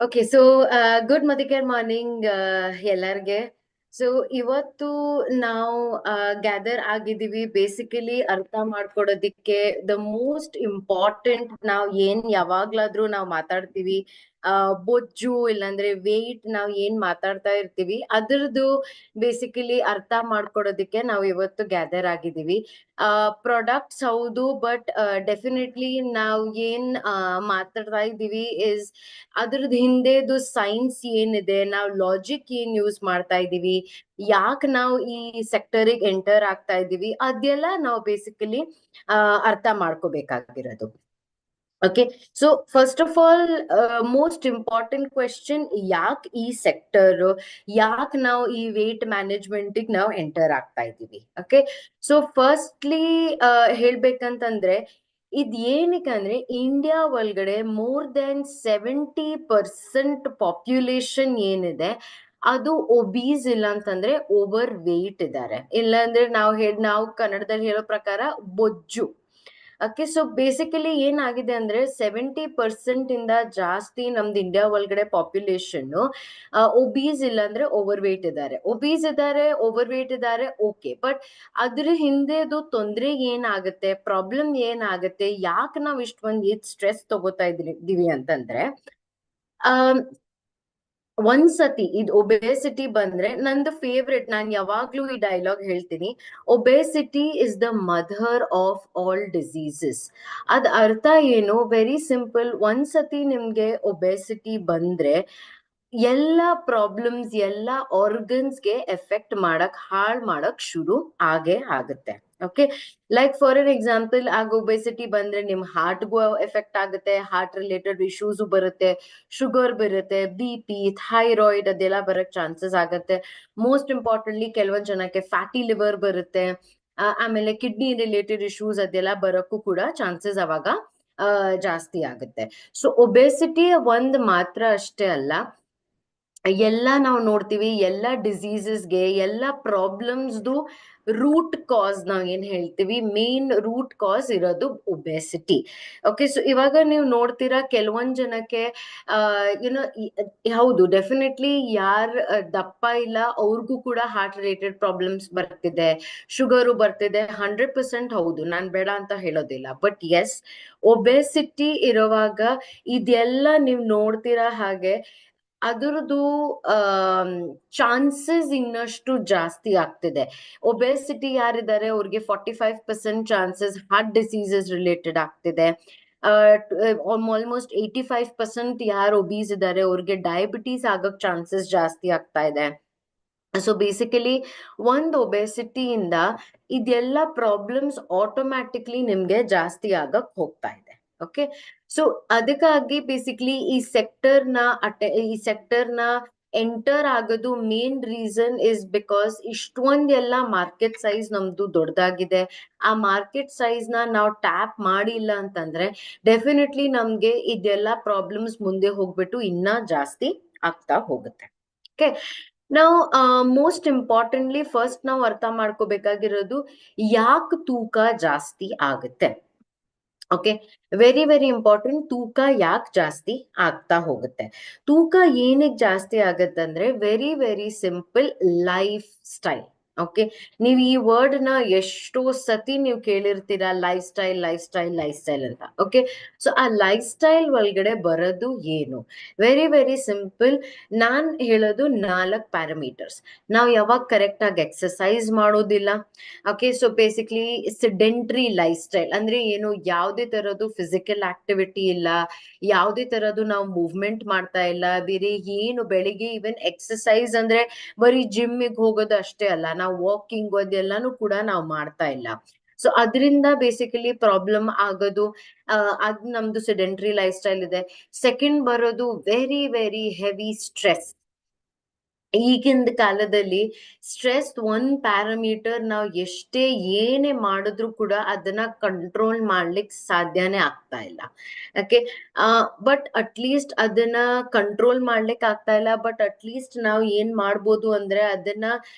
Okay so good ಮದಿಕೇರ್ morning ಎಲ್ಲರಿಗೆ. So ಇವತ್ತು ನಾವು ಗ್ಯಾದರ್ ಆಗಿದ್ದೀವಿ ಬೇಸಿಕಲಿ ಅರ್ಥ ಮಾಡ್ಕೊಡೋದಿಕ್ಕೆ. ದ ಮೋಸ್ಟ್ ಇಂಪಾರ್ಟೆಂಟ್, ನಾವು ಏನ್ ಯಾವಾಗ್ಲಾದ್ರೂ ನಾವು ಮಾತಾಡ್ತೀವಿ, ಬೊಜ್ಜು ಇಲ್ಲಾಂದ್ರೆ ವೇಟ್, ನಾವು ಏನ್ ಮಾತಾಡ್ತಾ ಇರ್ತೀವಿ ಅದ್ರದ್ದು ಬೇಸಿಕಲಿ ಅರ್ಥ ಮಾಡ್ಕೊಡೋದಿಕ್ಕೆ ನಾವು ಇವತ್ತು ಗ್ಯಾದರ್ ಆಗಿದ್ದೀವಿ. ಪ್ರಾಡಕ್ಟ್ಸ್ ಹೌದು, ಬಟ್ ಡೆಫಿನೆಟ್ಲಿ ನಾವು ಏನ್ ಮಾತಾಡ್ತಾ ಇದ್ದೀವಿ ಇಸ್ ಅದ್ರದ್ದು ಹಿಂದೆದು ಸೈನ್ಸ್ ಏನಿದೆ, ನಾವು ಲಾಜಿಕ್ ಏನ್ ಯೂಸ್ ಮಾಡ್ತಾ ಇದೀವಿ, ಯಾಕೆ ನಾವು ಈ ಸೆಕ್ಟರಿಗೆ ಎಂಟರ್ ಆಗ್ತಾ ಇದೀವಿ, ಅದೆಲ್ಲ ನಾವು ಬೇಸಿಕಲಿ ಅರ್ಥ ಮಾಡ್ಕೋಬೇಕಾಗಿರೋದು. Okay, so first of all most important question, ಯಾಕೆ ಈ ಸೆಕ್ಟರ್, ಯಾಕೆ ನಾವು ಈ ವೇಟ್ ಮ್ಯಾನೇಜ್ಮೆಂಟ್ ನಾವು ಎಂಟರ್ ಆಗ್ತಾ ಇದೀವಿ. ಓಕೆ, ಸೊ ಫಸ್ಟ್ಲಿ ಹೇಳ್ಬೇಕಂತಂದ್ರೆ ಇದ್ ಏನಕ್ಕೆ ಅಂದ್ರೆ ಇಂಡಿಯಾ ಒಳಗಡೆ ಮೋರ್ ದೆನ್ 70% ಪಾಪ್ಯುಲೇಷನ್ ಏನಿದೆ ಅದು ಒಬೀಸ್, ಇಲ್ಲ ಅಂತಂದ್ರೆ ಓವರ್ ವೇಟ್ ಇದ್ದಾರೆ. ಇಲ್ಲಾಂದ್ರೆ ನಾವು ಕನ್ನಡದಲ್ಲಿ ಹೇಳೋ ಪ್ರಕಾರ ಬೊಜ್ಜು. ಓಕೆ, ಸೊ ಬೇಸಿಕಲಿ ಏನಾಗಿದೆ ಅಂದ್ರೆ 70% ಇಂದ ಜಾಸ್ತಿ ನಮ್ದು ಇಂಡಿಯಾ ಒಳಗಡೆ ಪಾಪ್ಯುಲೇಷನ್ ಒಬೀಸ್ ಇಲ್ಲ ಅಂದ್ರೆ ಓವರ್ ವೇಟ್ ಇದ್ದಾರೆ. ಒಬೀಸ್ ಇದ್ದಾರೆ, ಓವರ್ ವೇಟ್ ಇದ್ದಾರೆ, ಓಕೆ, ಬಟ್ ಅದ್ರ ಹಿಂದೆದು ತೊಂದ್ರೆ ಏನಾಗುತ್ತೆ, ಪ್ರಾಬ್ಲಮ್ ಏನಾಗುತ್ತೆ, ಯಾಕೆ ನಾವ್ ಇಷ್ಟೊಂದು ಸ್ಟ್ರೆಸ್ ತಗೋತಾ ಇದೀವಿ ಅಂತಂದ್ರೆ, ಆ ಒಂದ್ಸತಿ ಇದು ಒಬೆಸಿಟಿ ಬಂದ್ರೆ, ನಂದು ಫೇವ್ರೆಟ್, ನಾನ್ ಯಾವಾಗ್ಲೂ ಈ ಡೈಲಾಗ್ ಹೇಳ್ತೀನಿ, obesity is the mother of all diseases. ಅದ್ ಅರ್ಥ ಏನು, ವೆರಿ ಸಿಂಪಲ್. ಒಂದ್ಸತಿ ನಿಮ್ಗೆ ಒಬೆಸಿಟಿ ಬಂದ್ರೆ ಎಲ್ಲ ಪ್ರಾಬ್ಲಮ್ಸ್, ಎಲ್ಲ ಆರ್ಗನ್ಸ್ಗೆ ಎಫೆಕ್ಟ್ ಮಾಡಕ್, ಹಾಳ್ ಮಾಡಕ್ ಶುರು ಆಗೇ ಆಗುತ್ತೆ. Okay, like for an example, ಆಗ ಒಬೆಸಿಟಿ ಬಂದ್ರೆ ನಿಮ್ ಹಾರ್ಟ್ಗೂ ಎಫೆಕ್ಟ್ ಆಗುತ್ತೆ, ಹಾರ್ಟ್ ರಿಲೇಟೆಡ್ ಇಶ್ಯೂಸ್ ಬರುತ್ತೆ, ಶುಗರ್ ಬರುತ್ತೆ, BP, ಥೈರಾಯ್ಡ್ ಅದೆಲ್ಲ ಬರಕ್ ಚಾನ್ಸಸ್ ಆಗುತ್ತೆ. ಮೋಸ್ಟ್ ಇಂಪಾರ್ಟೆಂಟ್ಲಿ ಕೆಲವೊಂದ್ ಜನಕ್ಕೆ ಫ್ಯಾಟಿ ಲಿವರ್ ಬರುತ್ತೆ, ಆಮೇಲೆ ಕಿಡ್ನಿ ರಿಲೇಟೆಡ್ ಇಶ್ಯೂಸ್ ಅದೆಲ್ಲ ಬರೋಕ್ಕೂ ಕೂಡ ಚಾನ್ಸಸ್ ಅವಾಗ ಜಾಸ್ತಿ ಆಗುತ್ತೆ. ಸೊ ಒಬೆಸಿಟಿ ಒಂದ್ ಮಾತ್ರ ಅಷ್ಟೇ ಅಲ್ಲ, ಎಲ್ಲ ನಾವು ನೋಡ್ತೀವಿ, ಎಲ್ಲ ಡಿಸೀಸಸ್ಗೆ, ಎಲ್ಲ ಪ್ರಾಬ್ಲಮ್ಸ್ದು ರೂಟ್ ಕಾಸ್ ನಾವ್ ಏನ್ ಹೇಳ್ತೀವಿ, ಮೇನ್ ರೂಟ್ ಕಾಸ್ ಇರೋದು ಒಬೆಸಿಟಿ. ಓಕೆ, ಸೊ ಇವಾಗ ನೀವು ನೋಡ್ತೀರಾ ಕೆಲವೊಂದ್ ಜನಕ್ಕೆ ಯುನೋ, ಹೌದು ಡೆಫಿನೆಟ್ಲಿ ಯಾರ್ ದಪ್ಪ ಇಲ್ಲ ಅವ್ರಿಗೂ ಕೂಡ ಹಾರ್ಟ್ ರಿಲೇಟೆಡ್ ಪ್ರಾಬ್ಲಮ್ಸ್ ಬರ್ತಿದೆ, ಶುಗರು ಬರ್ತಿದೆ, 100% ಹೌದು, ನಾನ್ ಬೇಡ ಅಂತ ಹೇಳೋದಿಲ್ಲ. ಬಟ್ ಎಸ್, ಒಬೆಸಿಟಿ ಇರುವಾಗ ಇದೆಲ್ಲ ನೀವು ನೋಡ್ತೀರಾ ಹಾಗೆ ಅದರದ್ದು ಚಾನ್ಸಸ್ ಇನ್ನಷ್ಟು ಜಾಸ್ತಿ ಆಗ್ತಿದೆ. ಒಬೆಸಿಟಿ ಯಾರಿದ್ದಾರೆ ಅವ್ರಿಗೆ 45% ಚಾನ್ಸಸ್ ಹಾರ್ಟ್ ಡಿಸೀಸಸ್ ರಿಲೇಟೆಡ್ ಆಗ್ತಿದೆ. ಆಲ್ಮೋಸ್ಟ್ 85% ಯಾರು ಒಬೀಸ್ ಇದ್ದಾರೆ ಅವ್ರಿಗೆ ಡಯಾಬಿಟೀಸ್ ಆಗಕ್ ಚಾನ್ಸಸ್ ಜಾಸ್ತಿ ಆಗ್ತಾ ಇದೆ. ಸೊ ಬೇಸಿಕಲಿ ಒಂದು ಒಬೆಸಿಟಿಯಿಂದ ಇದೆಲ್ಲ ಪ್ರಾಬ್ಲಮ್ಸ್ ಆಟೋಮ್ಯಾಟಿಕ್ಲಿ ನಿಮ್ಗೆ ಜಾಸ್ತಿ ಆಗಕ್ ಹೋಗ್ತಾ ಇದೆ. ಓಕೆ, ಸೊ ಅದಕ್ಕಾಗಿ ಬೇಸಿಕ್ಲಿ ಈ ಸೆಕ್ಟರ್ನ ಎಂಟರ್ ಆಗೋದು ಮೇನ್ ರೀಸನ್ ಇಸ್ ಬಿಕಾಸ್ ಇಷ್ಟೊಂದೆಲ್ಲ ಮಾರ್ಕೆಟ್ ಸೈಜ್ ನಮ್ದು ದೊಡ್ಡದಾಗಿದೆ. ಆ ಮಾರ್ಕೆಟ್ ಸೈಜ್ ನಾವು ಟ್ಯಾಪ್ ಮಾಡಿಲ್ಲ ಅಂತಂದ್ರೆ ಡೆಫಿನೆಟ್ಲಿ ನಮ್ಗೆ ಇದೆಲ್ಲ ಪ್ರಾಬ್ಲಮ್ಸ್ ಮುಂದೆ ಹೋಗ್ಬಿಟ್ಟು ಇನ್ನ ಜಾಸ್ತಿ ಆಗ್ತಾ ಹೋಗುತ್ತೆ. ಓಕೆ, ನಾವು ಮೋಸ್ಟ್ ಇಂಪಾರ್ಟೆಂಟ್ಲಿ ಫಸ್ಟ್ ನಾವು ಅರ್ಥ ಮಾಡ್ಕೋಬೇಕಾಗಿರೋದು, ಯಾಕೆ ತೂಕ ಜಾಸ್ತಿ ಆಗುತ್ತೆ. Okay, very very important. ತೂಕ ಯಾಕೆ ಜಾಸ್ತಿ ಆಗ್ತಾ ಹೋಗುತ್ತೆ, ತೂಕ ಏನಕ್ಕೆ ಜಾಸ್ತಿ ಆಗತ್ತಂದ್ರೆ very very simple, lifestyle. Okay, ನೀವು ಈ ವರ್ಡ್ ನ ಎಷ್ಟೋ ಸತಿ ನೀವು ಕೇಳಿರ್ತೀರಾ, lifestyle, lifestyle, lifestyle ಅಂತ. ಓಕೆ, ಸೊ ಆ ಲೈಫ್ ಸ್ಟೈಲ್ ಒಳಗಡೆ ಬರೋದು ಏನು, ವೆರಿ ವೆರಿ ಸಿಂಪಲ್. ನಾನ್ ಹೇಳೋದು 4 ಪ್ಯಾರಾಮೀಟರ್ಸ್. ನಾವು ಯಾವಾಗ ಕರೆಕ್ಟ್ ಆಗಿ ಎಕ್ಸರ್ಸೈಸ್ ಮಾಡೋದಿಲ್ಲ. Okay, so basically sedentary lifestyle ಅಂದ್ರೆ ಏನು, ಯಾವುದೇ ತರದ್ದು ಫಿಸಿಕಲ್ ಆಕ್ಟಿವಿಟಿ ಇಲ್ಲ, ಯಾವುದೇ ತರದ್ದು ನಾವು ಮೂವ್ಮೆಂಟ್ ಮಾಡ್ತಾ ಇಲ್ಲ, ಬೇರೆ ಏನು, ಬೆಳಿಗ್ಗೆ ಈವನ್ ಎಕ್ಸರ್ಸೈಸ್ ಅಂದ್ರೆ ಬರೀ ಜಿಮ್ಮಿಗೆ ಹೋಗೋದು ಅಷ್ಟೇ ಅಲ್ಲ, ನಾವು ವಾಕಿಂಗ್ ಅದೆಲ್ಲಾನು ಕೂಡ ನಾವು ಮಾಡ್ತಾ ಇಲ್ಲ. ಸೊ ಅದರಿಂದ ಬೇಸಿಕಲಿ ಪ್ರಾಬ್ಲಮ್ ಆಗೋದು, ಅದ್ ನಮ್ದು ಸಿಡೆಂಟ್ರಿ ಲೈಫ್ ಸ್ಟೈಲ್ ಇದೆ. ಸೆಕೆಂಡ್ ಬರೋದು ವೆರಿ ವೆರಿ ಹೆವಿ ಸ್ಟ್ರೆಸ್. ಈಗಿನ ಕಾಲದಲ್ಲಿ ಸ್ಟ್ರೆಸ್ ಒಂದ್ ಪ್ಯಾರಾಮೀಟರ್ ನಾವು ಎಷ್ಟೇ ಏನೇ ಮಾಡಿದ್ರು ಕೂಡ ಅದನ್ನ ಕಂಟ್ರೋಲ್ ಮಾಡ್ಲಿಕ್ಕೆ ಸಾಧ್ಯನೇ ಆಗ್ತಾ ಇಲ್ಲ. ಓಕೆ. ಬಟ್ ಅಟ್ಲೀಸ್ಟ್ ಅದನ್ನ ಕಂಟ್ರೋಲ್ ಮಾಡ್ಲಿಕ್ಕೆ ಆಗ್ತಾ ಇಲ್ಲ, ಬಟ್ ಅಟ್ಲೀಸ್ಟ್ ನಾವು ಏನ್ ಮಾಡ್ಬೋದು ಅಂದ್ರೆ ಅದನ್ನ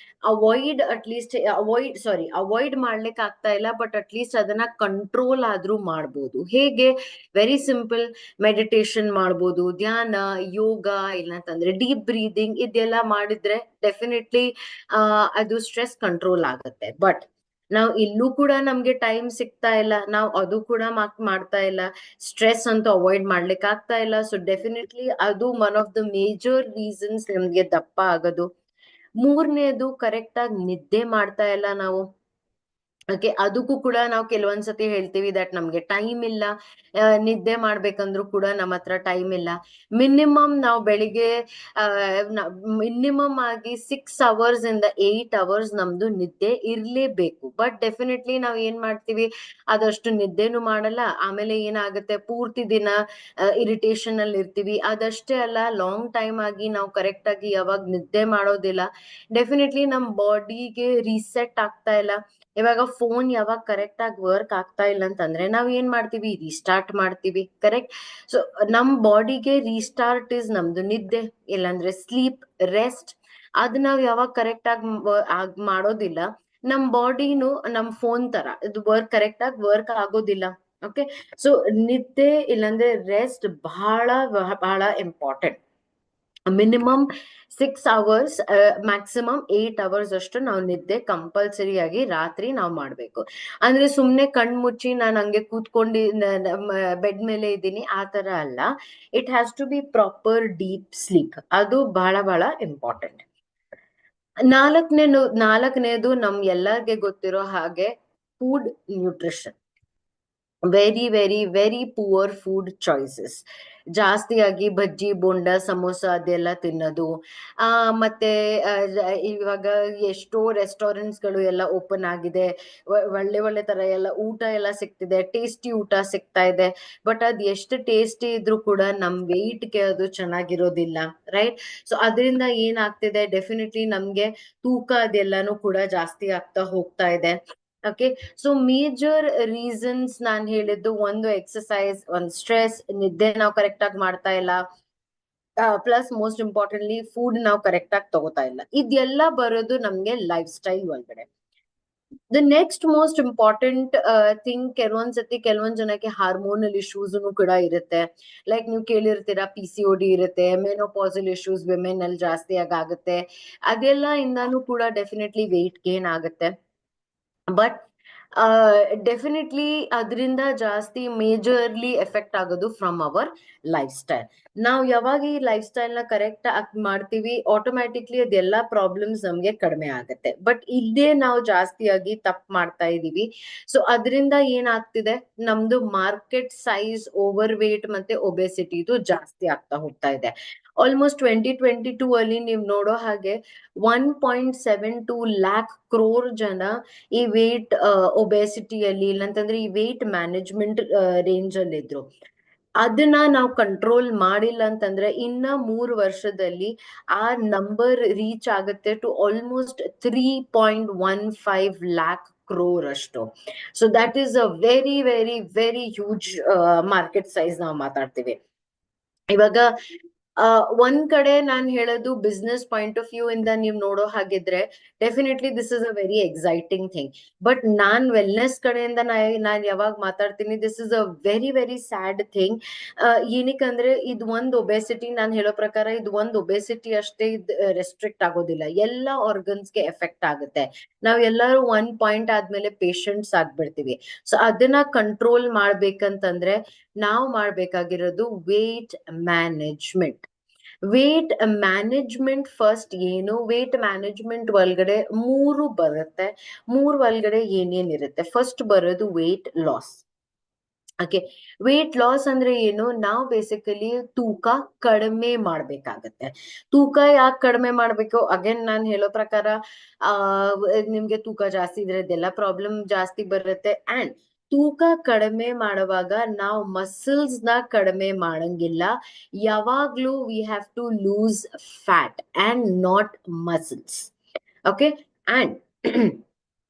ಅವಾಯ್ಡ್ ಮಾಡ್ಲಿಕ್ಕೆ ಆಗ್ತಾ ಇಲ್ಲ, ಬಟ್ ಅಟ್ಲೀಸ್ಟ್ ಅದನ್ನ ಕಂಟ್ರೋಲ್ ಆದ್ರೂ ಮಾಡ್ಬೋದು. ಹೇಗೆ? Very simple. ಮೆಡಿಟೇಷನ್ ಮಾಡ್ಬೋದು, ಧ್ಯಾನ, ಯೋಗ, ಇಲ್ಲಂತಂದ್ರೆ ಡೀಪ್ ಬ್ರೀದಿಂಗ್, ಇದೆಲ್ಲ ಮಾಡಿದ್ರೆ ಡೆಫಿನೆಟ್ಲಿ ಅದು ಸ್ಟ್ರೆಸ್ ಕಂಟ್ರೋಲ್ ಆಗುತ್ತೆ. ಬಟ್ ನಾವು ಇಲ್ಲೂ ಕೂಡ ನಮ್ಗೆ ಟೈಮ್ ಸಿಗ್ತಾ ಇಲ್ಲ, ನಾವು ಅದು ಕೂಡ ಮಾಡ್ತಾ ಇಲ್ಲ, ಸ್ಟ್ರೆಸ್ ಅಂತೂ ಅವಾಯ್ಡ್ ಮಾಡ್ಲಿಕ್ಕೆ ಆಗ್ತಾ ಇಲ್ಲ. ಸೊ ಡೆಫಿನೆಟ್ಲಿ ಅದು one of the major reasons ನಮ್ಗೆ ದಪ್ಪ ಆಗೋದು. ಮೂರನೇದು, ಕರೆಕ್ಟ್ ಆಗಿ ನಿದ್ದೆ ಮಾಡ್ತಾ ಇಲ್ಲ ನಾವು. ಓಕೆ, ಅದಕ್ಕೂ ಕೂಡ ನಾವು ಕೆಲವೊಂದ್ಸತಿ ಹೇಳ್ತೀವಿ ದಟ್ ನಮ್ಗೆ ಟೈಮ್ ಇಲ್ಲ, ನಿದ್ದೆ ಮಾಡ್ಬೇಕಂದ್ರೂ ಕೂಡ ನಮ್ಮ ಹತ್ರ ಟೈಮ್ ಇಲ್ಲ. ಮಿನಿಮಮ್ ನಾವು ಬೆಳಿಗ್ಗೆ ಮಿನಿಮಮ್ ಆಗಿ 6 hours ಇಂದ 8 hours ನಮ್ದು ನಿದ್ದೆ ಇರ್ಲೇಬೇಕು. ಬಟ್ ಡೆಫಿನೆಟ್ಲಿ ನಾವ್ ಏನ್ ಮಾಡ್ತೀವಿ, ಅದಷ್ಟು ನಿದ್ದೆನೂ ಮಾಡಲ್ಲ. ಆಮೇಲೆ ಏನಾಗುತ್ತೆ, ಪೂರ್ತಿ ದಿನ ಇರಿಟೇಷನ್ ಅಲ್ಲಿ ಇರ್ತೀವಿ. ಅದಷ್ಟೇ ಅಲ್ಲ, ಲಾಂಗ್ ಟೈಮ್ ಆಗಿ ನಾವು ಕರೆಕ್ಟ್ ಆಗಿ ಯಾವಾಗ ನಿದ್ದೆ ಮಾಡೋದಿಲ್ಲ, ಡೆಫಿನೆಟ್ಲಿ ನಮ್ ಬಾಡಿಗೆ ರೀಸೆಟ್ ಆಗ್ತಾ ಇಲ್ಲ. ಇವಾಗ ಫೋನ್ ಯಾವಾಗ ಕರೆಕ್ಟ್ ಆಗಿ ವರ್ಕ್ ಆಗ್ತಾ ಇಲ್ಲ ಅಂತಂದ್ರೆ ನಾವ್ ಏನ್ ಮಾಡ್ತೀವಿ, ರೀಸ್ಟಾರ್ಟ್ ಮಾಡ್ತೀವಿ. ಕರೆಕ್ಟ್. ಸೊ ನಮ್ ಬಾಡಿಗೆ ರೀಸ್ಟಾರ್ಟ್ ಇಸ್ ನಮ್ದು ನಿದ್ದೆ, ಇಲ್ಲಾಂದ್ರೆ ಸ್ಲೀಪ್, ರೆಸ್ಟ್. ಅದ್ ನಾವ್ ಯಾವಾಗ ಕರೆಕ್ಟ್ ಆಗಿ ಮಾಡೋದಿಲ್ಲ, ನಮ್ ಬಾಡಿನು ನಮ್ ಫೋನ್ ತರ ಇದು ಕರೆಕ್ಟ್ ಆಗಿ ವರ್ಕ್ ಆಗೋದಿಲ್ಲ. ಓಕೆ. ಸೊ ನಿದ್ದೆ ಇಲ್ಲಾಂದ್ರೆ ರೆಸ್ಟ್ ಬಹಳ ಬಹಳ important. Minimum 6 hours, maximum 8 hours ಅಷ್ಟು ನಾವು ನಿದ್ದೆ ಕಂಪಲ್ಸರಿ ಆಗಿ ರಾತ್ರಿ ನಾವು ಮಾಡ್ಬೇಕು. ಅಂದ್ರೆ ಸುಮ್ನೆ ಕಣ್ ಮುಚ್ಚಿ ನಾನು ಹಂಗೆ ಕೂತ್ಕೊಂಡು ಬೆಡ್ ಮೇಲೆ ಇದ್ದೀನಿ ಆ ತರ ಅಲ್ಲ. It has to be proper deep sleep. ಅದು ಬಹಳ ಬಹಳ ಇಂಪಾರ್ಟೆಂಟ್. ನಾಲ್ಕನೇದು ನಮ್ ಎಲ್ಲರಿಗೆ ಗೊತ್ತಿರೋ ಹಾಗೆ food nutrition. Very very very poor food choices. ಜಾಸ್ತಿಯಾಗಿ ಬಜ್ಜಿ, ಬೋಂಡ, ಸಮೋಸ ಅದೆಲ್ಲ ತಿನ್ನೋದು. ಮತ್ತೆ ಇವಾಗ ಎಷ್ಟೋ ರೆಸ್ಟೋರೆಂಟ್ಸ್ ಗಳು ಎಲ್ಲ ಓಪನ್ ಆಗಿದೆ, ಒಳ್ಳೆ ಒಳ್ಳೆ ತರ ಎಲ್ಲ ಊಟ ಎಲ್ಲ ಸಿಗ್ತಿದೆ, ಟೇಸ್ಟಿ ಊಟ ಸಿಗ್ತಾ ಇದೆ. ಬಟ್ ಅದ್ ಎಷ್ಟು ಟೇಸ್ಟಿ ಇದ್ರೂ ಕೂಡ ನಮ್ ಗೆ ಅದು ಚೆನ್ನಾಗಿರೋದಿಲ್ಲ. ರೈಟ್. ಸೊ ಅದರಿಂದ ಏನಾಗ್ತಿದೆ, ಡೆಫಿನೆಟ್ಲಿ ನಮ್ಗೆ ತೂಕ ಅದೆಲ್ಲಾನು ಕೂಡ ಜಾಸ್ತಿ ಆಗ್ತಾ ಹೋಗ್ತಾ ಇದೆ. ಓಕೆ. ಸೊ ಮೇಜರ್ ರೀಸನ್ಸ್ ನಾನ್ ಹೇಳಿದ್ದು, ಒಂದು ಎಕ್ಸಸೈಸ್, ಒಂದು ಸ್ಟ್ರೆಸ್, ನಿದ್ದೆ ನಾವು ಕರೆಕ್ಟ್ ಆಗಿ ಮಾಡ್ತಾ ಇಲ್ಲ, ಪ್ಲಸ್ ಮೋಸ್ಟ್ ಇಂಪಾರ್ಟೆಂಟ್ಲಿ ಫುಡ್ ನಾವು ಕರೆಕ್ಟ್ ಆಗಿ ತಗೋತಾ ಇಲ್ಲ. ಇದೆಲ್ಲ ಬರೋದು ನಮ್ಗೆ ಲೈಫ್ ಸ್ಟೈಲ್ ಒಳಗಡೆ. The next most important thing, ಕೆಲವೊಂದ್ ಜನಕ್ಕೆ ಹಾರ್ಮೋನಲ್ ಇಶ್ಯೂಸ್ ಕೂಡ ಇರುತ್ತೆ. ಲೈಕ್ ನೀವು ಕೇಳಿರ್ತೀರಾ, PCOD ಇರುತ್ತೆ, ಮೆನೋಪಾಸಲ್ ಇಶ್ಯೂಸ್ ವಿಮೆನ್ ಅಲ್ಲಿ ಜಾಸ್ತಿ ಆಗುತ್ತೆ. ಅದೆಲ್ಲ ಇಂದಾನು ಕೂಡ ಡೆಫಿನೆಟ್ಲಿ ವೆಯ್ಟ್ ಗೇನ್ ಆಗುತ್ತೆ. ಬಟ್ ಡೆಫಿನೆಟ್ಲಿ ಅದರಿಂದ ಜಾಸ್ತಿ ಮೇಜರ್ಲಿ ಎಫೆಕ್ಟ್ ಆಗೋದು ಫ್ರಮ್ ಅವರ್ ಲೈಫ್ ಸ್ಟೈಲ್. ನಾವು ಯಾವಾಗ ಈ ಲೈಫ್ ಸ್ಟೈಲ್ ನ ಕರೆಕ್ಟ್ ಮಾಡ್ತೀವಿ, ಆಟೋಮ್ಯಾಟಿಕ್ಲಿ ಅದೆಲ್ಲಾ ಪ್ರಾಬ್ಲಮ್ಸ್ ನಮ್ಗೆ ಕಡಿಮೆ ಆಗುತ್ತೆ. ಬಟ್ ಇದೇ ನಾವು ಜಾಸ್ತಿಯಾಗಿ ತಪ್ಪು ಮಾಡ್ತಾ ಇದೀವಿ. ಸೊ ಅದರಿಂದ ಏನಾಗ್ತಿದೆ, ನಮ್ದು ಮಾರ್ಕೆಟ್ ಸೈಜ್ ಓವರ್ ವೇಟ್ ಮತ್ತೆ ಒಬೆಸಿಟಿ ಇದು ಜಾಸ್ತಿ ಆಗ್ತಾ ಹೋಗ್ತಾ ಇದೆ. ಆಲ್ಮೋಸ್ಟ್ 2022 ಅಲ್ಲಿ ನೀವು ನೋಡೋ ಹಾಗೆ 1.72 lakh crore ಜನ ಈ ವೇಟ್ ಒಬೆಸಿಟಿಯಲ್ಲಿ, ಇಲ್ಲಂತಂದ್ರೆ ಈ ವೇಟ್ ಮ್ಯಾನೇಜ್ಮೆಂಟ್ ರೇಂಜ್ ಅಲ್ಲಿ ಇದ್ರು. ಅದನ್ನ ನಾವು ಕಂಟ್ರೋಲ್ ಮಾಡಿಲ್ಲ ಅಂತಂದ್ರೆ ಇನ್ನ 3 ವರ್ಷದಲ್ಲಿ ಆ ನಂಬರ್ ರೀಚ್ ಆಗುತ್ತೆ ಟು ಆಲ್ಮೋಸ್ಟ್ 3.15 lakh crore ಅಷ್ಟು. So that is a very very very huge market size ನಾವು ಮಾತಾಡ್ತೀವಿ. ಇವಾಗ ಒಂದ್ ಕಡೆ ನಾನ್ ಹೇಳೋದು ಬಿಸ್ನೆಸ್ ಪಾಯಿಂಟ್ ಆಫ್ ವ್ಯೂ ಇಂದ ನೀವು ನೋಡೋ ಹಾಗಿದ್ರೆ definitely this is a very exciting thing. But ನಾನ್ ವೆಲ್ನೆಸ್ ಕಡೆಯಿಂದ ನಾನ್ ಯಾವಾಗ ಮಾತಾಡ್ತೀನಿ, this is a very very sad thing. ಏನಕ್ಕಂದ್ರೆ ಇದು ಒಂದು ಒಬೆಸಿಟಿ, ನಾನ್ ಹೇಳೋ ಪ್ರಕಾರ ಇದು ಒಂದು ಒಬೆಸಿಟಿ ಅಷ್ಟೇ ರೆಸ್ಟ್ರಿಕ್ಟ್ ಆಗೋದಿಲ್ಲ, ಎಲ್ಲ ಆರ್ಗನ್ಸ್ಗೆ ಎಫೆಕ್ಟ್ ಆಗುತ್ತೆ. ನಾವ್ ಎಲ್ಲರೂ 1 point ಆದ್ಮೇಲೆ ಪೇಷಂಟ್ಸ್ ಆಗ್ಬಿಡ್ತೀವಿ. ಸೊ ಅದನ್ನ ಕಂಟ್ರೋಲ್ ಮಾಡ್ಬೇಕಂತಂದ್ರೆ ನಾವು ಮಾಡ್ಬೇಕಾಗಿರೋದು weight management. Weight management first ಏನು, ವೇಟ್ ಮ್ಯಾನೇಜ್ಮೆಂಟ್ ಒಳಗಡೆ 3 ಬರುತ್ತೆ. 3 ಒಳಗಡೆ ಏನೇನಿರುತ್ತೆ, ಫಸ್ಟ್ ಬರೋದು weight loss. Okay. Weight loss ಅಂದ್ರೆ ಏನು, ನಾವು ಬೇಸಿಕಲಿ ತೂಕ ಕಡಿಮೆ ಮಾಡ್ಬೇಕಾಗತ್ತೆ. ತೂಕ ಯಾಕೆ ಕಡಿಮೆ ಮಾಡ್ಬೇಕು, ಅಗೇನ್ ನಾನ್ ಹೇಳೋ ಪ್ರಕಾರ ನಿಮ್ಗೆ ತೂಕ ಜಾಸ್ತಿ ಇದ್ರೆ ಇದೆಲ್ಲ ಪ್ರಾಬ್ಲಮ್ ಜಾಸ್ತಿ ಬರುತ್ತೆ. ಅಂಡ್ ತೂಕ ಕಡಿಮೆ ಮಾಡುವಾಗ ನಾವು ಮಸಲ್ಸ್ ನ ಕಡಿಮೆ ಮಾಡಂಗಿಲ್ಲ. ಯಾವಾಗ್ಲೂ we have to lose fat and not muscles. Okay. And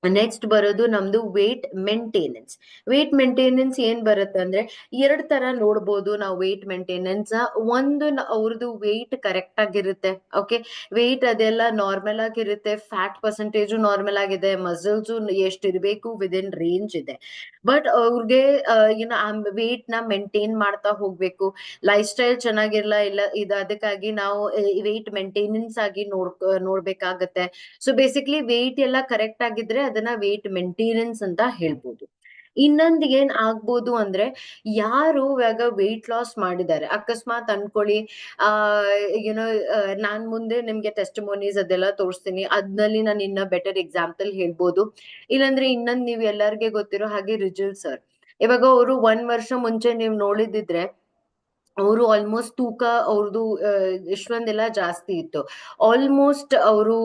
next ಬರೋದು ನಮ್ದು ವೇಟ್ ಮೇಂಟೆನೆನ್ಸ್. ವೇಟ್ ಮೇಂಟೆನೆನ್ಸ್ ಏನ್ ಬರುತ್ತೆ ಅಂದ್ರೆ ಎರಡ್ ತರ ನೋಡ್ಬೋದು ನಾವು ವೇಟ್ ಮೇಂಟೆನೆನ್ಸ್. ಒಂದು ಅವ್ರದ್ದು ವೇಟ್ ಕರೆಕ್ಟ್ ಆಗಿರುತ್ತೆ. ಓಕೆ. ವೇಟ್ ಅದೆಲ್ಲ ನಾರ್ಮಲ್ ಆಗಿರುತ್ತೆ, ಫ್ಯಾಟ್ ಪರ್ಸೆಂಟೇಜು ನಾರ್ಮಲ್ ಆಗಿದೆ, ಮಸಲ್ಸ್ ಎಷ್ಟಿರ್ಬೇಕು ವಿದಿನ್ ರೇಂಜ್ ಇದೆ. ಬಟ್ ಅವ್ರಿಗೆ ಏನೋ ಆ ವೇಟ್ ನ ಮೇಂಟೈನ್ ಮಾಡ್ತಾ ಹೋಗ್ಬೇಕು. ಲೈಫ್ ಸ್ಟೈಲ್ ಚೆನ್ನಾಗಿರ್ಲ ಇಲ್ಲ ಇದು, ಅದಕ್ಕಾಗಿ ನಾವು ವೇಟ್ ಮೇಂಟೆನೆನ್ಸ್ ಆಗಿ ನೋಡ್ಬೇಕಾಗತ್ತೆ. ಸೊ ಬೇಸಿಕ್ಲಿ ವೇಟ್ ಎಲ್ಲ ಕರೆಕ್ಟ್ ಆಗಿದ್ರೆ ಅದನ್ನ ವೇಟ್ ಮೇಂಟೆನೆನ್ಸ್ ಅಂತ ಹೇಳ್ಬೋದು. ಇನ್ನೊಂದ್ ಏನ್ ಆಗ್ಬೋದು ಅಂದ್ರೆ, ಯಾರು ಇವಾಗ ವೇಟ್ ಲಾಸ್ ಮಾಡಿದ್ದಾರೆ, ಅಕಸ್ಮಾತ್ ಅನ್ಕೊಳ್ಳಿ ಆ ಏನೋ ನಾನ್ ಮುಂದೆ ನಿಮ್ಗೆ ಟೆಸ್ಟಿಮೋನೀಸ್ ಅದೆಲ್ಲ ತೋರಿಸ್ತೀನಿ, ಅದ್ನಲ್ಲಿ ನಾನು ಇನ್ನ ಬೆಟರ್ ಎಕ್ಸಾಂಪಲ್ ಹೇಳ್ಬೋದು. ಇಲ್ಲಾಂದ್ರೆ ಇನ್ನೊಂದ್ ನೀವ್ ಎಲ್ಲಾರ್ಗೆ ಗೊತ್ತಿರೋ ಹಾಗೆ ರಿಜಲ್ ಸರ್, ಇವಾಗ ಅವರು 1 ವರ್ಷ ಮುಂಚೆ ನೀವ್ ನೋಡಿದಿದ್ರೆ ಅವರು ಆಲ್ಮೋಸ್ಟ್ ತೂಕ ಅವ್ರದ್ದು ಇಷ್ಟೊಂದೆಲ್ಲ ಜಾಸ್ತಿ ಇತ್ತು. ಆಲ್ಮೋಸ್ಟ್ ಅವರು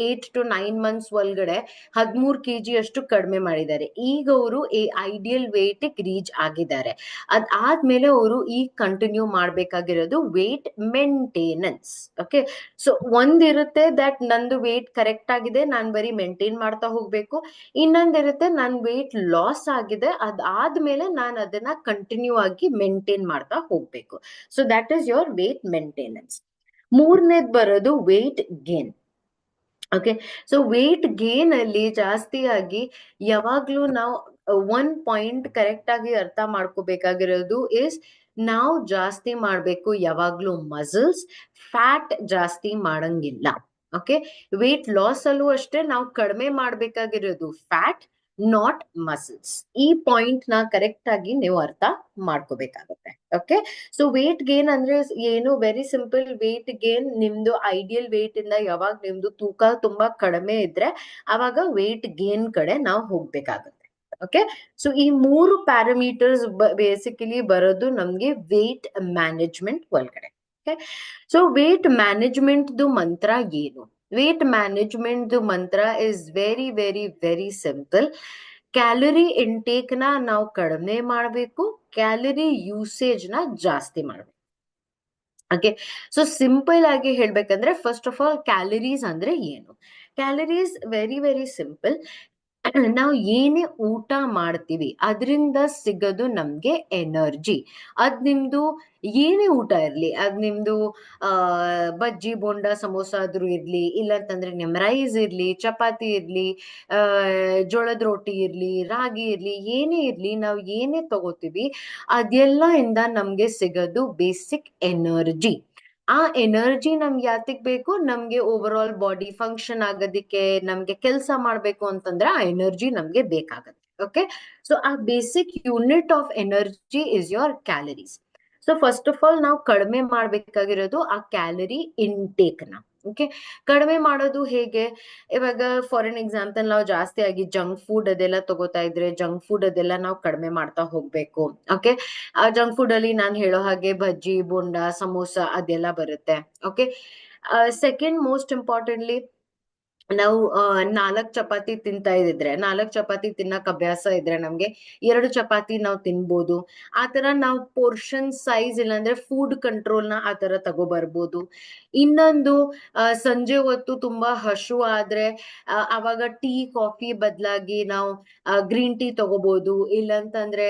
8 to 9 months ಒಳಗಡೆ 13 kg ಅಷ್ಟು ಕಡಿಮೆ ಮಾಡಿದ್ದಾರೆ. ಈಗ ಅವರು ಐಡಿಯಲ್ ವೇಟ್ ರೀಚ್ ಆಗಿದ್ದಾರೆ. ಅದಾದ್ಮೇಲೆ ಅವರು ಈಗ ಕಂಟಿನ್ಯೂ ಮಾಡ್ಬೇಕಾಗಿರೋದು ವೇಟ್ ಮೇಂಟೆನೆನ್ಸ್. ಓಕೆ. ಸೊ ಒಂದಿರುತ್ತೆ ದಟ್ ನಂದು ವೇಟ್ ಕರೆಕ್ಟ್ ಆಗಿದೆ, ನಾನ್ ಬರೀ ಮೇಂಟೈನ್ ಮಾಡ್ತಾ ಹೋಗ್ಬೇಕು. ಇನ್ನೊಂದಿರುತ್ತೆ ನನ್ ವೇಟ್ ಲಾಸ್ ಆಗಿದೆ, ಅದಾದ್ಮೇಲೆ ನಾನು ಅದನ್ನ ಕಂಟಿನ್ಯೂ ಆಗಿ ಮೇಂಟೈನ್ ಮಾಡ್ತಾ ಹೋಗ್ಬೇಕು. So that is your weight maintenance. ಮೂರನೇದ್ ಬರೋದು weight gain. Okay. So weight gain ಅಲ್ಲಿ ಜಾಸ್ತಿಯಾಗಿ ಯಾವಾಗ್ಲೂ ನಾವು ಒಂದ್ ಪಾಯಿಂಟ್ ಕರೆಕ್ಟ್ ಆಗಿ ಅರ್ಥ ಮಾಡ್ಕೋಬೇಕಾಗಿರೋದು ಇಸ್, ನಾವು ಜಾಸ್ತಿ ಮಾಡ್ಬೇಕು ಯಾವಾಗ್ಲೂ ಮಸಲ್ಸ್, ಫ್ಯಾಟ್ ಜಾಸ್ತಿ ಮಾಡಂಗಿಲ್ಲ. ಓಕೆ. ವೇಟ್ ಲಾಸ್ ಅಲ್ಲೂ ಅಷ್ಟೇ ನಾವು ಕಡಿಮೆ ಮಾಡ್ಬೇಕಾಗಿರೋದು ಫ್ಯಾಟ್, ನಾಟ್ ಮಸಲ್ಸ್. ಈ ಪಾಯಿಂಟ್ ನ ಕರೆಕ್ಟ್ ಆಗಿ ನೀವು ಅರ್ಥ ಮಾಡ್ಕೋಬೇಕಾಗುತ್ತೆ. ಓಕೆ. ಸೊ ವೇಟ್ ಗೇನ್ ಅಂದ್ರೆ ಏನು, ವೆರಿ ಸಿಂಪಲ್. ವೇಟ್ ಗೇನ್ ನಿಮ್ದು ಐಡಿಯಲ್ ವೇಟ್ ಇಂದ ಯಾವಾಗ ನಿಮ್ದು ತೂಕ ತುಂಬಾ ಕಡಿಮೆ ಇದ್ರೆ ಅವಾಗ ವೇಟ್ ಗೇನ್ ಕಡೆ ನಾವು ಹೋಗ್ಬೇಕಾಗುತ್ತೆ. ಓಕೆ. ಸೊ ಈ 3 ಪ್ಯಾರಾಮೀಟರ್ಸ್ ಬೇಸಿಕಲಿ ಬರೋದು ನಮ್ಗೆ ವೇಟ್ ಮ್ಯಾನೇಜ್ಮೆಂಟ್ ಒಳಗಡೆ. ಓಕೆ. ಸೊ ವೇಟ್ ಮ್ಯಾನೇಜ್ಮೆಂಟ್ ಮಂತ್ರ ಏನು? ವೇಟ್ ಮ್ಯಾನೇಜ್ಮೆಂಟ್ ಮಂತ್ರ is very very very simple. Calorie intake ನ ನಾವು ಕಡಿಮೆ ಮಾಡಬೇಕು, ಕ್ಯಾಲರಿ ಯೂಸೇಜ್ ನ ಜಾಸ್ತಿ ಮಾಡ್ಬೇಕು. ಓಕೆ. ಸೊ ಸಿಂಪಲ್ ಆಗಿ ಹೇಳ್ಬೇಕಂದ್ರೆ, ಫಸ್ಟ್ ಆಫ್ ಆಲ್ ಕ್ಯಾಲರೀಸ್ ಅಂದ್ರೆ ಏನು? Calories very very simple. ನಾವು ಏನೇ ಊಟ ಮಾಡ್ತೀವಿ ಅದರಿಂದ ಸಿಗೋದು ನಮ್ಗೆ ಎನರ್ಜಿ. ಅದ್ ನಿಮ್ದು ಏನೇ ಊಟ ಇರ್ಲಿ, ಅದ್ ನಿಮ್ದು ಬಜ್ಜಿ ಬೋಂಡ ಸಮೋಸ ಆದ್ರೂ ಇರ್ಲಿ, ಇಲ್ಲಂತಂದ್ರೆ ನಿಮ್ ರೈಸ್ ಇರ್ಲಿ, ಚಪಾತಿ ಇರ್ಲಿ, ಜೋಳದ ರೊಟ್ಟಿ ಇರ್ಲಿ, ರಾಗಿ ಇರ್ಲಿ, ಏನೇ ಇರ್ಲಿ, ನಾವು ಏನೇ ತಗೋತೀವಿ ಅದೆಲ್ಲ ಇಂದ ನಮ್ಗೆ ಸಿಗೋದು ಬೇಸಿಕ್ ಎನರ್ಜಿ. ಆ ಎನರ್ಜಿ ನಮ್ಗೆ ಯಾತಿಗ್ ಬೇಕು? ನಮ್ಗೆ ಓವರ್ ಆಲ್ ಬಾಡಿ ಫಂಕ್ಷನ್ ಆಗೋದಿಕ್ಕೆ, ನಮ್ಗೆ ಕೆಲಸ ಮಾಡ್ಬೇಕು ಅಂತಂದ್ರೆ ಆ ಎನರ್ಜಿ ನಮ್ಗೆ ಬೇಕಾಗತ್ತೆ. ಓಕೆ. ಸೊ ಆ basic unit of energy is your calories. So first of all ನಾವು ಕಡಿಮೆ ಮಾಡ್ಬೇಕಾಗಿರೋದು ಆ ಕ್ಯಾಲರಿ ಇಂಟೇಕ್ ನ. ಓಕೆ. ಕಡಿಮೆ ಮಾಡೋದು ಹೇಗೆ? ಇವಾಗ ಫಾರ್ ಎನ್ ಎಕ್ಸಾಂಪಲ್, ನಾವು ಜಾಸ್ತಿ ಆಗಿ ಜಂಕ್ ಫುಡ್ ಅದೆಲ್ಲ ತಗೋತಾ ಇದ್ರೆ ಜಂಕ್ ಫುಡ್ ಅದೆಲ್ಲ ನಾವು ಕಡಿಮೆ ಮಾಡ್ತಾ ಹೋಗ್ಬೇಕು. ಓಕೆ. ಆ ಜಂಕ್ ಫುಡ್ ಅಲ್ಲಿ ನಾನು ಹೇಳೋ ಹಾಗೆ ಬಜ್ಜಿ ಬೋಂಡ ಸಮೋಸ ಅದೆಲ್ಲ ಬರುತ್ತೆ. ಓಕೆ. ಸೆಕೆಂಡ್ ಮೋಸ್ಟ್ ಇಂಪಾರ್ಟೆಂಟ್ಲಿ, ನಾವು 4 ಚಪಾತಿ ತಿಂತಾ ಇದ್ರೆ, 4 ಚಪಾತಿ ತಿನ್ನಕ್ ಅಭ್ಯಾಸ ಇದ್ರೆ ನಮ್ಗೆ 2 ಚಪಾತಿ ನಾವು ತಿನ್ಬೋದು. ಆತರ ನಾವು ಪೋರ್ಷನ್ ಸೈಜ್ ಇಲ್ಲಾಂದ್ರೆ ಫುಡ್ ಕಂಟ್ರೋಲ್ ನ ಆತರ ತಗೋಬರ್ಬೋದು. ಇನ್ನೊಂದು, ಸಂಜೆ ಹೊತ್ತು ತುಂಬಾ ಹಶು ಆದ್ರೆ ಅವಾಗ ಟೀ ಕಾಫಿ ಬದಲಾಗಿ ನಾವು ಗ್ರೀನ್ ಟೀ ತಗೋಬಹುದು. ಇಲ್ಲಂತಂದ್ರೆ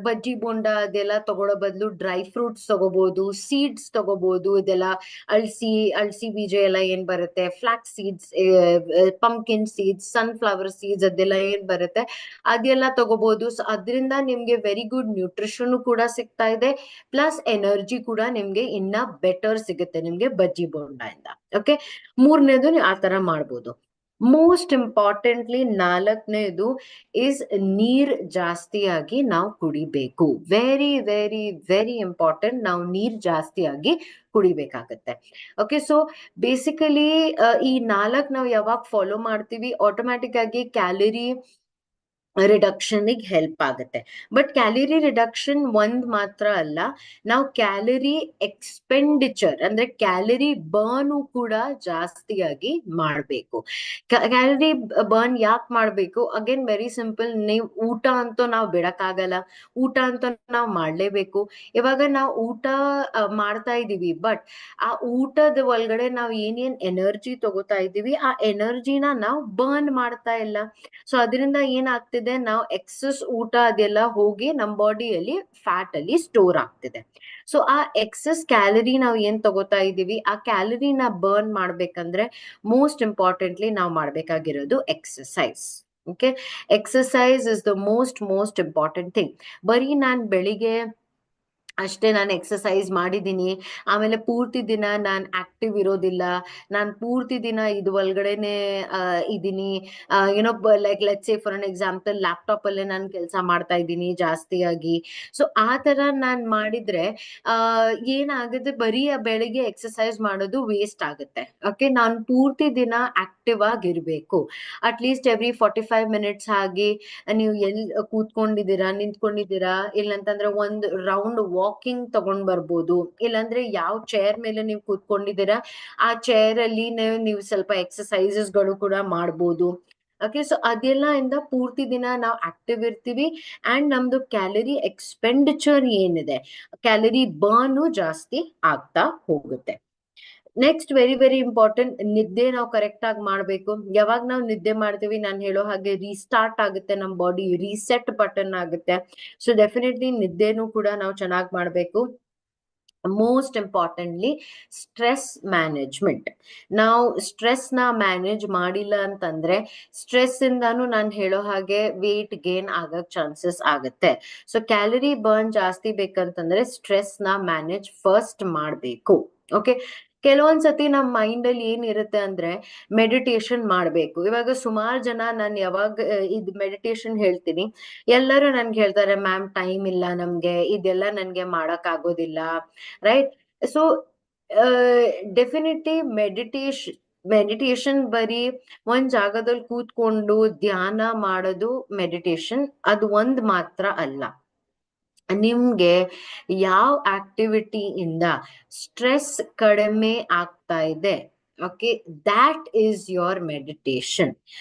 ಬಜ್ಜಿ ಬೋಂಡ ಅದೆಲ್ಲ ತಗೊಳ್ಳೋ ಬದಲು ಡ್ರೈ ಫ್ರೂಟ್ಸ್ ತಗೋಬಹುದು, ಸೀಡ್ಸ್ ತಗೋಬಹುದು. ಇದೆಲ್ಲ ಅಳ್ಸಿ ಬೀಜ ಎಲ್ಲ ಏನ್ ಬರುತ್ತೆ, flax seeds, pumpkin seeds, sunflower seeds ಅದೆಲ್ಲ ಏನ್ ಬರುತ್ತೆ ಅದೆಲ್ಲ ತಗೋಬಹುದು. ಸೊ ಅದರಿಂದ ನಿಮ್ಗೆ ವೆರಿ ಗುಡ್ ನ್ಯೂಟ್ರಿಷನ್ ಕೂಡ ಸಿಗ್ತಾ ಇದೆ, ಪ್ಲಸ್ ಎನರ್ಜಿ ಕೂಡ ನಿಮ್ಗೆ ಇನ್ನ ಬೆಟರ್ ಸಿಗುತ್ತೆ ನಿಮ್ಗೆ ಬಜ್ಜಿ ಬೋಂಡ ಇಂದ. ಓಕೆ. ಮೂರನೇದು ನೀವು ಆತರ ಮಾಡ್ಬೋದು. ಮೋಸ್ಟ್ ಇಂಪಾರ್ಟೆಂಟ್ಲಿ 4ನೇದು ಇಸ್ ನೀರ್ ಜಾಸ್ತಿಯಾಗಿ ನಾವು ಕುಡಿಬೇಕು. ವೆರಿ ವೆರಿ ವೆರಿ ಇಂಪಾರ್ಟೆಂಟ್, ನಾವು ನೀರ್ ಜಾಸ್ತಿಯಾಗಿ ಕುಡಿಬೇಕಾಗತ್ತೆ. ಓಕೆ. ಸೊ ಬೇಸಿಕಲಿ ಈ 4 ನಾವು ಯಾವಾಗ ಫಾಲೋ ಮಾಡ್ತೀವಿ, ಆಟೋಮ್ಯಾಟಿಕ್ ಆಗಿ ಕ್ಯಾಲರಿ ರಿಡಕ್ಷನ್ಗೆ ಹೆಲ್ಪ್ ಆಗುತ್ತೆ. ಬಟ್ ಕ್ಯಾಲರಿ ರಿಡಕ್ಷನ್ ಒಂದ್ ಮಾತ್ರ ಅಲ್ಲ, ನಾವು ಕ್ಯಾಲರಿ ಎಕ್ಸ್ಪೆಂಡಿಚರ್ ಅಂದ್ರೆ ಕ್ಯಾಲರಿ ಬರ್ನ್ ಕೂಡ ಜಾಸ್ತಿಯಾಗಿ ಮಾಡಬೇಕು. ಕ್ಯಾಲರಿ ಬರ್ನ್ ಯಾಕೆ ಮಾಡಬೇಕು? ಅಗೇನ್ ವೆರಿ ಸಿಂಪಲ್, ನೀವು ಊಟ ಅಂತೂ ನಾವು ಬಿಡಕ್ಕಾಗಲ್ಲ, ಊಟ ಅಂತೂ ನಾವು ಮಾಡ್ಲೇಬೇಕು. ಇವಾಗ ನಾವು ಊಟ ಮಾಡ್ತಾ ಇದೀವಿ, ಬಟ್ ಆ ಊಟದ ಒಳಗಡೆ ನಾವು ಏನೇನ್ ಎನರ್ಜಿ ತಗೋತಾ ಇದೀವಿ, ಆ ಎನರ್ಜಿನ ನಾವು ಬರ್ನ್ ಮಾಡ್ತಾ ಇಲ್ಲ. ಸೊ ಅದರಿಂದ ಏನಾಗ್ತಿದೆ, ನಾವು ಎಕ್ಸಸ್ ಊಟ ಅದೆಲ್ಲ ಹೋಗಿ ನಮ್ಮ ಬಾಡಿಯಲ್ಲಿ ಫ್ಯಾಟ್ ಅಲ್ಲಿ ಸ್ಟೋರ್ ಆಗ್ತಿದೆ. ಸೊ ಆ ಎಕ್ಸಸ್ ಕ್ಯಾಲರಿ ನಾವು ಏನ್ ತಗೋತಾ ಇದೀವಿ, ಆ ಕ್ಯಾಲರಿನ ಬರ್ನ್ ಮಾಡ್ಬೇಕಂದ್ರೆ ಮೋಸ್ಟ್ ಇಂಪಾರ್ಟೆಂಟ್ಲಿ ನಾವು ಮಾಡ್ಬೇಕಾಗಿರೋದು exercise. Okay, exercise is the most important thing. ಬರೀ ನಾನ್ ಬೆಳಿಗ್ಗೆ ಅಷ್ಟೇ ನಾನು ಎಕ್ಸಸೈಸ್ ಮಾಡಿದ್ದೀನಿ, ಆಮೇಲೆ ಪೂರ್ತಿ ದಿನ ನಾನು ಆಕ್ಟಿವ್ ಇರೋದಿಲ್ಲ, ನಾನು ಪೂರ್ತಿ ದಿನ ಇದು ಒಳಗಡೆನೆ ಇದೀನಿ, you know like let's say for an example laptop ಅಲ್ಲೇ ನಾನು ಕೆಲಸ ಮಾಡ್ತಾ ಇದ್ದೀನಿ ಜಾಸ್ತಿಯಾಗಿ. ಸೊ ಆ ತರ ನಾನು ಮಾಡಿದ್ರೆ ಏನಾಗುತ್ತೆ, ಬರೀ ಬೆಳಿಗ್ಗೆ ಎಕ್ಸಸೈಸ್ ಮಾಡೋದು ವೇಸ್ಟ್ ಆಗುತ್ತೆ. ಓಕೆ, ನಾನು ಪೂರ್ತಿ ದಿನ ಆಕ್ಟಿವ್ ಆಗಿರ್ಬೇಕು. ಅಟ್ಲೀಸ್ಟ್ ಎವ್ರಿ 45 minutes ಆಗಿ ನೀವು ಎಲ್ಲಿ ಕೂತ್ಕೊಂಡಿದ್ದೀರಾ, ನಿಂತ್ಕೊಂಡಿದ್ದೀರಾ, ಇಲ್ಲಂತಂದ್ರೆ ಒಂದು ರೌಂಡ್ ವಾಕಿಂಗ್ ತಗೊಂಡ್ ಬರ್ಬೋದು. ಇಲ್ಲಾಂದ್ರೆ ಯಾವ ಚೇರ್ ಮೇಲೆ ನೀವು ಕೂತ್ಕೊಂಡಿದ್ದೀರಾ ಆ ಚೇರ್ ಅಲ್ಲಿ ನೀವು ಸ್ವಲ್ಪ ಎಕ್ಸಸೈಸಸ್ ಗಳು ಕೂಡ ಮಾಡ್ಬೋದು. ಓಕೆ, ಸೊ ಅದೆಲ್ಲ ಇಂದ ಪೂರ್ತಿ ದಿನ ನಾವು ಆಕ್ಟಿವ್ ಇರ್ತೀವಿ ಅಂಡ್ ನಮ್ದು ಕ್ಯಾಲರಿ ಎಕ್ಸ್ಪೆಂಡಿಚರ್ ಏನಿದೆ, ಕ್ಯಾಲರಿ ಬರ್ನ್ ಜಾಸ್ತಿ ಆಗ್ತಾ ಹೋಗುತ್ತೆ. ನೆಕ್ಸ್ಟ್ ವೆರಿ ಇಂಪಾರ್ಟೆಂಟ್, ನಿದ್ದೆ ನಾವು ಕರೆಕ್ಟ್ ಆಗಿ ಮಾಡ್ಬೇಕು. ಯಾವಾಗ ನಾವು ನಿದ್ದೆ ಮಾಡ್ತೀವಿ, ನಾನು ಹೇಳೋ ಹಾಗೆ ರೀಸ್ಟಾರ್ಟ್ ಆಗುತ್ತೆ ನಮ್ಮ ಬಾಡಿ, ರೀಸೆಟ್ ಬಟನ್ ಆಗುತ್ತೆ. ಸೊ ಡೆಫಿನೆಟ್ಲಿ ನಿದ್ದೆನೂ ಕೂಡ ನಾವು ಚೆನ್ನಾಗಿ ಮಾಡ್ಬೇಕು. Most importantly stress management. ನಾವು ಸ್ಟ್ರೆಸ್ ನ ಮ್ಯಾನೇಜ್ ಮಾಡಿಲ್ಲ ಅಂತಂದ್ರೆ ಸ್ಟ್ರೆಸ್ ಇಂದಾನು ನಾನು ಹೇಳೋ ಹಾಗೆ ವೇಟ್ ಗೇನ್ ಆಗಕ್ ಚಾನ್ಸಸ್ ಆಗುತ್ತೆ. ಸೊ ಕ್ಯಾಲರಿ ಬರ್ನ್ ಜಾಸ್ತಿ ಬೇಕಂತಂದ್ರೆ ಸ್ಟ್ರೆಸ್ ನ ಮ್ಯಾನೇಜ್ ಫಸ್ಟ್ ಮಾಡ್ಬೇಕು. ಓಕೆ, ಕೆಲವೊಂದ್ಸತಿ ನಮ್ಮ ಮೈಂಡ್ ಅಲ್ಲಿ ಏನಿರುತ್ತೆ ಅಂದ್ರೆ ಮೆಡಿಟೇಷನ್ ಮಾಡ್ಬೇಕು. ಇವಾಗ ಸುಮಾರು ಜನ ನಾನು ಯಾವಾಗ ಇದು ಮೆಡಿಟೇಷನ್ ಹೇಳ್ತೀನಿ, ಎಲ್ಲರೂ ನನ್ಗೆ ಹೇಳ್ತಾರೆ, ಮ್ಯಾಮ್ ಟೈಮ್ ಇಲ್ಲ ನಮ್ಗೆ, ಇದೆಲ್ಲ ನನ್ಗೆ ಮಾಡಕ್ ಆಗೋದಿಲ್ಲ, ರೈಟ್? ಸೊ ಡೆಫಿನೆಟ್ಲಿ ಮೆಡಿಟೇಷನ್ ಬರೀ ಒಂದ್ ಜಾಗದಲ್ಲಿ ಕೂತ್ಕೊಂಡು ಧ್ಯಾನ ಮಾಡೋದು ಮೆಡಿಟೇಷನ್ ಅದು ಒಂದ್ ಮಾತ್ರ ಅಲ್ಲ. ನಿಮ್ಗೆ ಯಾವ ಆಕ್ಟಿವಿಟಿಯಿಂದ ಸ್ಟ್ರೆಸ್ ಕಡಿಮೆ ಆಗ್ತಾ ಇದೆ, okay, that is your meditation.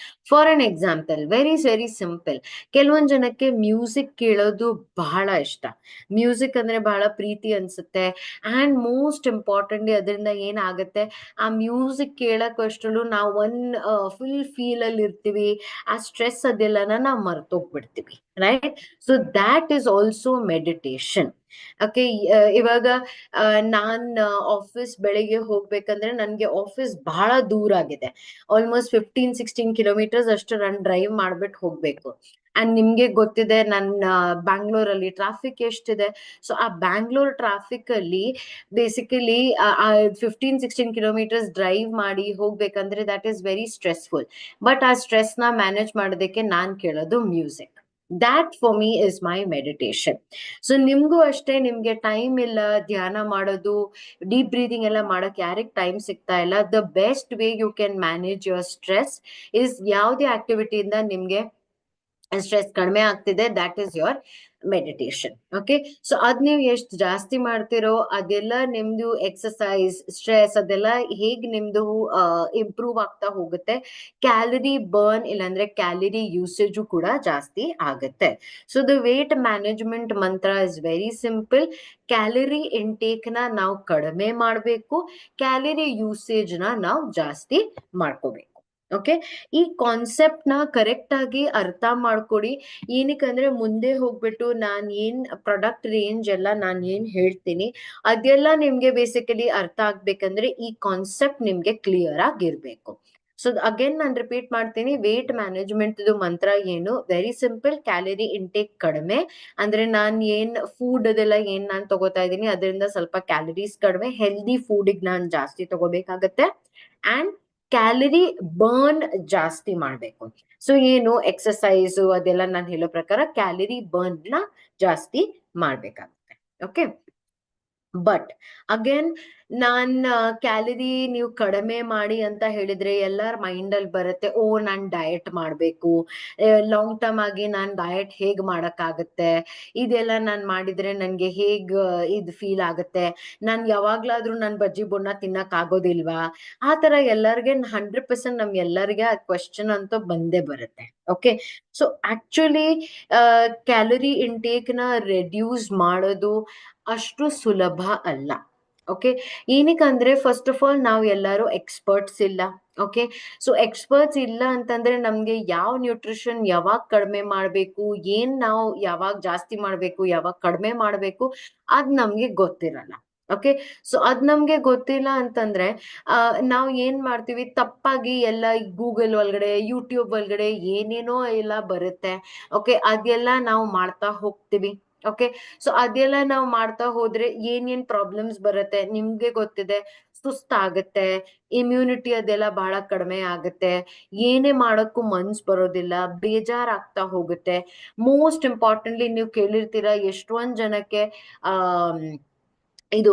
For an example, very simple, ಕೆಲವೊಂದ್ ಜನಕ್ಕೆ ಮ್ಯೂಸಿಕ್ ಕೇಳೋದು ಬಹಳ ಇಷ್ಟ, ಮ್ಯೂಸಿಕ್ ಅಂದ್ರೆ ಬಹಳ ಪ್ರೀತಿ ಅನ್ಸುತ್ತೆ. ಅಂಡ್ ಮೋಸ್ಟ್ ಇಂಪಾರ್ಟೆಂಟ್ಲಿ ಅದರಿಂದ ಏನಾಗುತ್ತೆ, ಆ ಮ್ಯೂಸಿಕ್ ಕೇಳಕ್ಕಷ್ಟರಲ್ಲೂ ನಾವು ಫುಲ್ ಫೀಲ್ ಅಲ್ಲಿ ಇರ್ತೀವಿ, ಆ ಸ್ಟ್ರೆಸ್ ಅದೆಲ್ಲನ ನಾವು ಮರ್ತೋಗ್ಬಿಡ್ತೀವಿ, right? So that is also meditation. Okay, ಇವಾಗ ನಾನ್ ಆಫೀಸ್ ಬೆಳಿಗ್ಗೆ ಹೋಗ್ಬೇಕಂದ್ರೆ ನನ್ಗೆ ಆಫೀಸ್ ಬಹಳ ದೂರ ಆಗಿದೆ, ಆಲ್ಮೋಸ್ಟ್ 15-16 ಕಿಲೋಮೀಟರ್ಸ್ ಅಷ್ಟು ನಾನು ಡ್ರೈವ್ ಮಾಡ್ಬಿಟ್ಟು ಹೋಗ್ಬೇಕು. ಅಂಡ್ ನಿಮ್ಗೆ ಗೊತ್ತಿದೆ ನನ್ನ ಬ್ಯಾಂಗ್ಳೂರಲ್ಲಿ ಟ್ರಾಫಿಕ್ ಎಷ್ಟಿದೆ. ಸೊ ಆ ಬ್ಯಾಂಗ್ಳೂರ್ ಟ್ರಾಫಿಕ್ ಅಲ್ಲಿ ಬೇಸಿಕಲಿ 15-16 ಕಿಲೋಮೀಟರ್ಸ್ ಡ್ರೈವ್ ಮಾಡಿ ಹೋಗ್ಬೇಕಂದ್ರೆ that is very stressful. But ಆ ಸ್ಟ್ರೆಸ್ ನ ಮ್ಯಾನೇಜ್ ಮಾಡೋದಕ್ಕೆ ನಾನ್ ಕೇಳೋದು music. That for me is my meditation. So ನಿಮ್ಗೂ ಅಷ್ಟೇ, ನಿಮ್ಗೆ ಟೈಮ್ ಇಲ್ಲ ಧ್ಯಾನ ಮಾಡೋದು, ಡೀಪ್ ಬ್ರೀದಿಂಗ್ ಎಲ್ಲ ಮಾಡಕ್ ಯಾರಿಗೆ ಟೈಮ್ ಸಿಗ್ತಾ ಇಲ್ಲ, the best way you can manage your stress is ಯಾವುದೇ ಆಕ್ಟಿವಿಟಿಯಿಂದ ನಿಮ್ಗೆ ಸ್ಟ್ರೆಸ್ ಕಡಿಮೆ ಆಗ್ತಿದೆ, that is your meditation. Okay, so ಅದ್ ನೀವು ಎಷ್ಟು ಜಾಸ್ತಿ ಮಾಡ್ತಿರೋ ಅದೆಲ್ಲ ನಿಮ್ದು ಎಕ್ಸಸೈಸ್ ಸ್ಟ್ರೆಸ್ ಅದೆಲ್ಲ ಹೇಗ್ ನಿಮ್ದು ಇಂಪ್ರೂವ್ ಆಗ್ತಾ ಹೋಗುತ್ತೆ, ಕ್ಯಾಲರಿ ಬರ್ನ್ ಇಲ್ಲಾಂದ್ರೆ ಕ್ಯಾಲರಿ ಯೂಸೇಜು ಕೂಡ ಜಾಸ್ತಿ ಆಗುತ್ತೆ. ಸೊ ದ ವೇಟ್ ಮ್ಯಾನೇಜ್ಮೆಂಟ್ ಮಂತ್ರ is very simple. Calorie intake ನ ನಾವು ಕಡಿಮೆ ಮಾಡ್ಬೇಕು, ಕ್ಯಾಲರಿ ಯೂಸೇಜ್ ನ ನಾವು ಜಾಸ್ತಿ ಮಾಡ್ಕೋಬೇಕು. ಓಕೆ, ಈ ಕಾನ್ಸೆಪ್ಟ್ ನ ಕರೆಕ್ಟ್ ಆಗಿ ಅರ್ಥ ಮಾಡ್ಕೊಡಿ. ಏನಕ್ಕಂದ್ರೆ ಮುಂದೆ ಹೋಗ್ಬಿಟ್ಟು ನಾನ್ ಏನ್ ಪ್ರಾಡಕ್ಟ್ ರೇಂಜ್ ಎಲ್ಲ ನಾನ್ ಏನ್ ಹೇಳ್ತೀನಿ ಅದೆಲ್ಲ ನಿಮ್ಗೆ ಬೇಸಿಕಲಿ ಅರ್ಥ ಆಗ್ಬೇಕಂದ್ರೆ ಈ ಕಾನ್ಸೆಪ್ಟ್ ನಿಮ್ಗೆ ಕ್ಲಿಯರ್ ಆಗಿರ್ಬೇಕು. ಸೊ ಅಗೇನ್ ನಾನು ರಿಪೀಟ್ ಮಾಡ್ತೀನಿ, ವೇಟ್ ಮ್ಯಾನೇಜ್ಮೆಂಟ್ ಮಂತ್ರ ಏನು, ವೆರಿ ಸಿಂಪಲ್, ಕ್ಯಾಲರಿ ಇಂಟೇಕ್ ಕಡಿಮೆ ಅಂದ್ರೆ ನಾನ್ ಏನ್ ಫುಡ್ ಅದೆಲ್ಲ ಏನ್ ನಾನ್ ತಗೋತಾ ಇದ್ದೀನಿ ಅದರಿಂದ ಸ್ವಲ್ಪ ಕ್ಯಾಲರೀಸ್ ಕಡಿಮೆ, ಹೆಲ್ದಿ ಫುಡಿಗೆ ನಾನ್ ಜಾಸ್ತಿ ತಗೋಬೇಕಾಗತ್ತೆ. ಅಂಡ್ ಕ್ಯಾಲರಿ ಬರ್ನ್ ಜಾಸ್ತಿ ಮಾಡ್ಬೇಕು. ಸೊ ಏನು ಎಕ್ಸಸೈಸ್ ಅದೆಲ್ಲ ನಾನು ಹೇಳೋ ಪ್ರಕಾರ ಕ್ಯಾಲರಿ ಬರ್ನ್ ನ ಜಾಸ್ತಿ ಮಾಡ್ಬೇಕಾಗುತ್ತೆ. Okay, but again non calorie ನೀವು ಕಡಿಮೆ ಮಾಡಿ ಅಂತ ಹೇಳಿದ್ರೆ ಎಲ್ಲಾರ್ ಮೈಂಡ್ ಅಲ್ಲಿ ಬರುತ್ತೆ, ಓ ನಾನ್ ಡಯಟ್ ಮಾಡ್ಬೇಕು, ಲಾಂಗ್ ಟರ್ಮ್ ಆಗಿ ನಾನ್ ಡಯಟ್ ಹೇಗ್ ಮಾಡಕ್ಕಾಗತ್ತೆ, ಇದೆಲ್ಲ ನಾನ್ ಮಾಡಿದ್ರೆ ನನ್ಗೆ ಹೇಗ್ ಇದ್ ಫೀಲ್ ಆಗುತ್ತೆ, ನಾನ್ ಯಾವಾಗ್ಲಾದ್ರೂ ನನ್ ಬಜ್ಜಿ ಬೊಣ್ಣ ತಿನ್ನಕ್ ಆಗೋದಿಲ್ವಾ, ಆ ತರ ಎಲ್ಲರಿಗೆ 100% ನಮ್ ಎಲ್ಲರಿಗೆ ಆ ಕ್ವಶನ್ ಅಂತೂ ಬಂದೇ ಬರುತ್ತೆ. Okay, so actually calorie intake ನ ರೆಡ್ಯೂಸ್ ಮಾಡೋದು ಅಷ್ಟು ಸುಲಭ ಅಲ್ಲ. ಓಕೆ, ಏನಕ್ಕಂದ್ರೆ ಫಸ್ಟ್ ಆಫ್ ಆಲ್ ನಾವು ಎಲ್ಲರೂ ಎಕ್ಸ್ಪರ್ಟ್ಸ್ ಇಲ್ಲ. ಓಕೆ, ಸೊ ಎಕ್ಸ್ಪರ್ಟ್ಸ್ ಇಲ್ಲ ಅಂತಂದ್ರೆ ನಮ್ಗೆ ಯಾವ ನ್ಯೂಟ್ರಿಷನ್ ಯಾವಾಗ ಕಡಿಮೆ ಮಾಡ್ಬೇಕು, ಏನ್ ನಾವು ಯಾವಾಗ ಜಾಸ್ತಿ ಮಾಡ್ಬೇಕು, ಯಾವಾಗ ಕಡಿಮೆ ಮಾಡ್ಬೇಕು, ಅದ್ ನಮ್ಗೆ ಗೊತ್ತಿರಲ್ಲ. ಓಕೆ, ಸೊ ಅದ್ ನಮ್ಗೆ ಗೊತ್ತಿಲ್ಲ ಅಂತಂದ್ರೆ ನಾವ್ ಏನ್ ಮಾಡ್ತೀವಿ, ತಪ್ಪಾಗಿ ಎಲ್ಲ ಗೂಗಲ್ ಒಳಗಡೆ ಯೂಟ್ಯೂಬ್ ಒಳಗಡೆ ಏನೇನೋ ಎಲ್ಲ ಬರುತ್ತೆ. ಓಕೆ, ಅದೆಲ್ಲ ನಾವು ಮಾಡ್ತಾ ಹೋಗ್ತೀವಿ. ಓಕೆ, ಸೊ ಅದೆಲ್ಲ ನಾವು ಮಾಡ್ತಾ ಹೋದ್ರೆ ಏನೇನ್ ಪ್ರಾಬ್ಲಮ್ಸ್ ಬರುತ್ತೆ ನಿಮ್ಗೆ ಗೊತ್ತಿದೆ. ಸುಸ್ತಾಗತ್ತೆ, ಇಮ್ಯುನಿಟಿ ಅದೆಲ್ಲ ಬಹಳ ಕಡಿಮೆ ಆಗುತ್ತೆ, ಏನೇ ಮಾಡಕ್ಕೂ ಮನ್ಸ್ ಬರೋದಿಲ್ಲ, ಬೇಜಾರಾಗ್ತಾ ಹೋಗುತ್ತೆ. ಮೋಸ್ಟ್ ಇಂಪಾರ್ಟೆಂಟ್ಲಿ ನೀವು ಕೇಳಿರ್ತೀರಾ ಎಷ್ಟೊಂದ್ ಜನಕ್ಕೆ ಆ ಇದು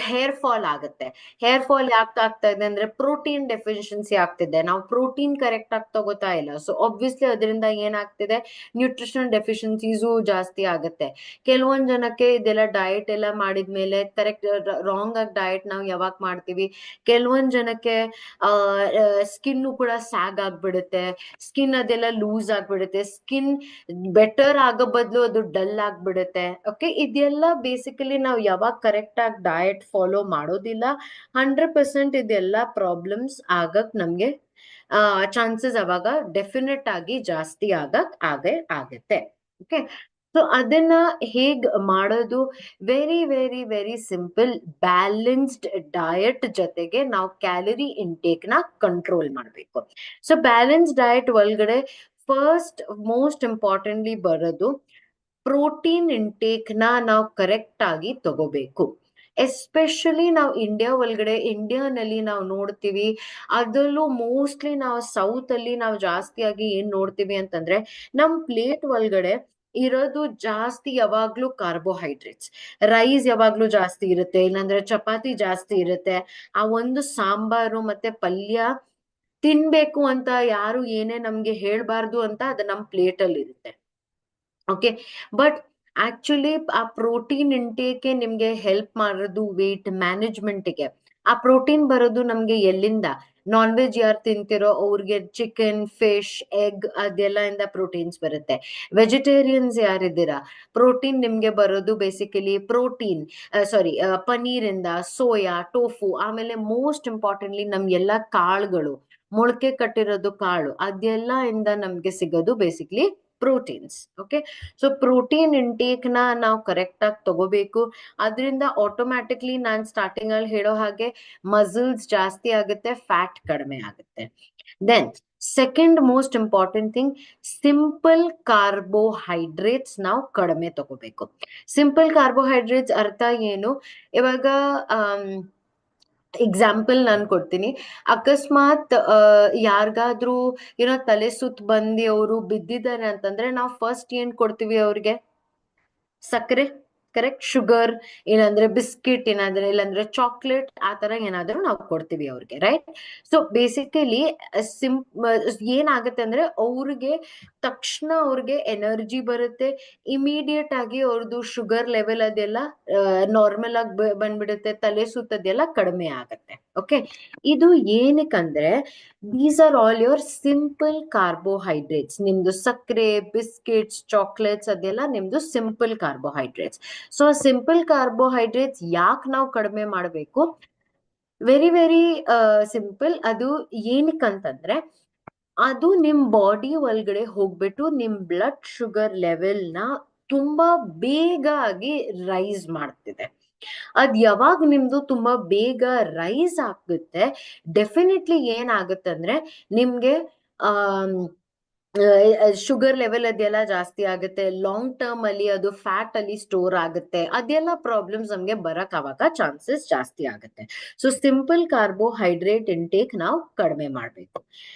ಹೇರ್ ಫಾಲ್ ಆಗುತ್ತೆ. ಹೇರ್ ಫಾಲ್ ಯಾಕೆ ಆಗ್ತಾ ಇದೆ ಅಂದ್ರೆ ಪ್ರೋಟೀನ್ ಡೆಫಿಷಿಯನ್ಸಿ ಆಗ್ತಿದೆ, ನಾವು ಪ್ರೋಟೀನ್ ಕರೆಕ್ಟ್ ಆಗಿ ತಗೋತಾ ಇಲ್ಲ. ಸೊ ಆಬ್ವಿಯಸ್ಲಿ ಅದರಿಂದ ಏನಾಗ್ತಿದೆ, ನ್ಯೂಟ್ರಿಷನ್ ಡೆಫಿಷಿಯನ್ಸೀಸು ಜಾಸ್ತಿ ಆಗುತ್ತೆ. ಕೆಲವೊಂದ್ ಜನಕ್ಕೆ ಇದೆಲ್ಲ ಡಯಟ್ ಎಲ್ಲ ಮಾಡಿದ್ಮೇಲೆ ಕರೆಕ್ಟ್ ರಾಂಗ್ ಆಗಿ ಡಯಟ್ ನಾವು ಯಾವಾಗ ಮಾಡ್ತೀವಿ, ಕೆಲವೊಂದ್ ಜನಕ್ಕೆ ಸ್ಕಿನ್ ಕೂಡ ಸ್ಯಾಗ್ ಆಗ್ಬಿಡುತ್ತೆ, ಸ್ಕಿನ್ ಅದೆಲ್ಲ ಲೂಸ್ ಆಗ್ಬಿಡುತ್ತೆ, ಸ್ಕಿನ್ ಬೆಟರ್ ಆಗೋ ಬದಲು ಅದು ಡಲ್ ಆಗ್ಬಿಡುತ್ತೆ. ಓಕೆ, ಇದೆಲ್ಲ ಬೇಸಿಕಲಿ ನಾವು ಯಾವಾಗ ಕರೆಕ್ಟ್ ಆಗಿ ಡಯಟ್ ಫಾಲೋ ಮಾಡೋದಿಲ್ಲ, 100% ಇದೆಲ್ಲ ಪ್ರಾಬ್ಲಮ್ಸ್ ಆಗಕ್ ನಮ್ಗೆ ಚಾನ್ಸಸ್ ಅವಾಗ ಡೆಫಿನೆಟ್ ಆಗಿ ಜಾಸ್ತಿ ಆಗತ್ತೆ. ಓಕೆ, ಸೊ ಅದನ್ನ ಹೇಗ್ ಮಾಡೋದು, very very very simple. Balanced diet ಜೊತೆಗೆ ನಾವು ಕ್ಯಾಲರಿ ಇಂಟೇಕ್ ನ ಕಂಟ್ರೋಲ್ ಮಾಡಬೇಕು. ಸೊ ಬ್ಯಾಲೆನ್ಸ್ ಡಯಟ್ ಒಳಗಡೆ ಫಸ್ಟ್ ಮೋಸ್ಟ್ ಇಂಪಾರ್ಟೆಂಟ್ಲಿ ಬರೋದು ಪ್ರೋಟೀನ್ ಇಂಟೇಕ್ ನ ನಾವು ಕರೆಕ್ಟ್ ಆಗಿ ತಗೋಬೇಕು. ಎಸ್ಪೆಷಲಿ ನಾವು ಇಂಡಿಯಾ ಒಳಗಡೆ, ಇಂಡಿಯಾನಲ್ಲಿ ನಾವು ನೋಡ್ತೀವಿ, ಅದರಲ್ಲೂ ಮೋಸ್ಟ್ಲಿ ನಾವು ಸೌತ್ ಅಲ್ಲಿ ನಾವು ಜಾಸ್ತಿಯಾಗಿ ಏನ್ ನೋಡ್ತೀವಿ ಅಂತಂದ್ರೆ ನಮ್ ಪ್ಲೇಟ್ ಒಳಗಡೆ ಇರೋದು ಜಾಸ್ತಿ ಯಾವಾಗ್ಲೂ ಕಾರ್ಬೋಹೈಡ್ರೇಟ್ಸ್. ರೈಸ್ ಯಾವಾಗ್ಲೂ ಜಾಸ್ತಿ ಇರುತ್ತೆ, ಇಲ್ಲಾಂದ್ರೆ ಚಪಾತಿ ಜಾಸ್ತಿ ಇರುತ್ತೆ. ಆ ಒಂದು ಸಾಂಬಾರು ಮತ್ತೆ ಪಲ್ಯ ತಿನ್ಬೇಕು ಅಂತ ಯಾರು ಏನೇ ನಮ್ಗೆ ಹೇಳ್ಬಾರ್ದು ಅಂತ ಅದು ನಮ್ ಪ್ಲೇಟ್ ಅಲ್ಲಿ ಇರುತ್ತೆ. ಓಕೆ, ಬಟ್ ಆಕ್ಚುಲಿ ಆ ಪ್ರೋಟೀನ್ ಇಂಟೇಕ್ ನಿಮ್ಗೆ ಹೆಲ್ಪ್ ಮಾಡೋದು ವೇಟ್ ಮ್ಯಾನೇಜ್ಮೆಂಟ್ಗೆ. ಆ ಪ್ರೋಟೀನ್ ಬರೋದು ನಮ್ಗೆ ಎಲ್ಲಿಂದ, ನಾನ್ ವೆಜ್ ಯಾರು ತಿಂತಿರೋ ಅವ್ರಿಗೆ ಚಿಕನ್, ಫಿಶ್, ಎಗ್ ಅದೆಲ್ಲ ಇಂದ ಪ್ರೋಟೀನ್ಸ್ ಬರುತ್ತೆ. ವೆಜಿಟೇರಿಯನ್ಸ್ ಯಾರಿದ್ದೀರಾ, ಪ್ರೋಟೀನ್ ನಿಮ್ಗೆ ಬರೋದು ಬೇಸಿಕಲಿ ಪ್ರೋಟೀನ್ ಸಾರಿ ಪನೀರಿಂದ, ಸೋಯಾ, ಟೋಫು, ಆಮೇಲೆ ಮೋಸ್ಟ್ ಇಂಪಾರ್ಟೆಂಟ್ಲಿ ನಮ್ ಎಲ್ಲ ಕಾಳುಗಳು, ಮೊಳಕೆ ಕಟ್ಟಿರೋದು ಕಾಳು, ಅದೆಲ್ಲ ಇಂದ ನಮ್ಗೆ ಸಿಗೋದು basically proteins. Okay, so protein intake ನ ನಾವು ಕರೆಕ್ಟ್ ಆಗಿ ತಗೋಬೇಕು. ಅದರಿಂದ ಆಟೋಮ್ಯಾಟಿಕ್ಲಿ ನಾನ್ ಸ್ಟಾರ್ಟಿಂಗ್ ಅಲ್ಲಿ ಹೇಳೋ ಹಾಗೆ ಮಸಲ್ಸ್ ಜಾಸ್ತಿ ಆಗುತ್ತೆ, ಫ್ಯಾಟ್ ಕಡಿಮೆ ಆಗುತ್ತೆ. Then second most important thing, simple carbohydrates ನಾವು ಕಡಿಮೆ ತಗೋಬೇಕು. ಸಿಂಪಲ್ ಕಾರ್ಬೋಹೈಡ್ರೇಟ್ಸ್ ಅರ್ಥ ಏನು, ಇವಾಗ ಎಕ್ಸಾಂಪಲ್ ನಾನು ಕೊಡ್ತೀನಿ. ಅಕಸ್ಮಾತ್ ಯಾರಿಗಾದ್ರೂ ಏನೋ ತಲೆ ಸುತ್ತ ಬಂದು ಅವರು ಬಿದ್ದಿದ್ದಾರೆ ಅಂತಂದ್ರೆ ನಾವು ಫಸ್ಟ್ ಏನ್ ಕೊಡ್ತೀವಿ ಅವ್ರಿಗೆ, ಸಕ್ಕರೆ, ಕರೆಕ್ಟ್, ಶುಗರ್, ಏನಂದ್ರೆ ಬಿಸ್ಕಿಟ್, ಏನಾದ್ರೆ ಇಲ್ಲಾಂದ್ರೆ ಚಾಕ್ಲೇಟ್, ಆ ತರ ಏನಾದ್ರೂ ನಾವು ಕೊಡ್ತೀವಿ ಅವ್ರಿಗೆ, ರೈಟ್. ಸೊ ಬೇಸಿಕಲಿ ಏನಾಗುತ್ತೆ ಅಂದ್ರೆ ಅವ್ರಿಗೆ ತಕ್ಷಣ ಅವ್ರಿಗೆ ಎನರ್ಜಿ ಬರುತ್ತೆ, ಇಮಿಡಿಯೇಟ್ ಆಗಿ ಅವ್ರದ್ದು ಶುಗರ್ ಲೆವೆಲ್ ಅದೆಲ್ಲ ನಾರ್ಮಲ್ ಆಗಿ ಬಂದ್ಬಿಡುತ್ತೆ, ತಲೆ ಸುತ್ತದೆಲ್ಲ ಕಡಿಮೆ ಆಗತ್ತೆ. ಓಕೆ, ಇದು ಏನಕ್ಕಂದ್ರೆ these are all your simple carbohydrates. ನಿಮ್ದು ಸಕ್ಕರೆ, ಬಿಸ್ಕಿಟ್ಸ್, ಚಾಕ್ಲೇಟ್ಸ್ ಅದೆಲ್ಲ ನಿಮ್ದು simple carbohydrates. So simple carbohydrates ಯಾಕೆ ನಾವು ಕಡಿಮೆ ಮಾಡಬೇಕು, ವೆರಿ ವೆರಿ ಸಿಂಪಲ್. ಅದು ಏನಕ್ಕಂತಂದ್ರೆ ಅದು ನಿಮ್ ಬಾಡಿ ಒಳಗಡೆ ಹೋಗ್ಬಿಟ್ಟು ನಿಮ್ ಬ್ಲಡ್ ಶುಗರ್ ಲೆವೆಲ್ ನ ತುಂಬಾ ಬೇಗ ಆಗಿ ರೈಸ್ ಮಾಡ್ತಿದೆ. ಅದ್ ಯಾವಾಗ ನಿಮ್ದು ತುಂಬಾ ಬೇಗ ರೈಸ್ ಆಗುತ್ತೆ, ಡೆಫಿನೆಟ್ಲಿ ಏನಾಗುತ್ತೆ ಅಂದ್ರೆ ನಿಮ್ಗೆ ಶುಗರ್ ಲೆವೆಲ್ ಅದೆಲ್ಲ ಜಾಸ್ತಿ ಆಗುತ್ತೆ, ಲಾಂಗ್ ಟರ್ಮ್ ಅಲ್ಲಿ ಅದು ಫ್ಯಾಟ್ ಅಲ್ಲಿ ಸ್ಟೋರ್ ಆಗುತ್ತೆ, ಅದೆಲ್ಲ ಪ್ರಾಬ್ಲಮ್ಸ್ ನಮ್ಗೆ ಬರಕ್ ಆವಾಗ ಚಾನ್ಸಸ್ ಜಾಸ್ತಿ ಆಗುತ್ತೆ. ಸೊ ಸಿಂಪಲ್ ಕಾರ್ಬೋಹೈಡ್ರೇಟ್ ಇಂಟೇಕ್ ನಾವು ಕಡಿಮೆ ಮಾಡ್ಬೇಕು.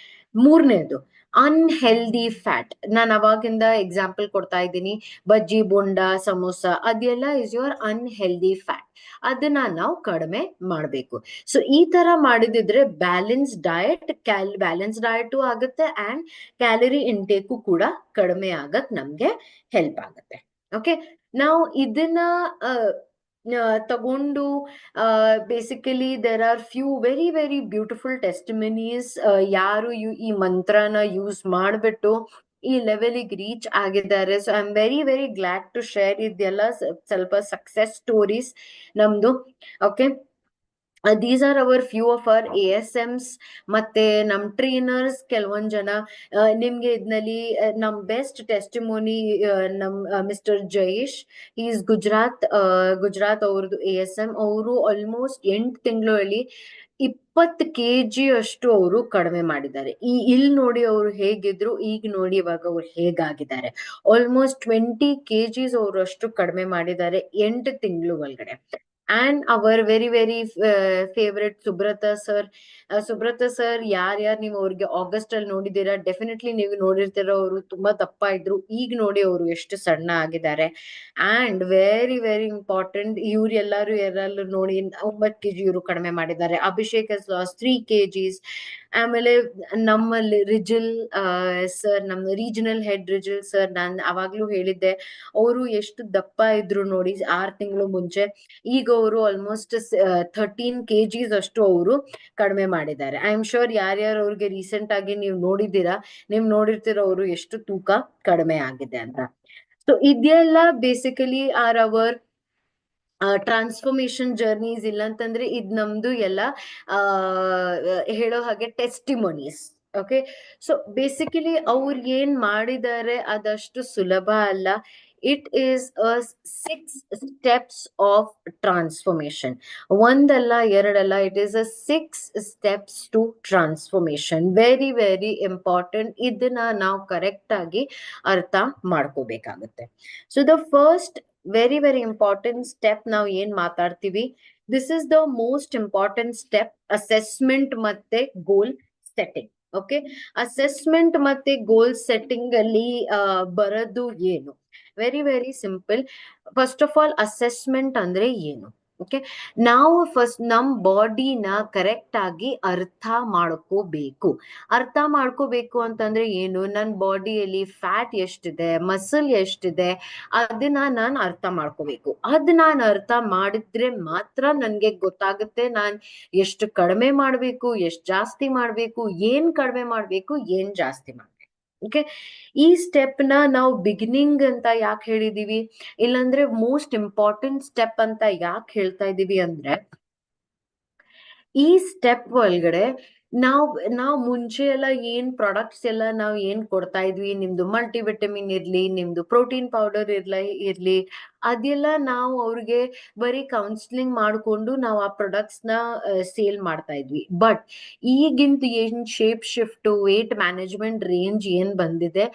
ಮೂರನೇದು, ಅನ್ಹೆಲ್ದಿ ಫ್ಯಾಟ್. ನಾನು ಅವಾಗಿಂದ ಎಕ್ಸಾಂಪಲ್ ಕೊಡ್ತಾ ಇದ್ದೀನಿ, ಬಜ್ಜಿ ಬೋಂಡ ಸಮೋಸ ಅದೆಲ್ಲ ಇಸ್ ಯುವರ್ ಅನ್ಹೆಲ್ದಿ ಫ್ಯಾಟ್. ಅದನ್ನ ನಾವು ಕಡಿಮೆ ಮಾಡಬೇಕು. ಸೊ ಈ ತರ ಮಾಡಿದಿದ್ರೆ ಬ್ಯಾಲೆನ್ಸ್ ಡಯಟು ಆಗುತ್ತೆ ಅಂಡ್ ಕ್ಯಾಲರಿ ಇಂಟೇಕು ಕೂಡ ಕಡಿಮೆ ಆಗಕ್ ನಮ್ಗೆ ಹೆಲ್ಪ್ ಆಗುತ್ತೆ. ಓಕೆ, ನಾವು ಇದನ್ನ ತಗೊಂಡು basically there are few very very beautiful testimonies, ಯಾರು ಈ ಮಂತ್ರನ ಯೂಸ್ ಮಾಡ್ಬಿಟ್ಟು ಈ ಲೆವೆಲಿಗೆ ರೀಚ್ ಆಗಿದ್ದಾರೆ. So I am very very glad to share ಇದೆಲ್ಲ ಸ್ವಲ್ಪ ಸಕ್ಸೆಸ್ ಸ್ಟೋರೀಸ್ ನಮ್ದು. Okay, these are our few of our ASMs ಮತ್ತೆ ನಮ್ ಟ್ರೈನರ್ಸ್ ಕೆಲವೊಂದ್ ಜನ. ನಿಮ್ಗೆ ಇದ್ನಲ್ಲಿ ನಮ್ ಬೆಸ್ಟ್ ಟೆಸ್ಟಿಮೋನಿ ನಮ್ ಮಿಸ್ಟರ್ ಜಯೇಶ್, ಈಸ್ ಗುಜರಾತ್ ಅವ್ರದ್ದು ASM. ಅವರು ಆಲ್ಮೋಸ್ಟ್ 8 ತಿಂಗಳಲ್ಲಿ 20 kg ಅಷ್ಟು ಅವರು ಕಡಿಮೆ ಮಾಡಿದ್ದಾರೆ. ಇಲ್ಲಿ ನೋಡಿ ಅವರು ಹೇಗಿದ್ರು, ಈಗ ನೋಡಿ ಇವಾಗ ಅವ್ರು ಹೇಗಾಗಿದ್ದಾರೆ. ಆಲ್ಮೋಸ್ಟ್ 20 kgs ಅವರು ಅಷ್ಟು ಕಡಿಮೆ ಮಾಡಿದ್ದಾರೆ 8 ತಿಂಗಳು ಒಳಗಡೆ. And our very very favourite Subrata sir, ಯಾರ್ಯಾರು ನೀವು ಅವ್ರಿಗೆ ಆಗಸ್ಟ್ ಅಲ್ಲಿ ನೋಡಿದ್ದೀರಾ, ಡೆಫಿನೆಟ್ಲಿ ನೀವು ನೋಡಿರ್ತೀರ. ಅವರು ತುಂಬಾ ದಪ್ಪ ಇದ್ರು, ಈಗ ನೋಡಿ ಅವರು ಎಷ್ಟು ಸಣ್ಣ ಆಗಿದ್ದಾರೆ. ಅಂಡ್ ವೆರಿ ವೆರಿ ಇಂಪಾರ್ಟೆಂಟ್, ಇವ್ರು ಎಲ್ಲರೂ ನೋಡಿ 9 kg ಇವರು ಕಡಿಮೆ ಮಾಡಿದ್ದಾರೆ. Abhishek has lost 3 kgs. ಆಮೇಲೆ ನಮ್ಮಲ್ಲಿ ರಿಜಿಲ್ ಸರ್, ನಮ್ಮ ರೀಜನಲ್ ಹೆಡ್ ರಿಜಿಲ್ ಸರ್, ನಾನು ಅವಾಗ್ಲೂ ಹೇಳಿದ್ದೆ ಅವರು ಎಷ್ಟು ದಪ್ಪ ಇದ್ರು ನೋಡಿ 6 ತಿಂಗಳು ಮುಂಚೆ. ಈಗ ಅವರು ಆಲ್ಮೋಸ್ಟ್ 13 kgs ಅಷ್ಟು ಅವರು ಕಡಿಮೆ ಮಾಡಿದ್ದಾರೆ. ಐ ಆಮ್ ಶೋರ್ ಯಾರ್ಯಾರು ಅವ್ರಿಗೆ ರೀಸೆಂಟ್ ಆಗಿ ನೀವು ನೋಡಿದ್ದೀರಾ, ನೀವು ನೋಡಿರ್ತೀರ ಅವರು ಎಷ್ಟು ತೂಕ ಕಡಿಮೆ ಆಗಿದೆ ಅಂತ. ಸೊ ಇದೆಲ್ಲ basically are our transformation journeys. ಇಲ್ಲ ಅಂತಂದ್ರೆ ಇದ್ ನಮ್ದು ಎಲ್ಲ ಹೇಳೋ ಹಾಗೆ ಟೆಸ್ಟಿಮೋನೀಸ್. ಓಕೆ, ಸೊ ಬೇಸಿಕಲಿ ಅವ್ರು ಏನ್ ಮಾಡಿದ್ದಾರೆ ಅದಷ್ಟು ಸುಲಭ ಅಲ್ಲ. It is 6 steps of transformation. ಒಂದಲ್ಲ ಎರಡಲ್ಲ, it is 6 steps to transformation. Very very important. ಇದನ್ನ ನಾವು ಕರೆಕ್ಟ್ ಆಗಿ ಅರ್ಥ ಮಾಡ್ಕೋಬೇಕಾಗುತ್ತೆ. So the first very very important step ನಾವು ಏನ್ ಮಾತಾಡ್ತೀವಿ, this is the most important step, assessment ಮತ್ತೆ ಗೋಲ್ ಸೆಟ್ಟಿಂಗ್. ಓಕೆ, ಅಸೆಸ್ಮೆಂಟ್ ಮತ್ತೆ ಗೋಲ್ ಸೆಟ್ಟಿಂಗ್ ಅಲ್ಲಿ ಬರೋದು ಏನು? Very very simple. First of all assessment ಅಂದ್ರೆ ಏನು? ಓಕೆ, ನಾವು ಫಸ್ಟ್ ನಮ್ ಬಾಡಿನ ಕರೆಕ್ಟ್ ಆಗಿ ಅರ್ಥ ಮಾಡ್ಕೋಬೇಕು ಅಂತಂದ್ರೆ ಏನು? ನನ್ನ ಬಾಡಿಯಲ್ಲಿ ಫ್ಯಾಟ್ ಎಷ್ಟಿದೆ, ಮಸಲ್ ಎಷ್ಟಿದೆ, ಅದನ್ನ ನಾನು ಅರ್ಥ ಮಾಡ್ಕೋಬೇಕು. ಅದ್ ನಾನು ಅರ್ಥ ಮಾಡಿದ್ರೆ ಮಾತ್ರ ನನ್ಗೆ ಗೊತ್ತಾಗುತ್ತೆ ನಾನ್ ಎಷ್ಟು ಕಡಿಮೆ ಮಾಡ್ಬೇಕು, ಎಷ್ಟು ಜಾಸ್ತಿ ಮಾಡ್ಬೇಕು, ಏನ್ ಕಡಿಮೆ ಮಾಡ್ಬೇಕು, ಏನ್ ಜಾಸ್ತಿ ಮಾಡ್ಬೇಕು. ಓಕೆ, ಈ ಸ್ಟೆಪ್ ನ ನಾವು ಬಿಗಿನಿಂಗ್ ಅಂತ ಯಾಕೆ ಹೇಳಿದೀವಿ, ಇಲ್ಲಾಂದ್ರೆ ಮೋಸ್ಟ್ ಇಂಪಾರ್ಟೆಂಟ್ ಸ್ಟೆಪ್ ಅಂತ ಯಾಕೆ ಹೇಳ್ತಾ ಇದೀವಿ ಅಂದ್ರೆ, ಈ ಸ್ಟೆಪ್ ಒಳಗಡೆ ನಾವು ಮುಂಚೆ ಎಲ್ಲ ಏನ್ ಪ್ರಾಡಕ್ಟ್ಸ್ ಎಲ್ಲ ನಾವು ಏನ್ ಕೊಡ್ತಾ ಇದ್ವಿ, ನಿಮ್ದು ಮಲ್ಟಿವಿಟಮಿನ್ ಇರ್ಲಿ, ನಿಮ್ದು ಪ್ರೋಟೀನ್ ಪೌಡರ್ ಇರ್ಲಿ, ಅದೆಲ್ಲ ನಾವು ಅವ್ರಿಗೆ ಬರೀ ಕೌನ್ಸಿಲಿಂಗ್ ಮಾಡ್ಕೊಂಡು ನಾವು ಆ ಪ್ರಾಡಕ್ಟ್ಸ್ ನ ಸೇಲ್ ಮಾಡ್ತಾ ಇದ್ವಿ. ಬಟ್ ಈಗಿಂತ ಏನ್ shape shift, weight management range ಏನ್ ಬಂದಿದೆ,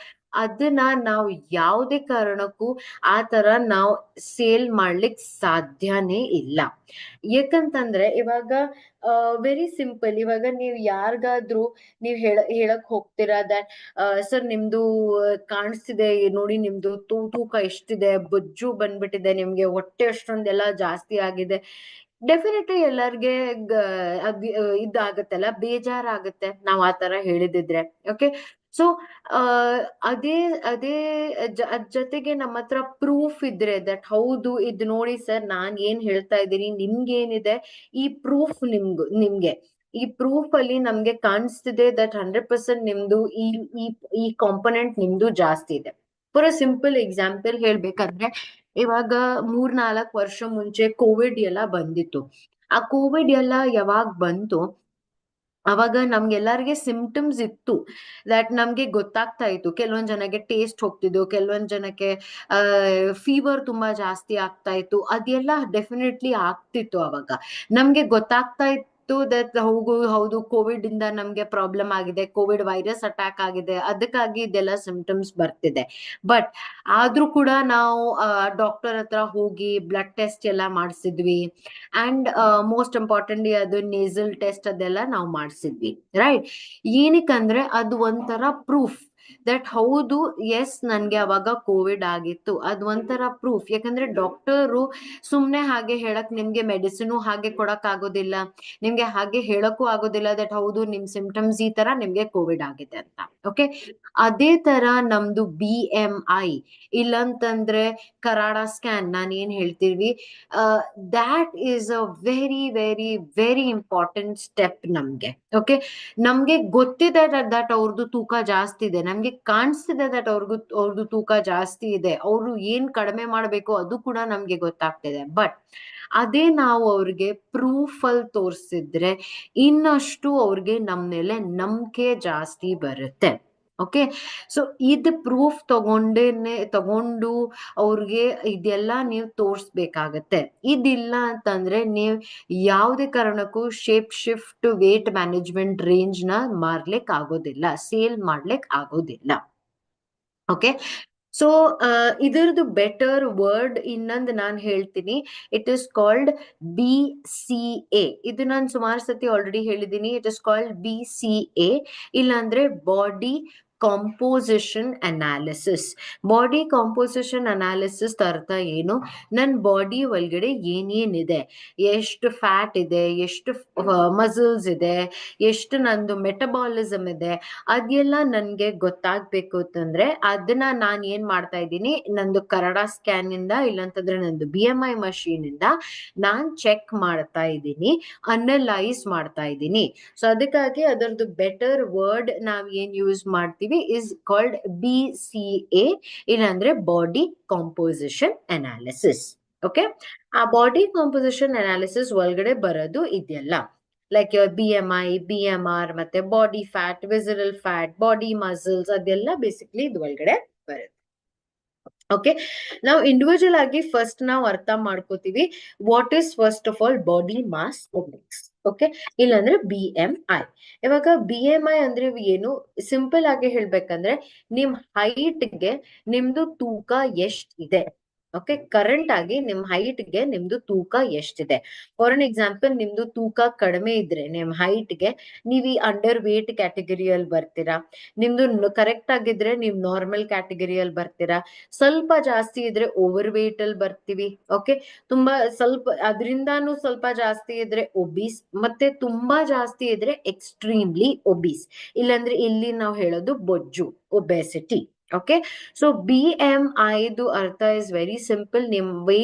ಅದನ್ನ ನಾವು ಯಾವುದೇ ಕಾರಣಕ್ಕೂ ಆ ತರ ನಾವು ಸೇಲ್ ಮಾಡ್ಲಿಕ್ ಸಾಧ್ಯನೇ ಇಲ್ಲ. ಯಾಕಂತಂದ್ರೆ ಇವಾಗ ವೆರಿ ಸಿಂಪಲ್, ಇವಾಗ ನೀವು ಯಾರಿಗಾದ್ರೂ ನೀವು ಹೇಳಕ್ ಹೋಗ್ತೀರಾ ದಟ್ ಸರ್ ನಿಮ್ದು ಕಾಣಿಸ್ತಿದೆ ನೋಡಿ, ನಿಮ್ದು ತೂಕ ಎಷ್ಟಿದೆ, ಬೊಜ್ಜು ಬಂದ್ಬಿಟ್ಟಿದೆ, ನಿಮ್ಗೆ ಹೊಟ್ಟೆ ಅಷ್ಟೊಂದೆಲ್ಲ ಜಾಸ್ತಿ ಆಗಿದೆ. ಡೆಫಿನೆಟ್ಲಿ ಎಲ್ಲರಿಗೆ ಇದಾಗತ್ತಲ್ಲ, ಬೇಜಾರಾಗತ್ತೆ ನಾವ್ ಆ ತರ ಹೇಳಿದಿದ್ರೆ. ಓಕೆ, ಸೊ ಅದೇ ಅದೇ ಅದ್ ಜೊತೆಗೆ ನಮ್ಮ ಹತ್ರ ಪ್ರೂಫ್ ಇದ್ರೆ ದಟ್ ಹೌದು ಇದು ನೋಡಿ ಸರ್ ನಾನ್ ಏನ್ ಹೇಳ್ತಾ ಇದ್ದೀನಿ, ನಿಮ್ಗೇನಿದೆ ಈ ಪ್ರೂಫ್, ನಿಮ್ಗೆ ಈ ಪ್ರೂಫ್ ಅಲ್ಲಿ ನಮ್ಗೆ ಕಾಣಿಸ್ತಿದೆ ದಟ್ 100% ನಿಮ್ದು ಈ ಕಾಂಪೊನೆಂಟ್ ನಿಮ್ದು ಜಾಸ್ತಿ ಇದೆ. ಫಾರ್ ಅ ಸಿಂಪಲ್ ಎಕ್ಸಾಂಪಲ್ ಹೇಳ್ಬೇಕಂದ್ರೆ, ಇವಾಗ 3-4 ವರ್ಷ ಮುಂಚೆ ಕೋವಿಡ್ ಎಲ್ಲ ಬಂದಿತ್ತು. ಆ ಕೋವಿಡ್ ಎಲ್ಲ ಯಾವಾಗ ಬಂತು ಅವಾಗ ನಮ್ಗೆಲ್ಲರಿಗೆ ಸಿಂಪ್ಟಮ್ಸ್ ಇತ್ತು, ದಟ್ ನಮ್ಗೆ ಗೊತ್ತಾಗ್ತಾ ಇತ್ತು. ಕೆಲವೊಂದ್ ಜನಕ್ಕೆ ಟೇಸ್ಟ್ ಹೋಗ್ತಿದ್ದು, ಕೆಲವೊಂದ್ ಜನಕ್ಕೆ ಫೀವರ್ ತುಂಬಾ ಜಾಸ್ತಿ ಆಗ್ತಾ ಇತ್ತು. ಅದೆಲ್ಲ ಡೆಫಿನೆಟ್ಲಿ ಆಗ್ತಿತ್ತು. ಅವಾಗ ನಮ್ಗೆ ಗೊತ್ತಾಗ್ತಾ ಗೊತ್ತು ದಟ್ ಹೌದು ಕೋವಿಡ್ ಇಂದ ನಮ್ಗೆ ಪ್ರಾಬ್ಲಮ್ ಆಗಿದೆ, ಕೋವಿಡ್ ವೈರಸ್ ಅಟ್ಯಾಕ್ ಆಗಿದೆ, ಅದಕ್ಕಾಗಿ ಇದೆಲ್ಲ ಸಿಂಪ್ಟಮ್ಸ್ ಬರ್ತಿದೆ. ಬಟ್ ಆದ್ರೂ ಕೂಡ ನಾವು ಡಾಕ್ಟರ್ ಹತ್ರ ಹೋಗಿ ಬ್ಲಡ್ ಟೆಸ್ಟ್ ಎಲ್ಲ ಮಾಡಿಸಿದ್ವಿ. ಅಂಡ್ ಮೋಸ್ಟ್ ಇಂಪಾರ್ಟೆಂಟ್ಲಿ ಅದು ನೇಸಲ್ ಟೆಸ್ಟ್ ಅದೆಲ್ಲ ನಾವು ಮಾಡಿಸಿದ್ವಿ, ರೈಟ್? ಏನಕ್ಕಂದ್ರೆ ಅದು ಒಂಥರ ಪ್ರೂಫ್ ದಟ್ ಹೌದು ಎಸ್ ನನ್ಗೆ ಅವಾಗ ಕೋವಿಡ್ ಆಗಿತ್ತು. ಅದು ಒಂಥರ ಪ್ರೂಫ್. ಯಾಕಂದ್ರೆ ಡಾಕ್ಟರು ಸುಮ್ನೆ ಹಾಗೆ ಹೇಳಕ್, ನಿಮ್ಗೆ ಮೆಡಿಸಿನ್ ಹಾಗೆ ಕೊಡಕ್ ಆಗೋದಿಲ್ಲ, ನಿಮ್ಗೆ ಹಾಗೆ ಹೇಳಕ್ಕೂ ಆಗೋದಿಲ್ಲ ದಟ್ ಹೌದು ನಿಮ್ ಸಿಂಪ್ಟಮ್ಸ್ ಈ ತರ ನಿಮ್ಗೆ ಕೋವಿಡ್ ಆಗಿದೆ ಅಂತ. ಓಕೆ, ಅದೇ ತರ ನಮ್ದು BMI ಇಲ್ಲಂತಂದ್ರೆ ಕರಾಡ ಸ್ಕ್ಯಾನ್ ನಾನ್ ಏನ್ ಹೇಳ್ತೀವಿ, that is a very very very important step ನಮ್ಗೆ. ಓಕೆ, ನಮ್ಗೆ ಗೊತ್ತಿದೆ ದಟ್ ಅವ್ರದ್ದು ತೂಕ ಜಾಸ್ತಿ ಇದೆ, ನಮ್ಗೆ ಕಾಣಿಸ್ತಿದೆ ದಟ್ ಅವ್ರದ್ದು ತೂಕ ಜಾಸ್ತಿ ಇದೆ, ಅವ್ರು ಏನ್ ಕಡಿಮೆ ಮಾಡ್ಬೇಕು ಅದು ಕೂಡ ನಮ್ಗೆ ಗೊತ್ತಾಗ್ತಿದೆ. ಬಟ್ ಅದೇ ನಾವು ಅವ್ರಿಗೆ ಪ್ರೂಫ್ ಅಲ್ಲಿ ತೋರಿಸಿದ್ರೆ ಇನ್ನಷ್ಟು ಅವ್ರಿಗೆ ನಮ್ ಮೇಲೆ ನಂಬಿಕೆ ಜಾಸ್ತಿ ಬರುತ್ತೆ. ಓಕೆ, ಸೊ ಇದ್ ಪ್ರೂಫ್ ತಗೊಂಡು ಅವ್ರಿಗೆ ಇದೆಲ್ಲ ನೀವು ತೋರ್ಸ್ಬೇಕಾಗತ್ತೆ. ಇದಿಲ್ಲ ಅಂತಂದ್ರೆ ನೀವು ಯಾವುದೇ ಕಾರಣಕ್ಕೂ shape shift weight management range ನ ಮಾರ್ಲಿಕ್ ಆಗೋದಿಲ್ಲ, ಸೇಲ್ ಮಾಡ್ಲಿಕ್ ಆಗೋದಿಲ್ಲ. ಓಕೆ, ಸೊ ಇದರದ್ದು ಬೆಟರ್ ವರ್ಡ್ ಇನ್ನೊಂದು ನಾನು ಹೇಳ್ತೀನಿ. It is called BCA. ಇದು ನಾನು ಸುಮಾರು ಸತಿ ಆಲ್ರೆಡಿ ಹೇಳಿದ್ದೀನಿ. ಇಟ್ ಇಸ್ ಕಾಲ್ಡ್ BCA, ಇಲ್ಲಾಂದ್ರೆ body composition analysis. Body composition analysis ಅರ್ಥ ಏನು? ನನ್ನ ಬಾಡಿ ಒಳಗಡೆ ಏನೇನಿದೆ, ಎಷ್ಟು ಫ್ಯಾಟ್ ಇದೆ, ಎಷ್ಟು ಮಸಲ್ಸ್ ಇದೆ, ಎಷ್ಟು ನಂದು ಮೆಟಬಾಲಿಸಮ್ ಇದೆ, ಅದೆಲ್ಲ ನನ್ಗೆ ಗೊತ್ತಾಗ್ಬೇಕು ಅಂತಂದ್ರೆ ಅದನ್ನ ನಾನ್ ಏನ್ ಮಾಡ್ತಾ ಇದ್ದೀನಿ, ನಂದು ಕರಡ ಸ್ಕ್ಯಾನ್ ಇಂದ ಇಲ್ಲಂತಂದ್ರೆ ನಂದು BMI ಮಷೀನ್ ಇಂದ ನಾನ್ ಚೆಕ್ ಮಾಡ್ತಾ ಇದ್ದೀನಿ, ಅನಲೈಸ್ ಮಾಡ್ತಾ ಇದ್ದೀನಿ. ಸೊ ಅದಕ್ಕಾಗಿ ಅದರದ್ದು ಬೆಟರ್ ವರ್ಡ್ ನಾವ್ ಏನ್ ಯೂಸ್ ಮಾಡ್ತೀವಿ ಇಸ್ ಕಾಲ್ಡ್ BCA, ಇಲ್ಲಾಂದ್ರೆ ಬಾಡಿ ಕಾಂಪೋಸಿಷನ್ ಅನಾಲಿಸಿಸ್. ಓಕೆ, ಆ ಬಾಡಿ ಕಾಂಪೋಸಿಷನ್ ಅನಾಲಿಸಿಸ್ ಒಳಗಡೆ ಬರೋದು ಇದೆಲ್ಲ, ಲೈಕ್ BMI, BMR, ಮತ್ತೆ body fat, visceral fat, body muscles, ಅದೆಲ್ಲ ಬೇಸಿಕ್ಲಿ ಇದು ಒಳಗಡೆ ಬರುತ್ತೆ. ಓಕೆ, ನಾವು ಇಂಡಿವಿಜುವಲ್ ಆಗಿ ಫಸ್ಟ್ ನಾವು ಅರ್ಥ ಮಾಡ್ಕೋತೀವಿ what is first of all body mass index. Okay, ಇಲ್ಲಾಂದ್ರೆ BMI. ಇವಾಗ BMI ಅಂದ್ರೆ ಏನು? ಸಿಂಪಲ್ ಆಗಿ ಹೇಳ್ಬೇಕಂದ್ರೆ ನಿಮ್ ಹೈಟ್ಗೆ ನಿಮ್ದು ತೂಕ ಎಷ್ಟಿದೆ. ಓಕೆ, ಕರೆಂಟ್ ಆಗಿ ನಿಮ್ ಹೈಟ್ಗೆ ನಿಮ್ದು ತೂಕ ಎಷ್ಟಿದೆ. ಫಾರ್ ಅನ್ ಎಕ್ಸಾಂಪಲ್, ನಿಮ್ದು ತೂಕ ಕಡಿಮೆ ಇದ್ರೆ ನಿಮ್ ಹೈಟ್ಗೆ ನೀವ್ ಈ ಅಂಡರ್ ವೇಟ್ ಕ್ಯಾಟಗರಿಯಲ್ಲಿ ಬರ್ತೀರಾ. ನಿಮ್ದು ಕರೆಕ್ಟ್ ಆಗಿದ್ರೆ ನೀವು ನಾರ್ಮಲ್ ಕ್ಯಾಟಗರಿಯಲ್ಲಿ ಬರ್ತೀರಾ. ಸ್ವಲ್ಪ ಜಾಸ್ತಿ ಇದ್ರೆ ಓವರ್ ವೇಟ್ ಅಲ್ಲಿ ಬರ್ತೀವಿ. ಓಕೆ, ತುಂಬಾ ಸ್ವಲ್ಪ ಅದರಿಂದಾನು ಸ್ವಲ್ಪ ಜಾಸ್ತಿ ಇದ್ರೆ ಒಬೀಸ್, ಮತ್ತೆ ತುಂಬಾ ಜಾಸ್ತಿ ಇದ್ರೆ ಎಕ್ಸ್ಟ್ರೀಮ್ಲಿ ಒಬೀಸ್, ಇಲ್ಲಾಂದ್ರೆ ಇಲ್ಲಿ ನಾವು ಹೇಳೋದು ಬೊಜ್ಜು, ಒಬೆಸಿಟಿ. ಓಕೆ, ಸೊ BMIದು ಅರ್ಥ ಇಸ್ ವೆರಿ ಸಿಂಪಲ್. ನಿಮ್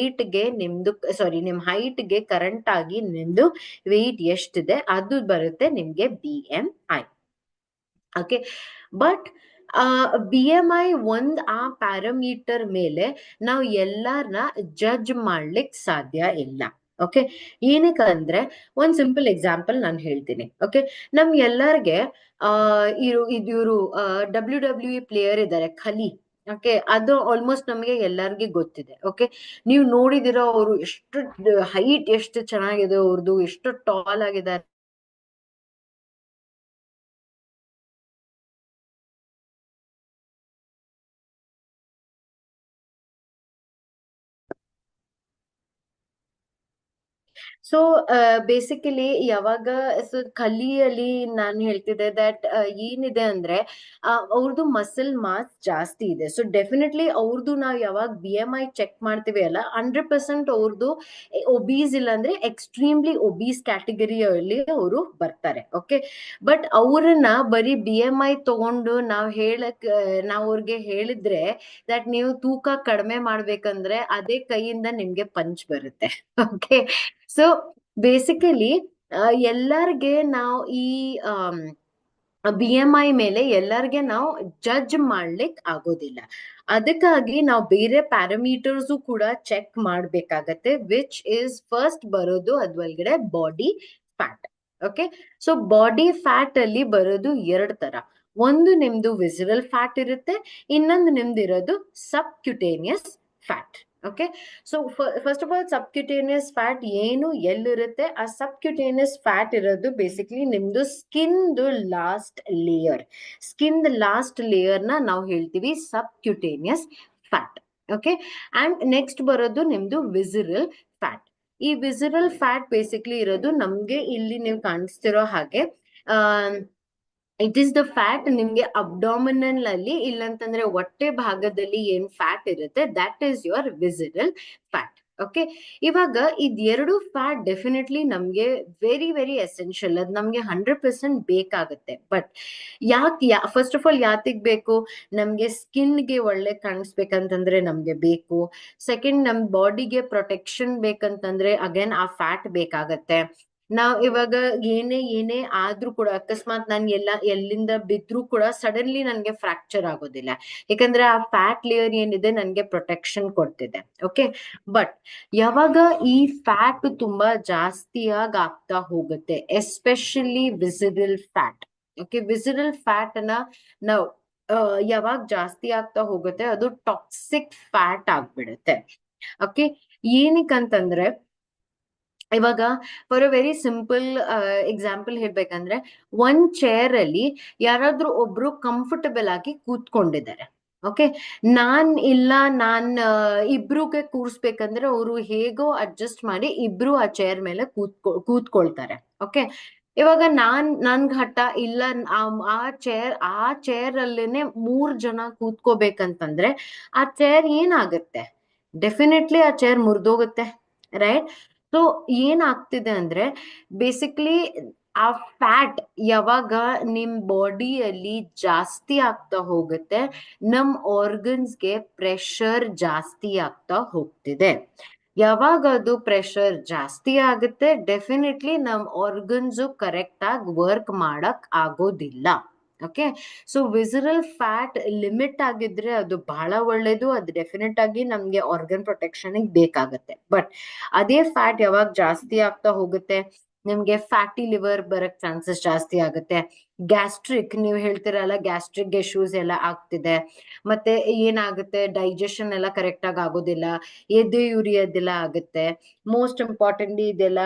ಗೆ ನಿಮ್ದು ನಿಮ್ ಹೈಟ್ಗೆ ಕರೆಂಟ್ ಆಗಿ ನಿಮ್ದು ವೆಯ್ಟ್ ಎಷ್ಟಿದೆ ಅದು ಬರುತ್ತೆ ನಿಮ್ಗೆ BMI. ಓಕೆ, ಬಟ್ BMI ಆ ಪ್ಯಾರಾಮೀಟರ್ ಮೇಲೆ ನಾವು ಎಲ್ಲಾರನ್ನ ಜಡ್ಜ್ ಮಾಡ್ಲಿಕ್ ಸಾಧ್ಯ ಇಲ್ಲ. ಓಕೆ, ಏನಕ್ಕಂದ್ರೆ ಒಂದ್ ಸಿಂಪಲ್ ಎಕ್ಸಾಂಪಲ್ ನಾನು ಹೇಳ್ತೀನಿ. ಓಕೆ, ನಮ್ ಎಲ್ಲಾರ್ಗೆ ಇವ್ರು WWE ಪ್ಲೇಯರ್ ಇದ್ದಾರೆ, ಖಲಿ. ಓಕೆ, ಅದು ಆಲ್ಮೋಸ್ಟ್ ನಮಗೆ ಎಲ್ಲಾರ್ಗೆ ಗೊತ್ತಿದೆ. ಓಕೆ, ನೀವು ನೋಡಿದಿರೋ ಅವರು ಎಷ್ಟು ಹೈಟ್ ಎಷ್ಟು ಚೆನ್ನಾಗಿದೆ ಅವ್ರದ್ದು, ಎಷ್ಟು ಟಾಲ್ ಆಗಿದ್ದಾರೆ. ಸೊ ಬೇಸಿಕಲಿ ಯಾವಾಗ ಕಲಿಯಲ್ಲಿ ನಾನು ಹೇಳ್ತಿದ್ದೆ ದಟ್ ಏನಿದೆ ಅಂದ್ರೆ ಅವ್ರದ್ದು ಮಸಲ್ ಮಾಸ್ ಜಾಸ್ತಿ ಇದೆ. ಸೊ ಡೆಫಿನೆಟ್ಲಿ ಅವ್ರದ್ದು ನಾವು ಯಾವಾಗ BMI ಚೆಕ್ ಮಾಡ್ತೀವಿ ಅಲ್ಲ, 100% ಅವ್ರದ್ದು ಒಬೀಸ್ ಇಲ್ಲ ಅಂದ್ರೆ ಎಕ್ಸ್ಟ್ರೀಮ್ಲಿ ಒಬೀಸ್ ಕ್ಯಾಟಗರಿಯಲ್ಲಿ ಅವರು ಬರ್ತಾರೆ. ಓಕೆ, ಬಟ್ ಅವ್ರನ್ನ ಬರೀ BMI ತಗೊಂಡು ನಾವು ಅವ್ರಿಗೆ ಹೇಳಿದ್ರೆ ದಟ್ ನೀವು ತೂಕ ಕಡಿಮೆ ಮಾಡ್ಬೇಕಂದ್ರೆ ಅದೇ ಕೈಯಿಂದ ನಿಮ್ಗೆ ಪಂಚ್ ಬರುತ್ತೆ. ಓಕೆ, ಸೊ ಬೇಸಿಕಲಿ ಎಲ್ಲಾರ್ಗೆ ನಾವು ಈ BMI ಮೇಲೆ ಎಲ್ಲಾರ್ಗೆ ನಾವು ಜಡ್ಜ್ ಮಾಡ್ಲಿಕ್ ಆಗೋದಿಲ್ಲ. ಅದಕ್ಕಾಗಿ ನಾವು ಬೇರೆ ಪ್ಯಾರಾಮೀಟರ್ಸು ಕೂಡ ಚೆಕ್ ಮಾಡ್ಬೇಕಾಗತ್ತೆ, ವಿಚ್ ಇಸ್ ಫಸ್ಟ್ ಬರೋದು ಅದ್ರೊಳಗಡೆ body fat. Okay, so body fat ಅಲ್ಲಿ ಬರೋದು 2 ತರ. ಒಂದು ನಿಮ್ದು ವಿಸರಲ್ ಫ್ಯಾಟ್ ಇರುತ್ತೆ, ಇನ್ನೊಂದು ನಿಮ್ದು ಇರೋದು subcutaneous fat. Okay. So first of all subcutaneous fat ಏನು ಎಲ್ಲಿರುತ್ತೆ? ಆ ಸಬ್ಕ್ಯುಟೇನಿಯಸ್ ಫ್ಯಾಟ್ ಇರೋದು ಬೇಸಿಕ್ಲಿ ನಿಮ್ದು ಸ್ಕಿನ್ದು ಲಾಸ್ಟ್ ಲೇಯರ್. ಸ್ಕಿನ್ ಲಾಸ್ಟ್ ಲೇಯರ್ನ ನಾವು ಹೇಳ್ತೀವಿ subcutaneous fat. Okay. And next ಬರೋದು ನಿಮ್ದು ವಿಸಿರಲ್ ಫ್ಯಾಟ್. ಈ ವಿಸಿರಲ್ ಫ್ಯಾಟ್ ಬೇಸಿಕ್ಲಿ ಇರೋದು ನಮ್ಗೆ ಇಲ್ಲಿ ನೀವು ಕಾಣಿಸ್ತಿರೋ ಹಾಗೆ ಇಟ್ ಈಸ್ ದ ಫ್ಯಾಟ್ ನಿಮ್ಗೆ ಅಬ್ಡಾಮಿನಲ್ ಅಲ್ಲಿ, ಇಲ್ಲಂತಂದ್ರೆ ಹೊಟ್ಟೆ ಭಾಗದಲ್ಲಿ ಏನ್ ಫ್ಯಾಟ್ ಇರುತ್ತೆ that is your visceral fat. Okay. ಇವಾಗ ಇದೆರಡು ಫ್ಯಾಟ್ ಡೆಫಿನೆಟ್ಲಿ ನಮ್ಗೆ ವೆರಿ ವೆರಿ ಎಸೆನ್ಷಿಯಲ್, ಅದು ನಮ್ಗೆ 100% ಬೇಕಾಗುತ್ತೆ. ಬಟ್ ಫಸ್ಟ್ ಆಫ್ ಆಲ್ ಯಾತಿಗ್ ಬೇಕು? ನಮ್ಗೆ ಸ್ಕಿನ್ಗೆ ಒಳ್ಳೆ ಕಾಣಿಸ್ಬೇಕಂತಂದ್ರೆ ನಮ್ಗೆ ಬೇಕು. ಸೆಕೆಂಡ್, ನಮ್ ಬಾಡಿಗೆ ಪ್ರೊಟೆಕ್ಷನ್ ಬೇಕಂತಂದ್ರೆ ಅಗೇನ್ ಆ ಫ್ಯಾಟ್ ಬೇಕಾಗತ್ತೆ. ನಾವ್ ಇವಾಗ ಏನೇ ಆದ್ರೂ ಕೂಡ, ಅಕಸ್ಮಾತ್ ನಾನು ಎಲ್ಲಿಂದ ಬಿದ್ರೂ ಕೂಡ ಸಡನ್ಲಿ ನನ್ಗೆ ಫ್ರಾಕ್ಚರ್ ಆಗೋದಿಲ್ಲ, ಯಾಕಂದ್ರೆ ಆ ಫ್ಯಾಟ್ ಲೇಯರ್ ಏನಿದೆ ನನ್ಗೆ ಪ್ರೊಟೆಕ್ಷನ್ ಕೊಡ್ತಿದೆ. ಓಕೆ. ಬಟ್ ಯಾವಾಗ ಈ ಫ್ಯಾಟ್ ತುಂಬಾ ಜಾಸ್ತಿಯಾಗಿ ಆಗ್ತಾ ಹೋಗುತ್ತೆ, ಎಸ್ಪೆಷಲಿ ವಿಸಿರಲ್ ಫ್ಯಾಟ್. ಓಕೆ. ವಿಸಿರಲ್ ಫ್ಯಾಟ್ ಅನ್ನ ನಾವು ಯಾವಾಗ ಜಾಸ್ತಿ ಆಗ್ತಾ ಹೋಗುತ್ತೆ ಅದು ಟಾಕ್ಸಿಕ್ ಫ್ಯಾಟ್ ಆಗ್ಬಿಡುತ್ತೆ. ಓಕೆ. ಏನಕ್ಕಂತಂದ್ರೆ ಇವಾಗ for a very simple example ಹೇಳ್ಬೇಕಂದ್ರೆ, ಒಂದ್ ಚೇರ್ ಅಲ್ಲಿ ಯಾರಾದ್ರೂ ಒಬ್ರು ಕಂಫರ್ಟಬಲ್ ಆಗಿ ಕೂತ್ಕೊಂಡಿದ್ದಾರೆ. ಓಕೆ. ನಾನ್ ಇಬ್ರಿಗೆ ಕೂರ್ಸ್ಬೇಕಂದ್ರೆ ಅವರು ಹೇಗೋ ಅಡ್ಜಸ್ಟ್ ಮಾಡಿ ಇಬ್ರು ಆ ಚೇರ್ ಮೇಲೆ ಕೂತ್ಕೊಳ್ತಾರೆ. ಓಕೆ. ಇವಾಗ ನನ್ಗ್ ಹಠ ಇಲ್ಲ, ಆ ಚೇರ್ ಅಲ್ಲೇನೆ 3 ಜನ ಕೂತ್ಕೋಬೇಕಂತಂದ್ರೆ ಆ ಚೇರ್ ಏನಾಗುತ್ತೆ? ಡೆಫಿನೆಟ್ಲಿ ಆ ಚೇರ್ ಮುರಿದೋಗುತ್ತೆ, ರೈಟ್? ಸೊ ಏನಾಗ್ತಿದೆ ಅಂದ್ರೆ ಬೇಸಿಕ್ಲಿ ಆ ಫ್ಯಾಟ್ ಯಾವಾಗ ನಿಮ್ ಬಾಡಿಯಲ್ಲಿ ಜಾಸ್ತಿ ಆಗ್ತಾ ಹೋಗುತ್ತೆ, ನಮ್ ಆರ್ಗನ್ಸ್ಗೆ ಪ್ರೆಷರ್ ಜಾಸ್ತಿ ಆಗ್ತಾ ಹೋಗ್ತಿದೆ. ಯಾವಾಗ ಅದು ಪ್ರೆಷರ್ ಜಾಸ್ತಿ ಆಗುತ್ತೆ ಡೆಫಿನೆಟ್ಲಿ ನಮ್ ಆರ್ಗನ್ಸ್ ಕರೆಕ್ಟ್ ಆಗಿ ವರ್ಕ್ ಮಾಡಕ್ ಆಗೋದಿಲ್ಲ. ಓಕೆ. ಸೊ ವಿಸಿರಲ್ ಫ್ಯಾಟ್ ಲಿಮಿಟ್ ಆಗಿದ್ರೆ ಅದು ಬಹಳ ಒಳ್ಳೇದು, ಅದು ಡೆಫಿನೆಟ್ ಆಗಿ ನಮ್ಗೆ ಆರ್ಗನ್ ಪ್ರೊಟೆಕ್ಷನ್ ಬೇಕಾಗುತ್ತೆ. ಬಟ್ ಅದೇ ಫ್ಯಾಟ್ ಯಾವಾಗ ಜಾಸ್ತಿ ಆಗ್ತಾ ಹೋಗುತ್ತೆ, ನಿಮ್ಗೆ ಫ್ಯಾಟಿ ಲಿವರ್ ಬರಕ್ ಚಾನ್ಸಸ್ ಜಾಸ್ತಿ ಆಗುತ್ತೆ. ಗ್ಯಾಸ್ಟ್ರಿಕ್, ನೀವು ಹೇಳ್ತಿರಲ್ಲ ಗ್ಯಾಸ್ಟ್ರಿಕ್ ಇಶ್ಯೂಸ್ ಎಲ್ಲ ಆಗ್ತಿದೆ. ಮತ್ತೆ ಏನಾಗುತ್ತೆ, ಡೈಜೆಷನ್ ಎಲ್ಲ ಕರೆಕ್ಟ್ ಆಗಿ ಆಗೋದಿಲ್ಲ, ಎದೆ ಉರಿಯೋದೆಲ್ಲ ಆಗುತ್ತೆ. ಮೋಸ್ಟ್ ಇಂಪಾರ್ಟೆಂಟ್ಲಿ ಇದೆಲ್ಲ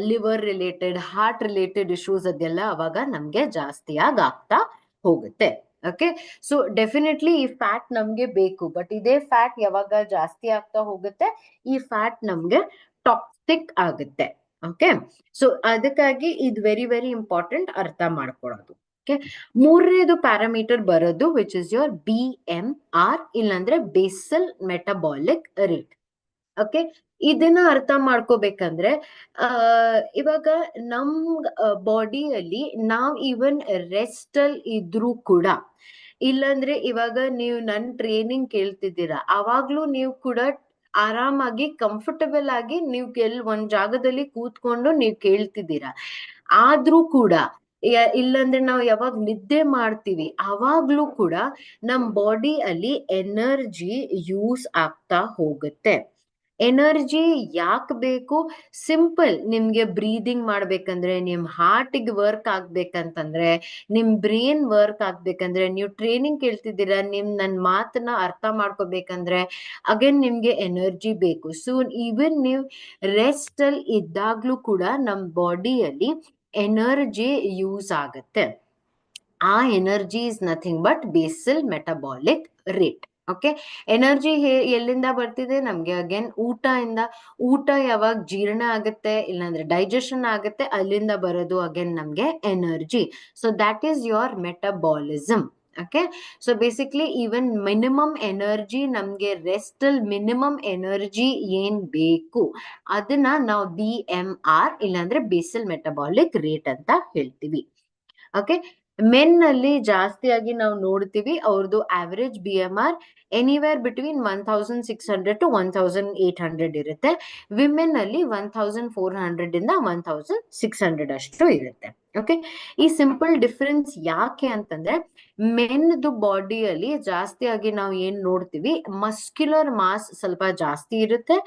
liver related, heart related issues ಅದೆಲ್ಲ ಅವಾಗ ನಮ್ಗೆ ಜಾಸ್ತಿಯಾಗಿ ಆಗ್ತಾ ಹೋಗುತ್ತೆ. ಓಕೆ. ಸೊ ಡೆಫಿನೆಟ್ಲಿ ಈ ಫ್ಯಾಟ್ ನಮ್ಗೆ ಬೇಕು. ಬಟ್ ಇದೇ ಫ್ಯಾಟ್ ಯಾವಾಗ ಜಾಸ್ತಿ ಆಗ್ತಾ ಹೋಗುತ್ತೆ, ಈ ಫ್ಯಾಟ್ ನಮ್ಗೆ ಟಾಕ್ಸಿಕ್ ಆಗುತ್ತೆ. ಓಕೆ. ಸೊ ಅದಕ್ಕಾಗಿ ಇದು ವೆರಿ ವೆರಿ ಇಂಪಾರ್ಟೆಂಟ್ ಅರ್ಥ ಮಾಡ್ಕೊಳ್ಳೋದು. ಓಕೆ. ಮೂರನೇದು ಪ್ಯಾರಾಮೀಟರ್ ಬರೋದು ವಿಚ್ ಇಸ್ ಯೋರ್ BMR, ಇಲ್ಲಾಂದ್ರೆ ಬೇಸಲ್ ಮೆಟಬಾಲಿಕ್ ರೇಟ್. ಓಕೆ. ಇದನ್ನ ಅರ್ಥ ಮಾಡ್ಕೋಬೇಕಂದ್ರೆ ಇವಾಗ ನಮ್ ಬಾಡಿಯಲ್ಲಿ ನಾವ್ ಈವನ್ ರೆಸ್ಟ್ ಅಲ್ಲಿ ಇದ್ರೂ ಕೂಡ, ಇಲ್ಲಾಂದ್ರೆ ಇವಾಗ ನೀವು ನನ್ ಟ್ರೈನಿಂಗ್ ಕೇಳ್ತಿದ್ದೀರಾ ಅವಾಗ್ಲೂ ನೀವು ಕೂಡ ಆರಾಮಾಗಿ ಕಂಫರ್ಟಬಲ್ ಆಗಿ ನೀವು ಒಂದ್ ಜಾಗದಲ್ಲಿ ಕೂತ್ಕೊಂಡು ನೀವು ಕೇಳ್ತಿದ್ದೀರಾ. ಆದ್ರೂ ಕೂಡ ಇಲ್ಲಾಂದ್ರೆ ನಾವು ಯಾವಾಗ ನಿದ್ದೆ ಮಾಡ್ತೀವಿ ಅವಾಗ್ಲೂ ಕೂಡ ನಮ್ ಬಾಡಿ ಅಲ್ಲಿ ಎನರ್ಜಿ ಯೂಸ್ ಆಗ್ತಾ ಹೋಗುತ್ತೆ. ಎನರ್ಜಿ ಯಾಕೆ ಬೇಕು? ಸಿಂಪಲ್, ನಿಮ್ಗೆ ಬ್ರೀದಿಂಗ್ ಮಾಡ್ಬೇಕಂದ್ರೆ, ನಿಮ್ ಹಾರ್ಟಿಗೆ ವರ್ಕ್ ಆಗ್ಬೇಕಂತಂದ್ರೆ, ನಿಮ್ ಬ್ರೇನ್ ವರ್ಕ್ ಆಗ್ಬೇಕಂದ್ರೆ, ನೀವು ಟ್ರೈನಿಂಗ್ ಕೇಳ್ತಿದ್ದೀರಾ, ನನ್ ಮಾತನ್ನ ಅರ್ಥ ಮಾಡ್ಕೋಬೇಕಂದ್ರೆ ಅಗೇನ್ ನಿಮ್ಗೆ ಎನರ್ಜಿ ಬೇಕು. ಸೊ ಈವನ್ ನೀವು ರೆಸ್ಟ್ ಅಲ್ಲಿ ಇದ್ದಾಗ್ಲೂ ಕೂಡ ನಮ್ ಬಾಡಿಯಲ್ಲಿ ಎನರ್ಜಿ ಯೂಸ್ ಆಗುತ್ತೆ. ಆ energy is nothing but basal metabolic rate. Okay. Energy ಎಲ್ಲಿಂದ ಬರ್ತಿದೆ? ನಮ್ಗೆ ಅಗೇನ್ ಊಟ ಯಾವಾಗ ಜೀರ್ಣ ಆಗುತ್ತೆ, ಇಲ್ಲಾಂದ್ರೆ ಡೈಜೆಷನ್ ಆಗುತ್ತೆ, ಅಲ್ಲಿಂದ ಬರೋದು ಅಗೇನ್ ನಮ್ಗೆ energy. So that is your metabolism. Okay. So basically even minimum energy, ನಮ್ಗೆ ರೆಸ್ಟ್ ಅಲ್ಲಿ ಮಿನಿಮಮ್ ಎನರ್ಜಿ ಏನ್ ಬೇಕು ಅದನ್ನ ನಾವು BMR ಇಲ್ಲಾಂದ್ರೆ ಬೇಸಲ್ ಮೆಟಬಾಲಿಕ್ ರೇಟ್ ಅಂತ ಹೇಳ್ತೀವಿ. ಓಕೆ. ಮೆನ್ ಅಲ್ಲಿ ಜಾಸ್ತಿಯಾಗಿ ನಾವು ನೋಡ್ತೀವಿ ಅವ್ರದ್ದು average BMR anywhere between 1600 to 1800 ಇರುತ್ತೆ. ವಿಮೆನ್ ಅಲ್ಲಿ 1400 ಇಂದ 1600 ಅಷ್ಟು ಇರುತ್ತೆ. ಓಕೆ. ಈ ಸಿಂಪಲ್ ಡಿಫರೆನ್ಸ್ ಯಾಕೆ ಅಂತಂದ್ರೆ, ಮೆನ್ದು ಬಾಡಿಯಲ್ಲಿ ಜಾಸ್ತಿಯಾಗಿ ನಾವು ಏನ್ ನೋಡ್ತೀವಿ, ಮಸ್ಕ್ಯುಲರ್ ಮಾಸ್ ಸ್ವಲ್ಪ ಜಾಸ್ತಿ ಇರುತ್ತೆ,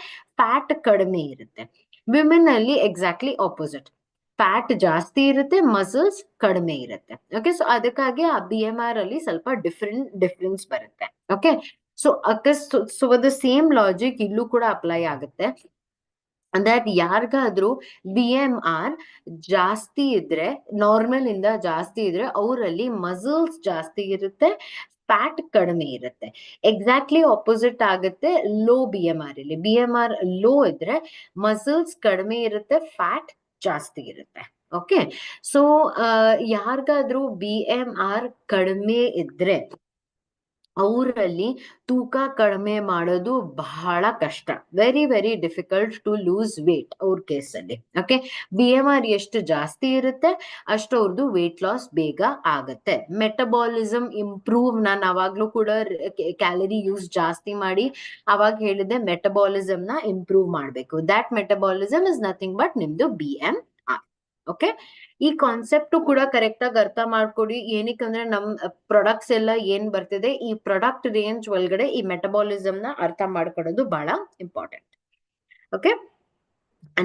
ಫ್ಯಾಟ್ ಕಡಿಮೆ ಇರುತ್ತೆ. ವಿಮೆನ್ ಅಲ್ಲಿ ಎಕ್ಸಾಕ್ಟ್ಲಿ ಆಪೋಸಿಟ್, ಫ್ಯಾಟ್ ಜಾಸ್ತಿ ಇರುತ್ತೆ, ಮಸಲ್ಸ್ ಕಡಿಮೆ ಇರುತ್ತೆ. ಓಕೆ. ಸೊ ಅದಕ್ಕಾಗಿ ಆ BMR ಅಲ್ಲಿ ಸ್ವಲ್ಪ ಡಿಫರೆನ್ಸ್ ಬರುತ್ತೆ. Okay. So so the same logic ಇಲ್ಲೂ ಕೂಡ ಅಪ್ಲೈ ಆಗುತ್ತೆ. ದಟ್ ಯಾರಿಗಾದ್ರೂ BMR ಜಾಸ್ತಿ ಇದ್ರೆ, ನಾರ್ಮಲ್ ಇಂದ ಜಾಸ್ತಿ ಇದ್ರೆ ಅವರಲ್ಲಿ ಮಸಲ್ಸ್ ಜಾಸ್ತಿ ಇರುತ್ತೆ, ಫ್ಯಾಟ್ ಕಡಿಮೆ ಇರುತ್ತೆ. ಎಕ್ಸಾಕ್ಟ್ಲಿ ಆಪೋಸಿಟ್ ಆಗುತ್ತೆ ಲೋ BMR ಇಲ್ಲಿ. BMR ಲೋ ಇದ್ರೆ ಮಸಲ್ಸ್ ಕಡಿಮೆ ಇರುತ್ತೆ, ಫ್ಯಾಟ್ ಜಾಸ್ತಿ ಇರುತ್ತೆ. ಓಕೆ, ಸೊ ಯಾರಿಗಾದ್ರೂ BMR ಕಡಿಮೆ ಇದ್ರೆ ಅವರಲ್ಲಿ ತೂಕ ಕಡಿಮೆ ಮಾಡೋದು ಬಹಳ ಕಷ್ಟ. Very difficult to lose weight ಅವ್ರ ಕೇಸಲ್ಲಿ. ಓಕೆ, BMR ಎಷ್ಟು ಜಾಸ್ತಿ ಇರುತ್ತೆ ಅಷ್ಟು ಅವ್ರದ್ದು ವೇಟ್ ಲಾಸ್ ಬೇಗ ಆಗತ್ತೆ. ಮೆಟಬಾಲಿಸಮ್ ಇಂಪ್ರೂವ್, ನಾನು ಅವಾಗ್ಲೂ ಕೂಡ ಕ್ಯಾಲರಿ ಯೂಸ್ ಜಾಸ್ತಿ ಮಾಡಿ ಅವಾಗ ಹೇಳಿದೆ ಮೆಟಬಾಲಿಸಮ್ ನ ಇಂಪ್ರೂವ್ ಮಾಡ್ಬೇಕು. That metabolism is nothing but ನಿಮ್ದು BMR. ಓಕೆ, ಈ ಕಾನ್ಸೆಪ್ಟ್ ಕೂಡ ಕರೆಕ್ಟ್ ಆಗಿ ಅರ್ಥ ಮಾಡ್ಕೊಡಿ. ಏನಕ್ಕಂದ್ರೆ ನಮ್ ಪ್ರಾಡಕ್ಟ್ಸ್ ಎಲ್ಲ ಏನ್ ಬರ್ತಿದೆ ಈ ಪ್ರಾಡಕ್ಟ್ ರೇಂಜ್ ಒಳಗಡೆ ಈ ಮೆಟಬಾಲಿಸಮ್ ನ ಅರ್ಥ ಮಾಡ್ಕೊಳ್ಳೋದು ಬಹಳ ಇಂಪಾರ್ಟೆಂಟ್. ಓಕೆ,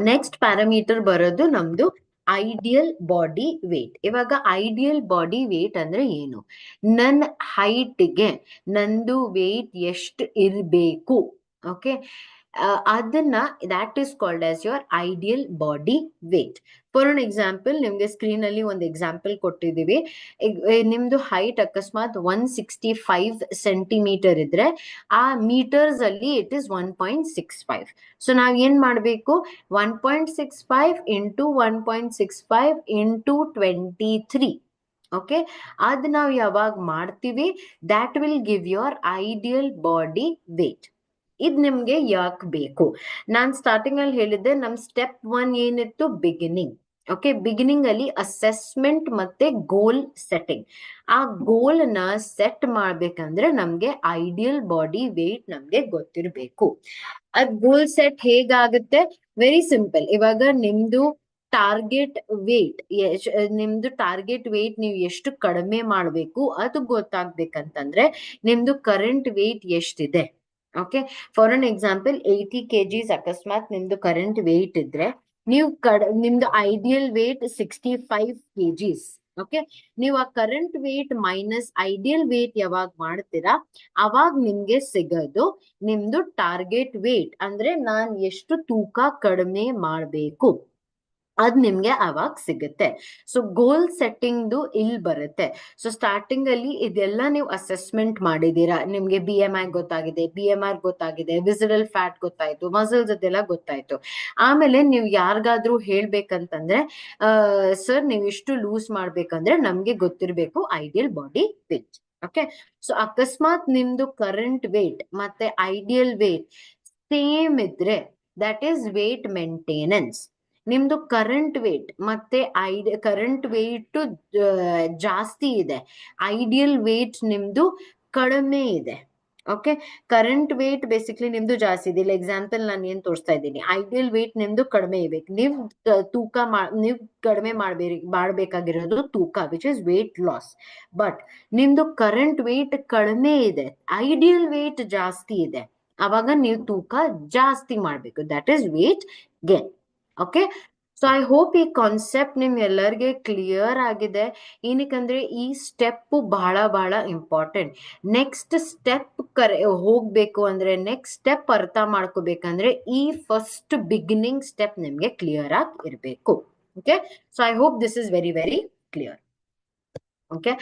ನೆಕ್ಸ್ಟ್ ಪ್ಯಾರಾಮೀಟರ್ ಬರೋದು ನಮ್ದು ಐಡಿಯಲ್ ಬಾಡಿ ವೇಟ್. ಇವಾಗ ಐಡಿಯಲ್ ಬಾಡಿ ವೇಟ್ ಅಂದ್ರೆ ಏನು? ನನ್ನ ಹೈಟ್ಗೆ ನಂದು ವೇಟ್ ಎಷ್ಟು ಇರಬೇಕು, ಓಕೆ, ಅದನ್ನ that is called as your ideal body weight. For an example, ನಿಮ್ಗೆ ಸ್ಕ್ರೀನ್ ಅಲ್ಲಿ ಒಂದು ಎಕ್ಸಾಂಪಲ್ ಕೊಟ್ಟಿದೀವಿ. ನಿಮ್ದು ಹೈಟ್ ಅಕಸ್ಮಾತ್ 165 ಸೆಂಟಿಮೀಟರ್ ಇದ್ರೆ ಆ ಮೀಟರ್ಸ್ ಅಲ್ಲಿ ಇಟ್ ಇಸ್ 1.65. ಸೊ ನಾವ್ ಏನ್ ಮಾಡ್ಬೇಕು, 1.65 ಇಂಟು 1.65 ಇಂಟು 23. ಓಕೆ, ಅದ್ ನಾವ್ ಯಾವಾಗ ಮಾಡ್ತೀವಿ that will give your ideal body weight. ಇದ್ ನಿಮ್ಗೆ ಯಾಕೆ ಬೇಕು? ನಾನ್ ಸ್ಟಾರ್ಟಿಂಗ್ ಅಲ್ಲಿ ಹೇಳಿದ್ದೆ ನಮ್ ಸ್ಟೆಪ್ 1 ಏನಿತ್ತು, ಬಿಗಿನಿಂಗ್. ಓಕೆ, ಬಿಗಿನಿಂಗ್ ಅಲ್ಲಿ ಅಸೆಸ್ಮೆಂಟ್ ಮತ್ತೆ ಗೋಲ್ ಸೆಟ್ಟಿಂಗ್. ಆ ಗೋಲ್ ನ ಸೆಟ್ ಮಾಡ್ಬೇಕಂದ್ರೆ ನಮ್ಗೆ ಐಡಿಯಲ್ ಬಾಡಿ ವೇಟ್ ನಮ್ಗೆ ಗೊತ್ತಿರ್ಬೇಕು. ಅದ್ ಗೋಲ್ ಸೆಟ್ ಹೇಗಾಗುತ್ತೆ? Very simple. ಇವಾಗ ನಿಮ್ದು ಟಾರ್ಗೆಟ್ ವೇಟ್, ನಿಮ್ದು ಟಾರ್ಗೆಟ್ ವೇಟ್ ನೀವು ಎಷ್ಟು ಕಡಿಮೆ ಮಾಡ್ಬೇಕು ಅದು ಗೊತ್ತಾಗ್ಬೇಕಂತಂದ್ರೆ ನಿಮ್ದು ಕರೆಂಟ್ ವೇಟ್ ಎಷ್ಟಿದೆ. Okay, for an example 80 kgs ಅಕಸ್ಮಾತ್ ನಿಮ್ದು ಕರೆಂಟ್ ವೇಟ್ ಇದ್ರೆ ನೀವು ನಿಮ್ದು ಐಡಿಯಲ್ ವೇಟ್ 65 kgs. ಓಕೆ, ನೀವು ಆ current weight minus ideal weight ಯಾವಾಗ ಮಾಡ್ತೀರಾ ಅವಾಗ ನಿಮ್ಗೆ ಸಿಗೋದು ನಿಮ್ದು ಟಾರ್ಗೆಟ್ ವೇಟ್. ಅಂದ್ರೆ ನಾನ್ ಎಷ್ಟು ತೂಕ ಕಡಿಮೆ ಮಾಡ್ಬೇಕು ಅದ್ ನಿಮ್ಗೆ ಅವಾಗ ಸಿಗುತ್ತೆ. ಸೊ ಗೋಲ್ ಸೆಟ್ಟಿಂಗ್ದು ಇಲ್ಲಿ ಬರುತ್ತೆ. ಸೊ ಸ್ಟಾರ್ಟಿಂಗ್ ಅಲ್ಲಿ ಇದೆಲ್ಲ ನೀವು ಅಸೆಸ್ಮೆಂಟ್ ಮಾಡಿದೀರಾ, ನಿಮ್ಗೆ BMI ಗೊತ್ತಾಗಿದೆ, BMR ಗೊತ್ತಾಗಿದೆ, ವಿಸಿರಲ್ ಫ್ಯಾಟ್ ಗೊತ್ತಾಯ್ತು, ಮಸಲ್ಸ್ ಅದೆಲ್ಲ ಗೊತ್ತಾಯ್ತು. ಆಮೇಲೆ ನೀವು ಯಾರಿಗಾದ್ರೂ ಹೇಳ್ಬೇಕಂತಂದ್ರೆ ಸರ್ ನೀವು ಇಷ್ಟು ಲೂಸ್ ಮಾಡ್ಬೇಕಂದ್ರೆ ನಮ್ಗೆ ಗೊತ್ತಿರ್ಬೇಕು ideal body weight. Okay, so ಅಕಸ್ಮಾತ್ ನಿಮ್ದು ಕರೆಂಟ್ ವೇಟ್ ಮತ್ತೆ ಐಡಿಯಲ್ ವೇಟ್ ಸೇಮ್ ಇದ್ರೆ ದಟ್ ಈಸ್ ವೇಟ್ ಮೇಂಟೆನೆನ್ಸ್. ನಿಮ್ದು ಕರೆಂಟ್ ವೇಟ್ ಮತ್ತೆ ಕರೆಂಟ್ ವೇಟ್ ಜಾಸ್ತಿ ಇದೆ, ಐಡಿಯಲ್ ವೇಟ್ ನಿಮ್ದು ಕಡಿಮೆ ಇದೆ. ಓಕೆ, ಕರೆಂಟ್ ವೇಟ್ ಬೇಸಿಕ್ಲಿ ನಿಮ್ದು ಜಾಸ್ತಿ ಇದೆ. ಇಲ್ಲಿ ಎಕ್ಸಾಂಪಲ್ ನಾನು ಏನ್ ತೋರಿಸ್ತಾ ಇದ್ದೀನಿ, ಐಡಿಯಲ್ ವೇಟ್ ನಿಮ್ದು ಕಡಿಮೆ ಇರ್ಬೇಕು. ನೀವು ತೂಕ ನೀವು ಕಡಿಮೆ ಮಾಡ್ಬೇಕಾಗಿರೋದು ತೂಕ which is weight loss. But ನಿಮ್ದು ಕರೆಂಟ್ ವೇಟ್ ಕಡಿಮೆ ಇದೆ, ಐಡಿಯಲ್ ವೇಟ್ ಜಾಸ್ತಿ ಇದೆ, ಅವಾಗ ನೀವು ತೂಕ ಜಾಸ್ತಿ ಮಾಡ್ಬೇಕು. That is wait gain. Okay, so I hope ಈ ಕಾನ್ಸೆಪ್ಟ್ ನಿಮ್ ಎಲ್ಲರಿಗೆ ಕ್ಲಿಯರ್ ಆಗಿದೆ. ಏನಕ್ಕಂದ್ರೆ ಈ ಸ್ಟೆಪ್ ಬಹಳ ಇಂಪಾರ್ಟೆಂಟ್. ನೆಕ್ಸ್ಟ್ ಸ್ಟೆಪ್ ಹೋಗ್ಬೇಕು ಅಂದ್ರೆ, ನೆಕ್ಸ್ಟ್ ಸ್ಟೆಪ್ ಅರ್ಥ ಮಾಡ್ಕೋಬೇಕಂದ್ರೆ ಈ ಫಸ್ಟ್ ಬಿಗಿನಿಂಗ್ ಸ್ಟೆಪ್ ನಿಮ್ಗೆ ಕ್ಲಿಯರ್ ಆಗಿ ಇರ್ಬೇಕು. Okay, so I hope this is very clear. Okay,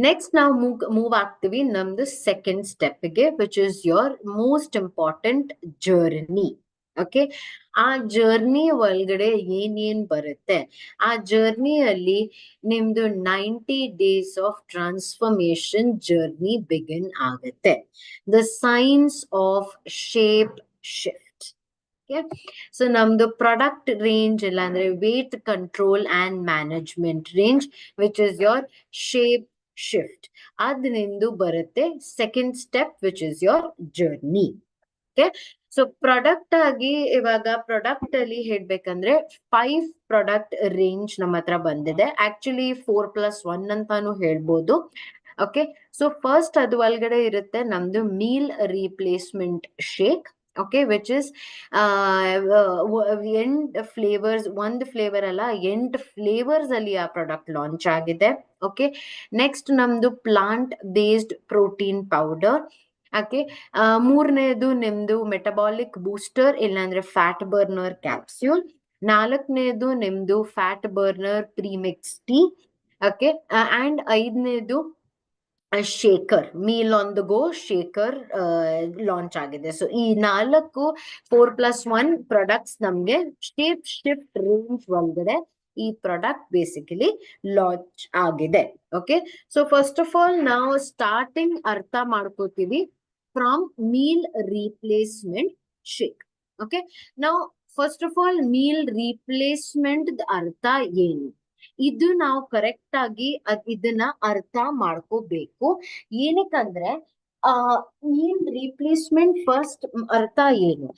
next ನಾವು ಮೂವ್ ಆಗ್ತೀವಿ ನಮ್ದು ಸೆಕೆಂಡ್ ಸ್ಟೆಪ್ಗೆ, which is your most important journey. Okay, ಆ ಜರ್ನಿ ಒಳಗಡೆ ಏನೇನ್ ಬರುತ್ತೆ, ಆ ಜರ್ನಿಯಲ್ಲಿ ನಿಮ್ದು 90 days of transformation journey begin ಆಗುತ್ತೆ. The science of shape shift. So ನಮ್ದು ಪ್ರಾಡಕ್ಟ್ ರೇಂಜ್ ಇಲ್ಲ ಅಂದ್ರೆ weight control and management range which is your shape shift. ಅದ್ ನಿಮ್ದು ಬರುತ್ತೆ second step which is your journey. Okay, so product ಆಗಿ ಇವಾಗ product ಅಲ್ಲಿ ಹೇಳ್ಬೇಕಂದ್ರೆ 5 ಪ್ರಾಡಕ್ಟ್ ರೇಂಜ್ ನಮ್ಮ ಹತ್ರ ಬಂದಿದೆ. ಆಕ್ಚುಲಿ 4+1 ಅಂತಾನು ಹೇಳ್ಬೋದು. ಓಕೆ, ಸೊ ಫಸ್ಟ್ ಅದು ಒಳಗಡೆ ಇರುತ್ತೆ ನಮ್ದು meal replacement shake. Okay, which is 8 flavours, ಒಂದು ಫ್ಲೇವರ್ ಅಲ್ಲ 8 ಫ್ಲೇವರ್ಸ್ ಅಲ್ಲಿ ಆ ಪ್ರಾಡಕ್ಟ್ ಲಾಂಚ್ ಆಗಿದೆ. ಓಕೆ, ನೆಕ್ಸ್ಟ್ ನಮ್ದು plant based protein powder. Okay. ಮೂರನೇದು ನಿಮ್ದು ಮೆಟಬಾಲಿಕ್ ಬೂಸ್ಟರ್ ಇಲ್ಲಾಂದ್ರೆ ಫ್ಯಾಟ್ ಬರ್ನರ್ ಕ್ಯಾಪ್ಸ್ಯೂಲ್. ನಾಲ್ಕನೇದು ನಿಮ್ದು fat burner premix tea. Okay. And ಐದನೇದು shaker meal on the go shaker launch ಆಗಿದೆ. ಸೊ ಈ 4 4+1 ಪ್ರಾಡಕ್ಟ್ಸ್ ನಮ್ಗೆ ಶೇಪ್ ಶಿಫ್ಟ್ ರೇಂಜ್ ಒಳಗಡೆ ಈ ಪ್ರಾಡಕ್ಟ್ ಬೇಸಿಕಲಿ ಲಾಂಚ್ ಆಗಿದೆ. Okay. So first of all ನಾವು ಸ್ಟಾರ್ಟಿಂಗ್ ಅರ್ಥ ಮಾಡ್ಕೋತೀವಿ from meal replacement shake. Okay. ನಾವು first of all meal replacement ಅರ್ಥ ಏನು, ಇದು ನಾವು ಕರೆಕ್ಟ್ ಆಗಿ ಇದನ್ನ ಅರ್ಥ ಮಾಡ್ಕೋಬೇಕು. ಏನಕ್ಕಂದ್ರೆ ಮೀಲ್ ರೀಪ್ಲೇಸ್ಮೆಂಟ್ ಫಸ್ಟ್ ಅರ್ಥ ಏನು?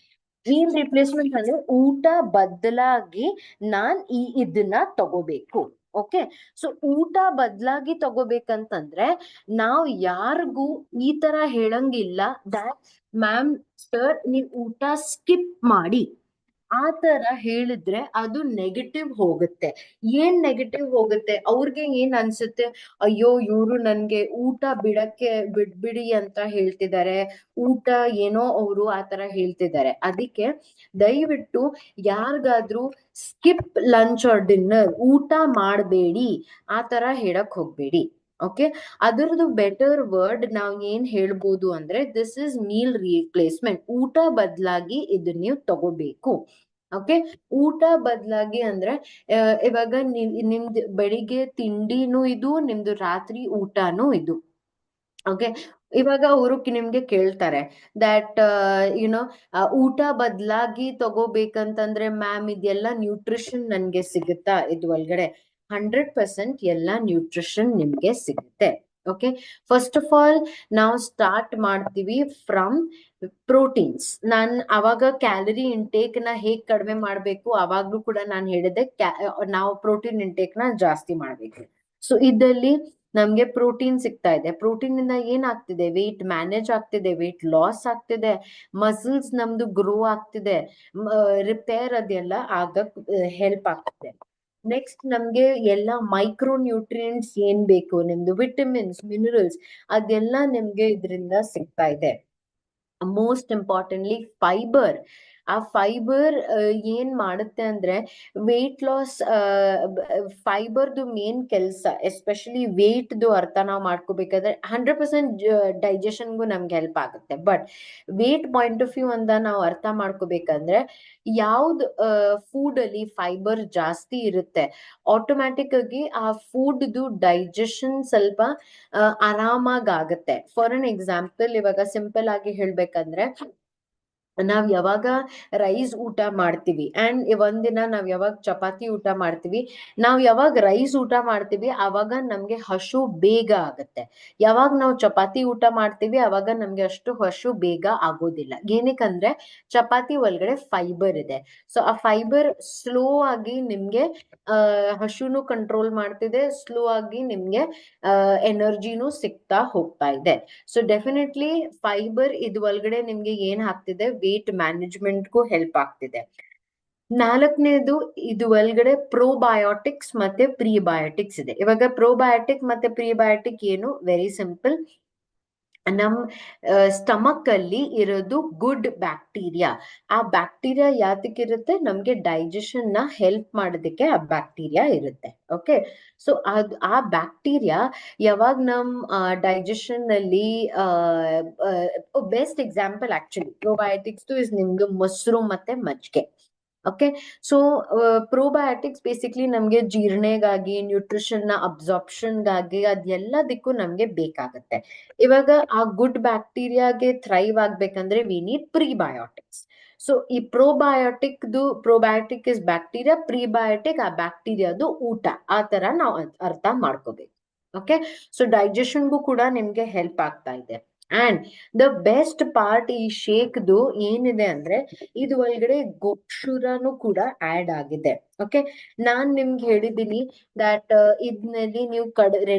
ಮೀಲ್ ರಿಪ್ಲೇಸ್ಮೆಂಟ್ ಅಂದ್ರೆ ಊಟ ಬದಲಾಗಿ ನಾನ್ ಇದನ್ನ ತಗೋಬೇಕು. ಓಕೆ. ಸೊ ಊಟ ಬದಲಾಗಿ ತಗೋಬೇಕಂತಂದ್ರೆ ನಾವ್ ಯಾರಿಗೂ ಈ ತರ ಹೇಳಂಗಿಲ್ಲ ದಟ್ ಮ್ಯಾಮ್ ಸರ್ ನೀವ್ ಊಟ ಸ್ಕಿಪ್ ಮಾಡಿ ಆ ತರ ಹೇಳಿದ್ರೆ ಅದು ನೆಗೆಟಿವ್ ಹೋಗುತ್ತೆ. ಏನ್ ನೆಗೆಟಿವ್ ಹೋಗುತ್ತೆ? ಅವ್ರಿಗೆ ಏನ್ ಅನ್ಸುತ್ತೆ, ಅಯ್ಯೋ ಇವ್ರು ನನ್ಗೆ ಊಟ ಬಿಡ್ಬಿಡಿ ಅಂತ ಹೇಳ್ತಿದ್ದಾರೆ, ಊಟ ಏನೋ ಅವರು ಆತರ ಹೇಳ್ತಿದ್ದಾರೆ. ಅದಕ್ಕೆ ದಯವಿಟ್ಟು ಯಾರಿಗಾದ್ರೂ ಸ್ಕಿಪ್ ಲಂಚ್ ಆರ್ ಡಿನ್ನರ್, ಊಟ ಮಾಡಬೇಡಿ ಆ ತರ ಹೇಳಕ್ ಹೋಗ್ಬೇಡಿ. ಓಕೆ. ಅದರದ್ದು ಬೆಟರ್ ವರ್ಡ್ ನಾವ್ ಏನ್ ಹೇಳ್ಬೋದು ಅಂದ್ರೆ ದಿಸ್ ಇಸ್ ಮೀಲ್ ರೀಪ್ಲೇಸ್ಮೆಂಟ್. ಊಟ ಬದಲಾಗಿ ಇದನ್ನ ನೀವು ತಗೋಬೇಕು. ಓಕೆ. ಊಟ ಬದಲಾಗಿ ಅಂದ್ರೆ ಇವಾಗ ನಿಮ್ದು ಬೆಳಿಗ್ಗೆ ತಿಂಡಿನೂ ಇದು, ನಿಮ್ದು ರಾತ್ರಿ ಊಟನೂ ಇದು. ಓಕೆ. ಇವಾಗ ಅವರು ನಿಮ್ಗೆ ಕೇಳ್ತಾರೆ ದಟ್ ಯುನೋ ಊಟ ಬದಲಾಗಿ ತಗೋಬೇಕಂತಂದ್ರೆ ಮ್ಯಾಮ್ ಇದೆಲ್ಲ ನ್ಯೂಟ್ರಿಷನ್ ನನ್ಗೆ ಸಿಗುತ್ತಾ ಇದು ಒಳಗಡೆ? 100% ಎಲ್ಲ ನ್ಯೂಟ್ರಿಷನ್ ನಿಮ್ಗೆ ಸಿಗುತ್ತೆ. ಓಕೆ. ಫಸ್ಟ್ ಆಫ್ ಆಲ್ ನಾವು ಸ್ಟಾರ್ಟ್ ಮಾಡ್ತೀವಿ ಫ್ರಮ್ ಪ್ರೋಟೀನ್ಸ್. ನಾನ್ ಅವಾಗ ಕ್ಯಾಲರಿ ಇಂಟೇಕ್ ನ ಹೇಗ್ ಕಡಿಮೆ ಮಾಡ್ಬೇಕು ಅವಾಗ್ಲೂ ಕೂಡ ನಾನು ಹೇಳಿದೆ, ನಾವು ಪ್ರೋಟೀನ್ ಇಂಟೇಕ್ ನ ಜಾಸ್ತಿ ಮಾಡ್ಬೇಕು. ಸೊ ಇದಲ್ಲಿ ನಮ್ಗೆ ಪ್ರೋಟೀನ್ ಸಿಗ್ತಾ ಇದೆ. ಪ್ರೋಟೀನ್ ಇಂದ ಏನ್ ಆಗ್ತಿದೆ? ವೇಟ್ ಮ್ಯಾನೇಜ್ ಆಗ್ತಿದೆ, ವೇಟ್ ಲಾಸ್ ಆಗ್ತಿದೆ, ಮಸಲ್ಸ್ ನಮ್ದು ಗ್ರೋ ಆಗ್ತಿದೆ, ರಿಪೇರ್ ಅದೆಲ್ಲ ಆಗಕ್ ಹೆಲ್ಪ್ ಆಗ್ತಿದೆ. ನೆಕ್ಸ್ಟ್ ನಮ್ಗೆ ಎಲ್ಲ ಮೈಕ್ರೋ ನ್ಯೂಟ್ರಿಯೆಂಟ್ಸ್ ಏನ್ ಬೇಕು, ನಿಮ್ದು ವಿಟಮಿನ್ಸ್ ಮಿನರಲ್ಸ್ ಅದೆಲ್ಲ ನಿಮ್ಗೆ ಇದರಿಂದ ಸಿಗ್ತಾ ಇದೆ. Most importantly fibre. ಆ ಫೈಬರ್ ಏನ್ ಮಾಡುತ್ತೆ ಅಂದ್ರೆ ವೇಟ್ ಲಾಸ್. ಫೈಬರ್ದು ಮೇನ್ ಕೆಲಸ ಎಸ್ಪೆಷಲಿ ವೇಟ್ದು ಅರ್ಥ ನಾವು ಮಾಡ್ಕೋಬೇಕಾದ್ರೆ 100% ಡೈಜೆಷನ್ಗೂ ನಮ್ಗೆ ಹೆಲ್ಪ್ ಆಗುತ್ತೆ. But weight point of view ಅಂತ ನಾವು ಅರ್ಥ ಮಾಡ್ಕೋಬೇಕಂದ್ರೆ ಯಾವ್ದು ಫುಡ್ ಅಲ್ಲಿ ಫೈಬರ್ ಜಾಸ್ತಿ ಇರುತ್ತೆ ಆಟೋಮ್ಯಾಟಿಕ್ ಆಗಿ ಆ ಫುಡ್ದು ಡೈಜೆಷನ್ ಸ್ವಲ್ಪ ಆರಾಮಾಗಿ ಆಗುತ್ತೆ. ಫಾರ್ ಅನ್ ಎಕ್ಸಾಂಪಲ್ ಇವಾಗ ಸಿಂಪಲ್ ಆಗಿ ಹೇಳ್ಬೇಕಂದ್ರೆ ನಾವ್ ಯಾವಾಗ ರೈಸ್ ಊಟ ಮಾಡ್ತೀವಿ ಅಂಡ್ ಒಂದಿನ ನಾವ್ ಯಾವಾಗ ಚಪಾತಿ ಊಟ ಮಾಡ್ತೀವಿ, ನಾವ್ ಯಾವಾಗ ರೈಸ್ ಊಟ ಮಾಡ್ತೀವಿ ಅವಾಗ ನಮ್ಗೆ ಹಶು ಬೇಗ ಆಗತ್ತೆ. ಯಾವಾಗ ನಾವು ಚಪಾತಿ ಊಟ ಮಾಡ್ತೀವಿ ಅವಾಗ ನಮ್ಗೆ ಅಷ್ಟು ಹಶು ಬೇಗ ಆಗೋದಿಲ್ಲ. ಏನಕ್ಕಂದ್ರೆ ಚಪಾತಿ ಒಳಗಡೆ ಫೈಬರ್ ಇದೆ. ಸೊ ಆ ಫೈಬರ್ ಸ್ಲೋ ಆಗಿ ನಿಮ್ಗೆ ಹಶುನು ಕಂಟ್ರೋಲ್ ಮಾಡ್ತಿದೆ, ಸ್ಲೋ ಆಗಿ ನಿಮ್ಗೆ ಎನರ್ಜಿನೂ ಸಿಗ್ತಾ ಹೋಗ್ತಾ ಇದೆ. ಸೊ ಡೆಫಿನೆಟ್ಲಿ ಫೈಬರ್ ಇದು ಒಳಗಡೆ ನಿಮ್ಗೆ ಏನ್ ಆಗ್ತಿದೆ, ವೇಟ್ ಮ್ಯಾನೇಜ್ಮೆಂಟ್ಗೂ ಹೆಲ್ಪ್ ಆಗ್ತಿದೆ. ನಾಲ್ಕನೇದು ಇದು ಒಳಗಡೆ ಪ್ರೋಬಯೋಟಿಕ್ಸ್ ಮತ್ತೆ ಪ್ರೀಬಯೋಟಿಕ್ಸ್ ಇದೆ. ಇವಾಗ ಪ್ರೋಬಯೋಟಿಕ್ ಮತ್ತೆ ಪ್ರೀಬಯೋಟಿಕ್ ಏನು? Very simple. ನಮ್ ಸ್ಟಮಕ್ ಅಲ್ಲಿ ಇರೋದು ಗುಡ್ ಬ್ಯಾಕ್ಟೀರಿಯಾ. ಆ ಬ್ಯಾಕ್ಟೀರಿಯಾ ಯಾತಕ್ಕಿರುತ್ತೆ? ನಮ್ಗೆ ಡೈಜೆಷನ್ ನ ಹೆಲ್ಪ್ ಮಾಡೋದಕ್ಕೆ ಆ ಬ್ಯಾಕ್ಟೀರಿಯಾ ಇರುತ್ತೆ. ಓಕೆ. ಸೊ ಆ ಬ್ಯಾಕ್ಟೀರಿಯಾ ಯಾವಾಗ ನಮ್ ಡೈಜೆಷನ್ ನಲ್ಲಿ best example actually probiotics is ನಿಮ್ದು ಮೊಸರು ಮತ್ತೆ ಮಜ್ಜಿಗೆ. ಓಕೆ. ಸೊ ಪ್ರೋಬಯೋಟಿಕ್ಸ್ ಬೇಸಿಕ್ಲಿ ನಮ್ಗೆ ಜೀರ್ಣೆಗಾಗಿ, ನ್ಯೂಟ್ರಿಷನ್ ನ ಅಬ್ಸಾರ್ಪ್ಷನ್ಗಾಗಿ ಅದೆಲ್ಲದಕ್ಕೂ ನಮ್ಗೆ ಬೇಕಾಗತ್ತೆ. ಇವಾಗ ಆ ಗುಡ್ ಬ್ಯಾಕ್ಟೀರಿಯಾಗೆ ಥ್ರೈವ್ ಆಗ್ಬೇಕಂದ್ರೆ ವಿ ನೀಡ್ ಪ್ರೀಬಯೋಟಿಕ್ಸ್. ಸೊ ಈ ಪ್ರೋಬಯೋಟಿಕ್ ಇಸ್ ಬ್ಯಾಕ್ಟೀರಿಯಾ, ಪ್ರೀಬಯೋಟಿಕ್ ಆ ಬ್ಯಾಕ್ಟೀರಿಯಾದು ಊಟ. ಆ ತರ ನಾವು ಅರ್ಥ ಮಾಡ್ಕೋಬೇಕು. ಓಕೆ. ಸೊ ಡೈಜೆಷನ್ಗೂ ಕೂಡ ನಿಮ್ಗೆ ಹೆಲ್ಪ್ ಆಗ್ತಾ ಇದೆ. ಅಂಡ್ ದ ಬೆಸ್ಟ್ ಪಾರ್ಟ್ ಈ ಶೇಕ್ದು ಏನಿದೆ ಅಂದ್ರೆ ಇದು ಒಳಗಡೆ ಗೋಕ್ಷೂರನು ಕೂಡ ಆಡ್ ಆಗಿದೆ. ಓಕೆ. ನಾನ್ ನಿಮ್ಗೆ ಹೇಳಿದ್ದೀನಿ ದಟ್ ಇದ್ನಲ್ಲಿ ನೀವು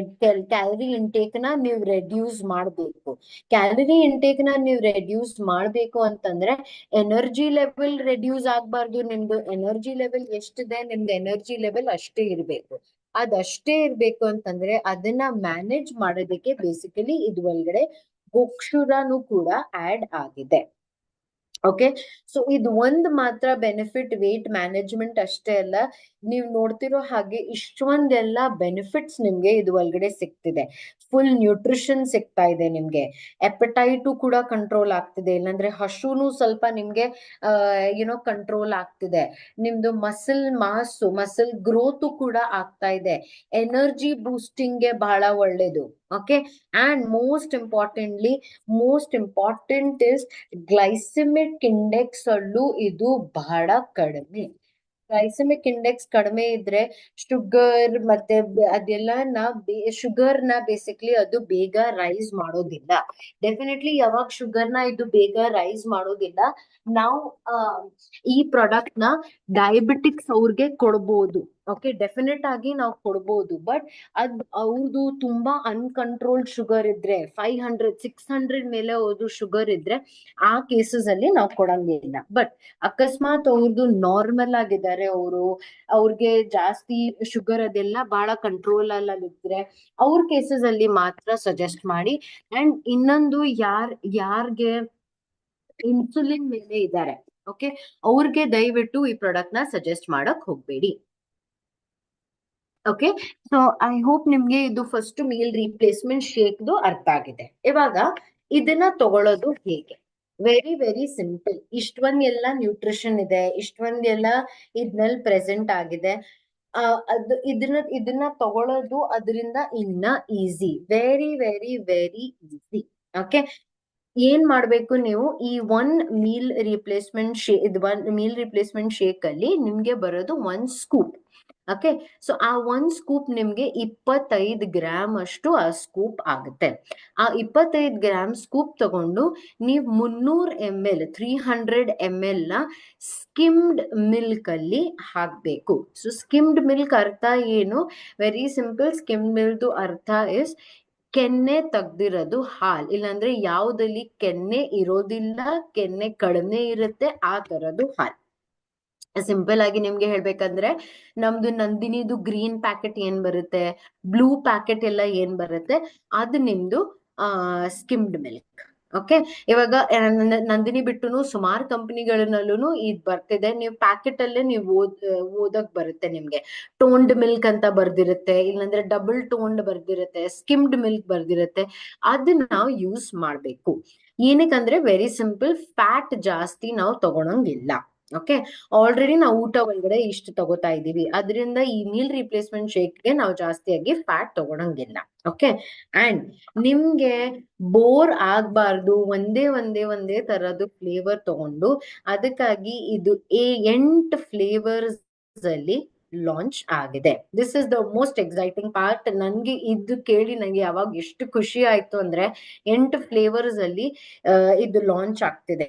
ಕ್ಯಾಲರಿ ಇಂಟೇಕ್ ನ ನೀವು ರೆಡ್ಯೂಸ್ ಮಾಡ್ಬೇಕು. ಕ್ಯಾಲರಿ ಇಂಟೇಕ್ ನ ನೀವು ರೆಡ್ಯೂಸ್ ಮಾಡ್ಬೇಕು ಅಂತಂದ್ರೆ ಎನರ್ಜಿ ಲೆವೆಲ್ ರೆಡ್ಯೂಸ್ ಆಗ್ಬಾರ್ದು. ನಿಮ್ದು ಎನರ್ಜಿ ಲೆವೆಲ್ ಎಷ್ಟಿದೆ, ನಿಮ್ದು ಎನರ್ಜಿ ಲೆವೆಲ್ ಅಷ್ಟೇ ಇರ್ಬೇಕು. ಅದಷ್ಟೇ ಇರ್ಬೇಕು ಅಂತಂದ್ರೆ ಅದನ್ನ ಮ್ಯಾನೇಜ್ ಮಾಡೋದಕ್ಕೆ ಬೇಸಿಕಲಿ ಇದು ಒಳಗಡೆ ಗೋಕ್ಷುರನು ಕೂಡ ಆಡ್ ಆಗಿದೆ. ಓಕೆ, ಸೊ ಇದು ಒಂದ್ ಮಾತ್ರ ಬೆನಿಫಿಟ್ ವೇಟ್ ಮ್ಯಾನೇಜ್ಮೆಂಟ್ ಅಷ್ಟೇ ಅಲ್ಲ, ನೀವು ನೋಡ್ತಿರೋ ಹಾಗೆ ಇಷ್ಟೊಂದೆಲ್ಲ ಬೆನಿಫಿಟ್ಸ್ ನಿಮ್ಗೆ ಇದು ಒಳಗಡೆ ಸಿಗ್ತಿದೆ. ಫುಲ್ ನ್ಯೂಟ್ರಿಷನ್ ಸಿಗ್ತಾ ಇದೆ ನಿಮ್ಗೆ, ಎಪಟೈಟು ಕೂಡ ಕಂಟ್ರೋಲ್ ಆಗ್ತಿದೆ, ಇಲ್ಲಾಂದ್ರೆ ಹಶುನು ಸ್ವಲ್ಪ ನಿಮ್ಗೆ ಯುನೋ ಕಂಟ್ರೋಲ್ ಆಗ್ತಿದೆ. ನಿಮ್ದು ಮಸಲ್ ಗ್ರೋತ್ ಕೂಡ ಆಗ್ತಾ ಇದೆ, ಎನರ್ಜಿ ಬೂಸ್ಟಿಂಗ್ ಗೆ ಬಹಳ ಒಳ್ಳೇದು. Okay, and most important is glycaemic index ಅಲ್ಲೂ ಇದು ಬಹಳ ಕಡಿಮೆ. ಗ್ಲೈಸೆಮಿಕ್ ಇಂಡೆಕ್ಸ್ ಕಡಿಮೆ ಇದ್ರೆ ಶುಗರ್ ಮತ್ತೆ ಶುಗರ್ ನ ಬೇಸಿಕ್ಲಿ ಅದು ಬೇಗ ರೈಸ್ ಮಾಡೋದಿಲ್ಲ. ಡೆಫಿನೆಟ್ಲಿ ಯಾವಾಗ ಶುಗರ್ ನ ಇದು ಬೇಗ ರೈಸ್ ಮಾಡೋದಿಲ್ಲ, ನಾವು ಈ ಪ್ರಾಡಕ್ಟ್ ನ ಡಯಾಬಿಟಿಕ್ಸ್ ಅವ್ರಿಗೆ ಕೊಡ್ಬೋದು. ಓಕೆ, ಡೆಫಿನೆಟ್ ಆಗಿ ನಾವು ಕೊಡ್ಬೋದು, ಬಟ್ ಅವ್ರದ್ದು ತುಂಬಾ ಅನ್ಕಂಟ್ರೋಲ್ಡ್ ಶುಗರ್ ಇದ್ರೆ 500-600 ಮೇಲೆ ಅವ್ರದ್ದು ಶುಗರ್ ಇದ್ರೆ ಆ ಕೇಸಸ್ ಅಲ್ಲಿ ನಾವು ಕೊಡಂಗಿಲ್ಲ. ಬಟ್ ಅಕಸ್ಮಾತ್ ಅವ್ರದ್ದು ನಾರ್ಮಲ್ ಆಗಿದ್ದಾರೆ, ಅವ್ರಿಗೆ ಜಾಸ್ತಿ ಶುಗರ್ ಅದೆಲ್ಲ ಬಹಳ ಕಂಟ್ರೋಲ್ ಅಲ್ಲಿದ್ರೆ ಅವ್ರ ಕೇಸಸ್ ಅಲ್ಲಿ ಮಾತ್ರ ಸಜೆಸ್ಟ್ ಮಾಡಿ. ಅಂಡ್ ಇನ್ನೊಂದು ಯಾರ್ಗೆ ಇನ್ಸುಲಿನ್ ಮೇಲೆ ಇದ್ದಾರೆ, ಓಕೆ, ಅವ್ರಿಗೆ ದಯವಿಟ್ಟು ಈ ಪ್ರಾಡಕ್ಟ್ ನ ಸಜೆಸ್ಟ್ ಮಾಡಕ್ ಹೋಗ್ಬೇಡಿ. ಓಕೆ, ಸೊ ಐ ಹೋಪ್ ನಿಮ್ಗೆ ಇದು ಫಸ್ಟ್ ಮೀಲ್ ರೀಪ್ಲೇಸ್ಮೆಂಟ್ ಶೇಕ್ದು ಅರ್ಥ ಆಗಿದೆ. ಇವಾಗ ಇದನ್ನ ತಗೊಳ್ಳೋದು ಹೇಗೆ? Very very simple. ಇಷ್ಟೊಂದೆಲ್ಲ ನ್ಯೂಟ್ರಿಷನ್ ಇದೆ, ಇಷ್ಟೊಂದೆಲ್ಲ ಇದ್ನಲ್ಲಿ ಪ್ರೆಸೆಂಟ್ ಆಗಿದೆ. ಇದನ್ನ ತಗೊಳ್ಳೋದು ಅದರಿಂದ ಇನ್ನ easy, very very very easy. Okay, ಏನ್ ಮಾಡ್ಬೇಕು ನೀವು, ಈ ಮೀಲ್ ರಿಪ್ಲೇಸ್ಮೆಂಟ್ ಶೇಕ್ ಅಲ್ಲಿ ನಿಮ್ಗೆ ಬರೋದು 1 ಸ್ಕೂಪ್. ಓಕೆ, ಸೊ ಆ 1 ಸ್ಕೂಪ್ ನಿಮ್ಗೆ 25 ಗ್ರಾಮ್ ಅಷ್ಟು ಆ ಸ್ಕೂಪ್ ಆಗುತ್ತೆ. ಆ 25 ಗ್ರಾಮ್ ಸ್ಕೂಪ್ ತಗೊಂಡು ನೀವು 300 ml ನ ಸ್ಕಿಮ್ಡ್ ಮಿಲ್ಕ್ ಅಲ್ಲಿ ಹಾಕ್ಬೇಕು. ಸೊ ಸ್ಕಿಮ್ಡ್ ಮಿಲ್ಕ್ ಅರ್ಥ ಏನು? Very simple. ಸ್ಕಿಮ್ಡ್ ಮಿಲ್ಕ್ ಅರ್ಥ ಇಸ್ ಕೆನ್ನೆ ತೆಗ್ದಿರೋದು ಹಾಲ್, ಇಲ್ಲಾಂದ್ರೆ ಯಾವ್ದಲ್ಲಿ ಕೆನ್ನೆ ಇರೋದಿಲ್ಲ, ಕೆನ್ನೆ ಕಡಿಮೆ ಇರುತ್ತೆ, ಆ ತರದ್ದು ಹಾಲ್. ಸಿಂಪಲ್ ಆಗಿ ನಿಮ್ಗೆ ಹೇಳ್ಬೇಕಂದ್ರೆ ನಮ್ದು ನಂದಿನಿದು ಗ್ರೀನ್ ಪ್ಯಾಕೆಟ್ ಏನ್ ಬರುತ್ತೆ, ಬ್ಲೂ ಪ್ಯಾಕೆಟ್ ಎಲ್ಲ ಏನ್ ಬರುತ್ತೆ, ಅದು ನಿಮ್ದು ಸ್ಕಿಮ್ಡ್ ಮಿಲ್ಕ್. ಓಕೆ, ಇವಾಗ ನಂದಿನಿ ಬಿಟ್ಟುನು ಸುಮಾರು ಕಂಪನಿಗಳಲ್ಲೂ ಇದ್ ಬರ್ತಿದೆ. ನೀವು ಪ್ಯಾಕೆಟ್ ಅಲ್ಲೇ ನೀವು ಓದಕ್ ಬರುತ್ತೆ, ನಿಮ್ಗೆ ಟೋನ್ಡ್ ಮಿಲ್ಕ್ ಅಂತ ಬರ್ದಿರುತ್ತೆ, ಇಲ್ಲಾಂದ್ರೆ ಡಬಲ್ ಟೋನ್ಡ್ ಬರ್ದಿರುತ್ತೆ, ಸ್ಕಿಮ್ಡ್ ಮಿಲ್ಕ್ ಬರ್ದಿರುತ್ತೆ. ಅದನ್ನ ನಾವು ಯೂಸ್ ಮಾಡ್ಬೇಕು. ಏನಕ್ಕಂದ್ರೆ ವೆರಿ ಸಿಂಪಲ್, ಫ್ಯಾಟ್ ಜಾಸ್ತಿ ನಾವು ತಗೊಳಂಗಿಲ್ಲ. ಓಕೆ, ಆಲ್ರೆಡಿ ನಾವು ಊಟ ಒಳಗಡೆ ಇಷ್ಟು ತಗೋತಾ ಇದೀವಿ, ಅದರಿಂದ ಈ ಮೀಲ್ ರಿಪ್ಲೇಸ್ಮೆಂಟ್ ಶೇಕ್ಗೆ ನಾವು ಜಾಸ್ತಿಯಾಗಿ ಫ್ಯಾಟ್ ತಗೊಳಂಗಿಲ್ಲ. ಓಕೆ, ಅಂಡ್ ನಿಮ್ಗೆ ಬೋರ್ ಆಗ್ಬಾರ್ದು ಒಂದೇ ತರದ್ದು ಫ್ಲೇವರ್ ತಗೊಂಡು, ಅದಕ್ಕಾಗಿ ಇದು 8 ಫ್ಲೇವರ್ಸ್ ಅಲ್ಲಿ ಲಾಂಚ್ ಆಗಿದೆ. This is the most exciting part. ನನ್ಗೆ ಇದು ಕೇಳಿ ನಂಗೆ ಯಾವಾಗ ಎಷ್ಟು ಖುಷಿ ಆಯ್ತು ಅಂದ್ರೆ 8 ಫ್ಲೇವರ್ಸ್ ಅಲ್ಲಿ ಇದು ಲಾಂಚ್ ಆಗ್ತಿದೆ.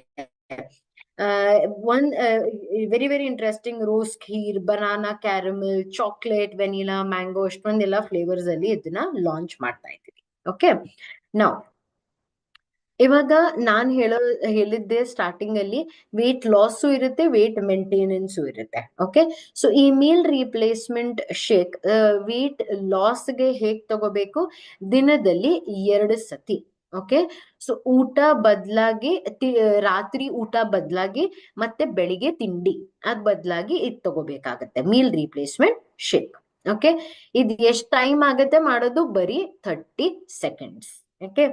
Very very interesting. Rose kheer, banana caramel, chocolate, vanilla, mango, ಇಷ್ಟೊಂದೆಲ್ಲ ಫ್ಲೇವರ್ಸ್ ಅಲ್ಲಿ ಇದನ್ನ ಲಾಂಚ್ ಮಾಡ್ತಾ ಇದ್ದೀವಿ. ಓಕೆ, ನಾವು ಇವಾಗ ನಾನ್ ಹೇಳಿದ್ದೆ ಸ್ಟಾರ್ಟಿಂಗ್ ಅಲ್ಲಿ ವೇಟ್ ಲಾಸು ಇರುತ್ತೆ, ವೇಟ್ ಮೇಂಟೆನೆನ್ಸು ಇರುತ್ತೆ. ಓಕೆ, ಸೊ ಈ ಮೀಲ್ ರೀಪ್ಲೇಸ್ಮೆಂಟ್ ಶೇಕ್ ವೇಟ್ ಲಾಸ್ಗೆ ಹೇಗ್ ತಗೋಬೇಕು? ದಿನದಲ್ಲಿ 2 ಸತಿ. ಓಕೆ, ಸೊ ಊಟ ಬದಲಾಗಿ ರಾತ್ರಿ ಊಟ ಬದಲಾಗಿ ಮತ್ತೆ ಬೆಳಿಗ್ಗೆ ತಿಂಡಿ ಅದ್ ಬದಲಾಗಿ ಇದ್ ತಗೋಬೇಕಾಗತ್ತೆ ಮೀಲ್ ರೀಪ್ಲೇಸ್ಮೆಂಟ್ ಶೇಕ್. ಓಕೆ, ಇದು ಎಷ್ಟ್ ಟೈಮ್ ಆಗತ್ತೆ ಮಾಡೋದು? ಬರೀ 30 ಸೆಕೆಂಡ್ಸ್. ಓಕೆ,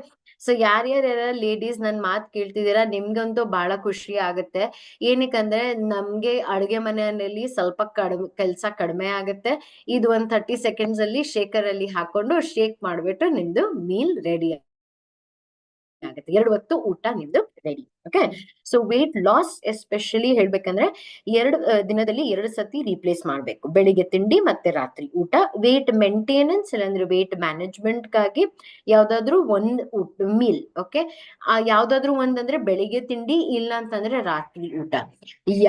ಸೊ ಯಾರ್ಯಾರ ಲೇಡೀಸ್ ನನ್ ಮಾತ್ ಕೇಳ್ತಿದ್ದೀರಾ, ನಿಮ್ಗಂತೂ ಬಹಳ ಖುಷಿ ಆಗುತ್ತೆ. ಏನಕ್ಕಂದ್ರೆ ನಮ್ಗೆ ಅಡುಗೆ ಮನೆಯಲ್ಲಿ ಸ್ವಲ್ಪ ಕೆಲ್ಸ ಕಡಿಮೆ ಆಗುತ್ತೆ. ಇದು 30 ಸೆಕೆಂಡ್ಸ್ ಅಲ್ಲಿ ಶೇಕರ್ ಅಲ್ಲಿ ಹಾಕೊಂಡು ಶೇಕ್ ಮಾಡ್ಬಿಟ್ಟು ನಿಮ್ದು ಮೀಲ್ ರೆಡಿ ಆಗುತ್ತೆ. 2 ಹೊತ್ತು ಊಟ ನಿಮ್ದು ready. Okay, so weight loss especially ಹೇಳ್ಬೇಕಂದ್ರೆ ದಿನದಲ್ಲಿ 2 ಸತಿ ರೀಪ್ಲೇಸ್ ಮಾಡ್ಬೇಕು, ಬೆಳಿಗ್ಗೆ ತಿಂಡಿ ಮತ್ತೆ ರಾತ್ರಿ ಊಟ. ವೇಟ್ ಮೇಂಟೆನೆನ್ಸ್ ಇಲ್ಲಾಂದ್ರೆ ವೇಟ್ ಮ್ಯಾನೇಜ್ಮೆಂಟ್ ಗಾಗಿ ಯಾವ್ದಾದ್ರು ಒಂದ್ ಮೀಲ್. ಓಕೆ, ಯಾವ್ದಾದ್ರು ಒಂದಂದ್ರೆ ಬೆಳಿಗ್ಗೆ ತಿಂಡಿ, ಇಲ್ಲ ಅಂತಂದ್ರೆ ರಾತ್ರಿ ಊಟ.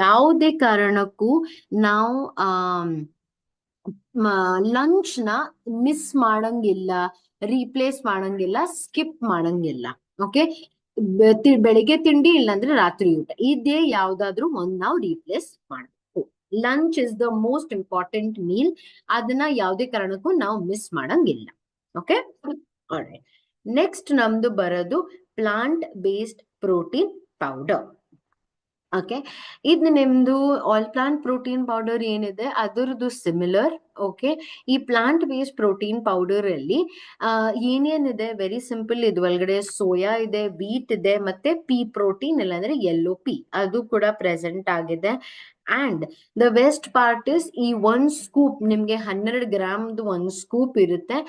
ಯಾವುದೇ ಕಾರಣಕ್ಕೂ ನಾವು ಲಂಚ್ ನ ಮಿಸ್ ಮಾಡಂಗಿಲ್ಲ, ರೀಪ್ಲೇಸ್ ಮಾಡಂಗಿಲ್ಲ, ಸ್ಕಿಪ್ ಮಾಡಂಗಿಲ್ಲ. ಓಕೆ, ಬೆಳಿಗ್ಗೆ ತಿಂಡಿ ಇಲ್ಲಾಂದ್ರೆ ರಾತ್ರಿ ಊಟ, ಇದೇ ಯಾವ್ದಾದ್ರು ಒಂದ್ ನಾವು ರೀಪ್ಲೇಸ್ ಮಾಡ್ಬೇಕು. Lunch is the most important meal, ಅದನ್ನ ಯಾವುದೇ ಕಾರಣಕ್ಕೂ ನಾವು ಮಿಸ್ ಮಾಡಂಗಿಲ್ಲ. Okay, all right. ನೆಕ್ಸ್ಟ್ ನಮ್ದು ಬರೋದು plant based protein powder. Okay, ಇದು ನಿಮ್ದು ಆಲ್ ಪ್ಲಾಂಟ್ ಪ್ರೋಟೀನ್ ಪೌಡರ್ ಏನಿದೆ ಅದರದ್ದು ಸಿಮಿಲರ್. ಓಕೆ, ಈ ಪ್ಲಾಂಟ್ ಬೇಸ್ಡ್ ಪ್ರೋಟೀನ್ ಪೌಡರ್ ಅಲ್ಲಿ ಏನೇನಿದೆ ವೆರಿ ಸಿಂಪಲ್. ಇದು ಒಳಗಡೆ ಸೋಯಾ ಇದೆ, ವೀಟ್ ಇದೆ, ಮತ್ತೆ ಪಿ ಪ್ರೋಟೀನ್ ಇಲ್ಲಾಂದ್ರೆ ಯೆಲ್ಲೋ ಪಿ ಅದು ಕೂಡ ಪ್ರೆಸೆಂಟ್ ಆಗಿದೆ. And the best part is ಈ 1 ಸ್ಕೂಪ್ ನಿಮ್ಗೆ 12 ಗ್ರಾಮ್ದು 1 ಸ್ಕೂಪ್ ಇರುತ್ತೆ.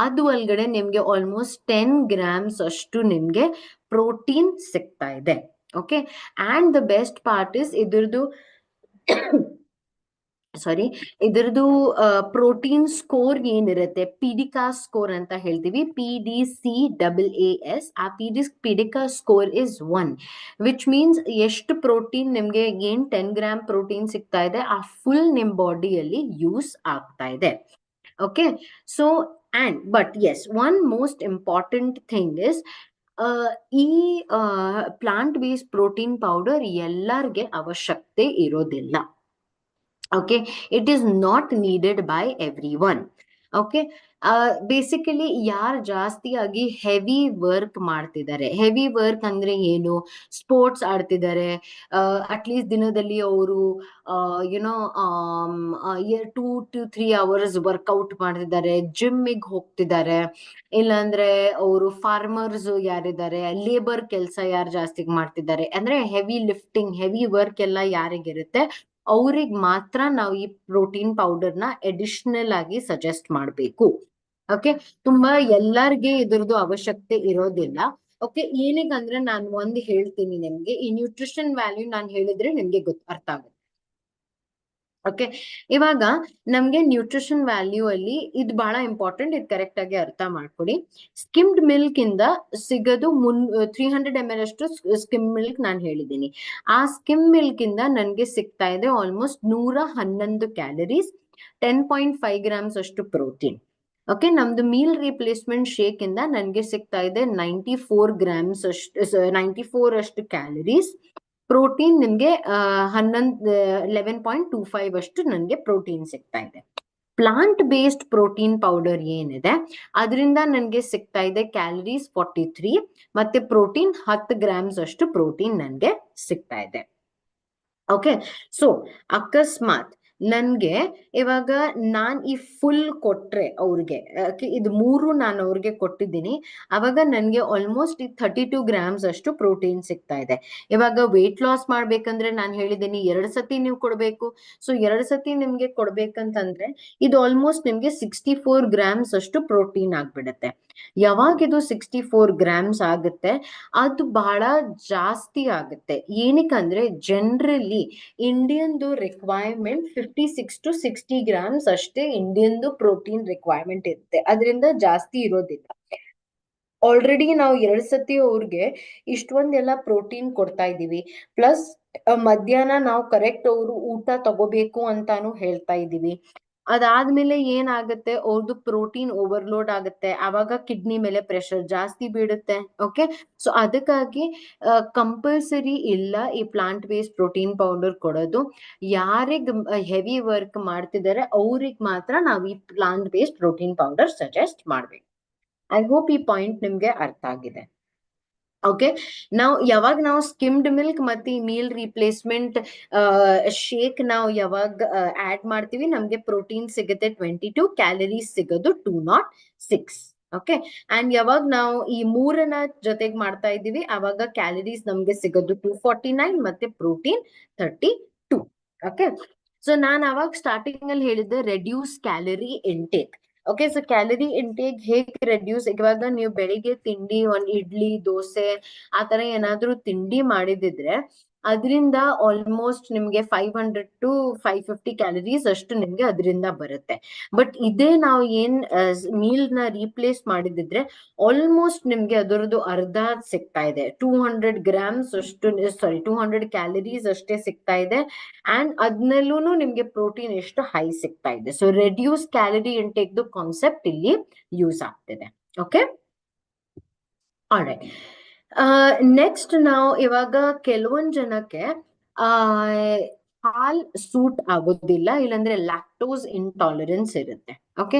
ಅದು ಒಳಗಡೆ ನಿಮ್ಗೆ ಆಲ್ಮೋಸ್ಟ್ 10 ಗ್ರಾಮ್ಸ್ ಅಷ್ಟು ನಿಮ್ಗೆ ಪ್ರೋಟೀನ್ ಸಿಗ್ತಾ ಇದೆ. Okay, and the best part is ಇದ್ರದ್ದು ಇದ್ರದ್ದು ಪ್ರೋಟೀನ್ ಸ್ಕೋರ್ ಏನಿರುತ್ತೆ, ಪಿಡಿಕಾ ಸ್ಕೋರ್ ಅಂತ ಹೇಳ್ತೀವಿ, PDCAAS. ಆ ಪಿಡಿಕಾ ಸ್ಕೋರ್ ಇಸ್ 1, ವಿಚ್ ಮೀನ್ಸ್ ಎಷ್ಟು ಪ್ರೋಟೀನ್ ನಿಮ್ಗೆ 10 ಗ್ರಾಮ್ ಪ್ರೋಟೀನ್ ಸಿಗ್ತಾ ಇದೆ ಆ ಫುಲ್ ನಿಮ್ ಬಾಡಿಯಲ್ಲಿ ಯೂಸ್ ಆಗ್ತಾ ಇದೆ. Okay, so and but yes, one most important thing is ಈ ಪ್ಲಾಂಟ್ ಬೇಸ್ಡ್ ಪ್ರೋಟೀನ್ ಪೌಡರ್ ಎಲ್ಲರಿಗೆ ಅವಶ್ಯಕತೆ ಇರೋದಿಲ್ಲ. Okay, it is not needed by everyone. Okay, basically ಯಾರು ಜಾಸ್ತಿಯಾಗಿ ಹೆವಿ ವರ್ಕ್ ಮಾಡ್ತಿದ್ದಾರೆ, ಹೆವಿ ವರ್ಕ್ ಅಂದ್ರೆ ಏನು, ಸ್ಪೋರ್ಟ್ಸ್ ಆಡ್ತಿದ್ದಾರೆ, ಅಟ್ಲೀಸ್ಟ್ ದಿನದಲ್ಲಿ ಅವರು ಯುನೋ 2 to 3 hours ವರ್ಕೌಟ್ ಮಾಡ್ತಿದ್ದಾರೆ, ಜಿಮ್ಮಿಗೆ ಹೋಗ್ತಿದ್ದಾರೆ, ಇಲ್ಲಾಂದ್ರೆ ಅವರು ಫಾರ್ಮರ್ಸ್ ಯಾರಿದ್ದಾರೆ, ಲೇಬರ್ ಕೆಲಸ ಯಾರು ಜಾಸ್ತಿ ಮಾಡ್ತಿದ್ದಾರೆ, ಅಂದ್ರೆ ಹೆವಿ ಲಿಫ್ಟಿಂಗ್, ಹೆವಿ ವರ್ಕ್ ಎಲ್ಲ ಯಾರಿಗಿರುತ್ತೆ ಅವ್ರಿಗೆ ಮಾತ್ರ ನಾವು ಈ ಪ್ರೋಟೀನ್ ಪೌಡರ್ನ ಅಡಿಷನಲ್ ಆಗಿ ಸಜೆಸ್ಟ್ ಮಾಡಬೇಕು. ಓಕೆ, ತುಂಬಾ ಎಲ್ಲಾರ್ಗೆ ಇದ್ರದ್ದು ಅವಶ್ಯಕತೆ ಇರೋದಿಲ್ಲ. ಓಕೆ, ಏನಕ್ಕಂದ್ರೆ ನಾನು ಒಂದು ಹೇಳ್ತೀನಿ ನಿಮ್ಗೆ, ಈ ನ್ಯೂಟ್ರಿಷನ್ ವ್ಯಾಲ್ಯೂ ನಾನು ಹೇಳಿದ್ರೆ ನಿಮ್ಗೆ ಅರ್ಥ ಆಗುತ್ತೆ. ಓಕೆ, ಇವಾಗ ನಮ್ಗೆ ನ್ಯೂಟ್ರಿಷನ್ ವ್ಯಾಲ್ಯೂ ಅಲ್ಲಿ ಇದು ಬಹಳ ಇಂಪಾರ್ಟೆಂಟ್, ಇದು ಕರೆಕ್ಟ್ ಆಗಿ ಅರ್ಥ ಮಾಡ್ಕೊಡಿ. ಸ್ಕಿಮ್ಡ್ ಮಿಲ್ಕ್ ಇಂದ ಸಿಗೋದು 300 ml ಅಷ್ಟು ಸ್ಕಿಮ್ ಮಿಲ್ಕ್ ನಾನು ಹೇಳಿದ್ದೀನಿ. ಆ ಸ್ಕಿಮ್ ಮಿಲ್ಕ್ ಇಂದ ನನ್ಗೆ ಸಿಗ್ತಾ ಇದೆ ಆಲ್ಮೋಸ್ಟ್ 111 ಕ್ಯಾಲರೀಸ್, 10.5 ಗ್ರಾಮ್ಸ್ ಅಷ್ಟು ಪ್ರೋಟೀನ್. ಓಕೆ, ನಮ್ದು ಮೀಲ್ ರಿಪ್ಲೇಸ್ಮೆಂಟ್ ಶೇಕ್ ಇಂದ ನನ್ಗೆ ಸಿಗ್ತಾ ಇದೆ 94 ಗ್ರಾಮ್ಸ್ ಅಷ್ಟು, 94 ಅಷ್ಟು ಕ್ಯಾಲರೀಸ್. ಪ್ರೋಟೀನ್ ನಿಮ್ಗೆ 11.25 ಅಷ್ಟು ನನ್ಗೆ ಪ್ರೋಟೀನ್ ಸಿಗ್ತಾ ಇದೆ. ಪ್ಲಾಂಟ್ ಬೇಸ್ಡ್ ಪ್ರೋಟೀನ್ ಪೌಡರ್ ಏನಿದೆ ಅದರಿಂದ ನನ್ಗೆ ಸಿಗ್ತಾ ಇದೆ ಕ್ಯಾಲರೀಸ್ 43 ಮತ್ತೆ ಪ್ರೋಟೀನ್ 10 ಗ್ರಾಮ್ಸ್ ಅಷ್ಟು ಪ್ರೋಟೀನ್ ನನ್ಗೆ ಸಿಗ್ತಾ ಇದೆ. ಓಕೆ, ಸೊ ಅಕಸ್ಮಾತ್ ನನ್ಗೆ ಇವಾಗ ನಾನ್ ಈ ಫುಲ್ ಕೊಟ್ರೆ ಅವ್ರಿಗೆ, ಇದು 3 ನಾನು ಅವ್ರಿಗೆ ಕೊಟ್ಟಿದ್ದೀನಿ, ಅವಾಗ ನನ್ಗೆ ಆಲ್ಮೋಸ್ಟ್ 32 ಗ್ರಾಮ್ಸ್ ಅಷ್ಟು ಪ್ರೋಟೀನ್ ಸಿಗ್ತಾ ಇದೆ. ಇವಾಗ ವೇಟ್ ಲಾಸ್ ಮಾಡ್ಬೇಕಂದ್ರೆ ನಾನು ಹೇಳಿದ್ದೀನಿ 2 ಸತಿ ನೀವು ಕೊಡ್ಬೇಕು. ಸೊ 2 ಸತಿ ನಿಮ್ಗೆ ಕೊಡ್ಬೇಕಂತಂದ್ರೆ ಇದು ಆಲ್ಮೋಸ್ಟ್ ನಿಮ್ಗೆ 64 ಗ್ರಾಮ್ಸ್ ಅಷ್ಟು ಪ್ರೋಟೀನ್ ಆಗ್ಬಿಡುತ್ತೆ. ಯಾವಾಗ ಇದು 64 ಗ್ರಾಮ್ಸ್ ಆಗುತ್ತೆ ಅದು ಬಹಳ ಜಾಸ್ತಿ ಆಗುತ್ತೆ. ಏನಕ್ಕಂದ್ರೆ ಜನರಲಿ ಇಂಡಿಯನ್ದು ರಿಕ್ವೈರ್ಮೆಂಟ್ 56 to 60 ಗ್ರಾಮ್ಸ್ ಅಷ್ಟೇ ಇಂಡಿಯನ್ದು ಪ್ರೋಟೀನ್ ರಿಕ್ವೈರ್ಮೆಂಟ್ ಇರುತ್ತೆ, ಅದರಿಂದ ಜಾಸ್ತಿ ಇರೋದಿಲ್ಲ. ಆಲ್ರೆಡಿ ನಾವು 2 ಸತಿ ಅವ್ರಿಗೆ ಇಷ್ಟೊಂದೆಲ್ಲ ಪ್ರೋಟೀನ್ ಕೊಡ್ತಾ ಇದೀವಿ, ಪ್ಲಸ್ ಮಧ್ಯಾಹ್ನ ನಾವು ಕರೆಕ್ಟ್ ಅವರು ಊಟ ತಗೋಬೇಕು ಅಂತಾನು ಹೇಳ್ತಾ ಇದೀವಿ. ಅದಾದ್ಮೇಲೆ ಏನಾಗುತ್ತೆ, ಅವ್ರದ್ದು ಪ್ರೋಟೀನ್ ಓವರ್ಲೋಡ್ ಆಗುತ್ತೆ, ಆವಾಗ ಕಿಡ್ನಿ ಮೇಲೆ ಪ್ರೆಷರ್ ಜಾಸ್ತಿ ಬೀಳುತ್ತೆ. ಓಕೆ, ಸೊ ಅದಕ್ಕಾಗಿ ಕಂಪಲ್ಸರಿ ಇಲ್ಲ ಈ ಪ್ಲಾಂಟ್ ಬೇಸ್ಡ್ ಪ್ರೋಟೀನ್ ಪೌಡರ್ ಕೊಡೋದು. ಯಾರಿಗ್ ಹೆವಿ ವರ್ಕ್ ಮಾಡ್ತಿದ್ದಾರೆ ಅವ್ರಿಗೆ ಮಾತ್ರ ನಾವು ಈ plant based protein powder suggest ಮಾಡ್ಬೇಕು. ಐ ಹೋಪ್ ಈ ಪಾಯಿಂಟ್ ನಿಮ್ಗೆ ಅರ್ಥ ಆಗಿದೆ. ಓಕೆ, ಯಾವಾಗ ನಾವು ಸ್ಕಿಮ್ಡ್ ಮಿಲ್ಕ್ ಮತ್ತೆ ಈ ಮೀಲ್ ರಿಪ್ಲೇಸ್ಮೆಂಟ್ ಶೇಕ್ ನಾವು ಯಾವಾಗ ಆಡ್ ಮಾಡ್ತೀವಿ ನಮ್ಗೆ ಪ್ರೋಟೀನ್ ಸಿಗುತ್ತೆ 22, ಕ್ಯಾಲರೀಸ್ ಸಿಗೋದು 206. ಓಕೆ, ಅಂಡ್ ಯಾವಾಗ ನಾವು ಈ 3ನ ಜೊತೆಗೆ ಮಾಡ್ತಾ ಇದೀವಿ ಅವಾಗ ಕ್ಯಾಲರೀಸ್ ನಮ್ಗೆ ಸಿಗೋದು 249 ಮತ್ತೆ ಪ್ರೋಟೀನ್ 32. ಓಕೆ, ಸೊ ನಾನು ಅವಾಗ ಸ್ಟಾರ್ಟಿಂಗ್ ಅಲ್ಲಿ ಹೇಳಿದ್ದೆ reduce calorie intake. Okay, so calorie intake ಹೇಗೆ ರೆಡ್ಯೂಸ್, ಇವಾಗ ನೀವು ಬೆಳಿಗ್ಗೆ ತಿಂಡಿ ಒಂದ್ ಇಡ್ಲಿ ದೋಸೆ ಆತರ ಏನಾದ್ರೂ ತಿಂಡಿ ಮಾಡಿದಿದ್ರೆ ಅದರಿಂದ ಆಲ್ಮೋಸ್ಟ್ ನಿಮ್ಗೆ 500 to 550 ಕ್ಯಾಲರೀಸ್ ಅಷ್ಟು ನಿಮ್ಗೆ ಅದರಿಂದ ಬರುತ್ತೆ. ಬಟ್ ಇದೇ ನಾವು ಏನ್ ಮೀಲ್ ನ ರೀಪ್ಲೇಸ್ ಮಾಡಿದಿದ್ರೆ ಆಲ್ಮೋಸ್ಟ್ ನಿಮ್ಗೆ ಅದರದ್ದು ಅರ್ಧ ಸಿಗ್ತಾ ಇದೆ, 200 ಗ್ರಾಮ್ಸ್ ಅಷ್ಟು, 200 ಕ್ಯಾಲರೀಸ್ ಅಷ್ಟೇ ಸಿಗ್ತಾ ಇದೆ. ಅಂಡ್ ಅದ್ನಲ್ಲೂ ನಿಮ್ಗೆ ಪ್ರೋಟೀನ್ ಎಷ್ಟು ಹೈ ಸಿಗ್ತಾ ಇದೆ. ಸೊ ರೆಡ್ಯೂಸ್ ಕ್ಯಾಲರಿ ಇಂಟೇಕ್ ದು ಕಾನ್ಸೆಪ್ಟ್ ಇಲ್ಲಿ ಯೂಸ್ ಆಗ್ತಿದೆ. Okay, all right. ನೆಕ್ಸ್ಟ್ ನಾವು ಇವಾಗ ಕೆಲವೊಂದ್ ಜನಕ್ಕೆ ಹಾಲ್ ಸೂಟ್ ಆಗೋದಿಲ್ಲ, ಇಲ್ಲಾಂದ್ರೆ ಲ್ಯಾಕ್ಟೋಸ್ ಇಂಟಾಲರೆನ್ಸ್ ಇರುತ್ತೆ. ಓಕೆ,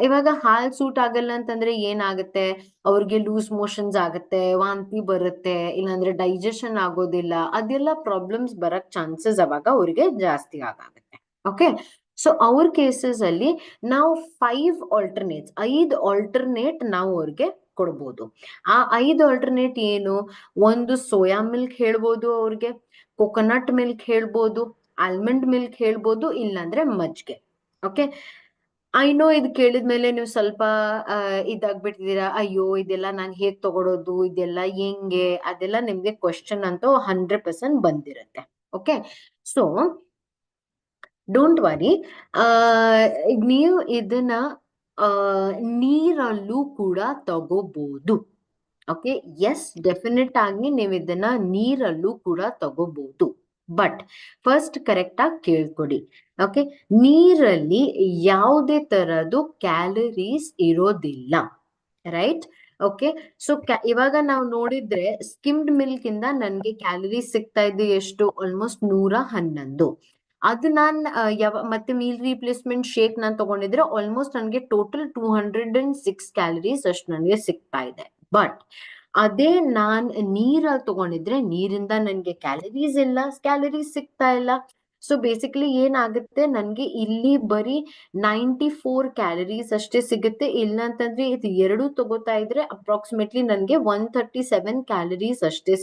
ಇವಾಗ ಹಾಲ್ ಸೂಟ್ ಆಗಲ್ಲ ಅಂತಂದ್ರೆ ಏನಾಗುತ್ತೆ, ಅವ್ರಿಗೆ ಲೂಸ್ ಮೋಷನ್ಸ್ ಆಗುತ್ತೆ, ವಾಂತಿ ಬರುತ್ತೆ, ಇಲ್ಲಾಂದ್ರೆ ಡೈಜೆಷನ್ ಆಗೋದಿಲ್ಲ, ಅದೆಲ್ಲ ಪ್ರಾಬ್ಲಮ್ಸ್ ಬರಕ್ ಚಾನ್ಸಸ್ ಅವಾಗ ಅವ್ರಿಗೆ ಜಾಸ್ತಿ ಆಗುತ್ತೆ. ಓಕೆ, ಸೊ ಅವ್ರ ಕೇಸಸ್ ಅಲ್ಲಿ ನಾವು 5 ಆಲ್ಟರ್ನೇಟ್ ನಾವು ಅವ್ರಿಗೆ ಕೊಡ್ಬೋದು. ಆ 5 ಆಲ್ಟರ್ನೇಟ್ ಏನು? ಒಂದು ಸೋಯಾ ಮಿಲ್ಕ್ ಹೇಳ್ಬೋದು, ಅವ್ರಿಗೆ ಕೊಕೊನಟ್ ಮಿಲ್ಕ್ ಹೇಳ್ಬೋದು, ಆಲ್ಮಂಡ್ ಮಿಲ್ಕ್ ಹೇಳ್ಬೋದು, ಇಲ್ಲಾಂದ್ರೆ ಮಜ್ಜಿಗೆ. ಓಕೆ, ಐ ನೋ ಇದು ಕೇಳಿದ್ಮೇಲೆ ನೀವು ಸ್ವಲ್ಪ ಇದಾಗ್ಬಿಟ್ಟಿದ್ದೀರಾ, ಅಯ್ಯೋ ಇದೆಲ್ಲ ನಾನು ಹೇಗ್ ತಗೊಳೋದು, ಇದೆಲ್ಲ ಹೆಂಗೆ, ಅದೆಲ್ಲ ನಿಮ್ಗೆ ಕ್ವಶನ್ ಅಂತೂ 100% ಬಂದಿರುತ್ತೆ. ಓಕೆ, ಸೊ ಡೋಂಟ್ ವರಿ, ನೀವು ಇದನ್ನ ನೀರಲ್ಲೂ ಕೂಡ ತಗೋಬಹುದು. ಓಕೆ, ಎಸ್, ಡೆಫಿನೆಟ್ ಆಗಿ ನೀವು ಇದನ್ನ ನೀರಲ್ಲೂ ಕೂಡ ತಗೋಬಹುದು. ಬಟ್ ಫಸ್ಟ್ ಕರೆಕ್ಟ್ ಆಗಿ ಕೇಳ್ಕೊಡಿ. ಓಕೆ, ನೀರಲ್ಲಿ ಯಾವುದೇ ತರದ್ದು ಕ್ಯಾಲರೀಸ್ ಇರೋದಿಲ್ಲ, ರೈಟ್? ಓಕೆ, ಸೊ ಇವಾಗ ನಾವು ನೋಡಿದ್ರೆ ಸ್ಕಿಮ್ಡ್ ಮಿಲ್ಕ್ ಇಂದ ನನ್ಗೆ ಕ್ಯಾಲರೀಸ್ ಸಿಗ್ತಾ ಇದ್ದು ಎಷ್ಟು? ಆಲ್ಮೋಸ್ಟ್ 111. ಅದು ನಾನ್ ಮತ್ತೆ ಮೀಲ್ ರೀಪ್ಲೇಸ್ಮೆಂಟ್ ಶೇಕ್ ನಾನ್ ತಗೊಂಡಿದ್ರೆ ಆಲ್ಮೋಸ್ಟ್ ನನ್ಗೆ ಟೋಟಲ್ 206 ಕ್ಯಾಲರೀಸ್ ಅಷ್ಟು ನನಗೆ ಸಿಗ್ತಾ ಇದೆ. ಬಟ್ ಅದೇ ನಾನ್ ನೀರಲ್ಲಿ ತಗೊಂಡಿದ್ರೆ ನೀರಿಂದ ನನ್ಗೆ ಕ್ಯಾಲರೀಸ್ ಸಿಗ್ತಾ ಇಲ್ಲ. ಸೊ ಬೇಸಿಕಲಿ ಏನಾಗುತ್ತೆ, ನನ್ಗೆ ಇಲ್ಲಿ ಬರೀ 94 ಕ್ಯಾಲರೀಸ್ ಅಷ್ಟೇ ಸಿಗುತ್ತೆ. ಇಲ್ಲ ಅಂತಂದ್ರೆ ಇದು ಎರಡು ತಗೋತಾ ಇದ್ರೆ ಅಪ್ರಾಕ್ಸಿಮೇಟ್ಲಿ ನನ್ಗೆ 137 ಕ್ಯಾಲರೀಸ್ ಅಷ್ಟೇ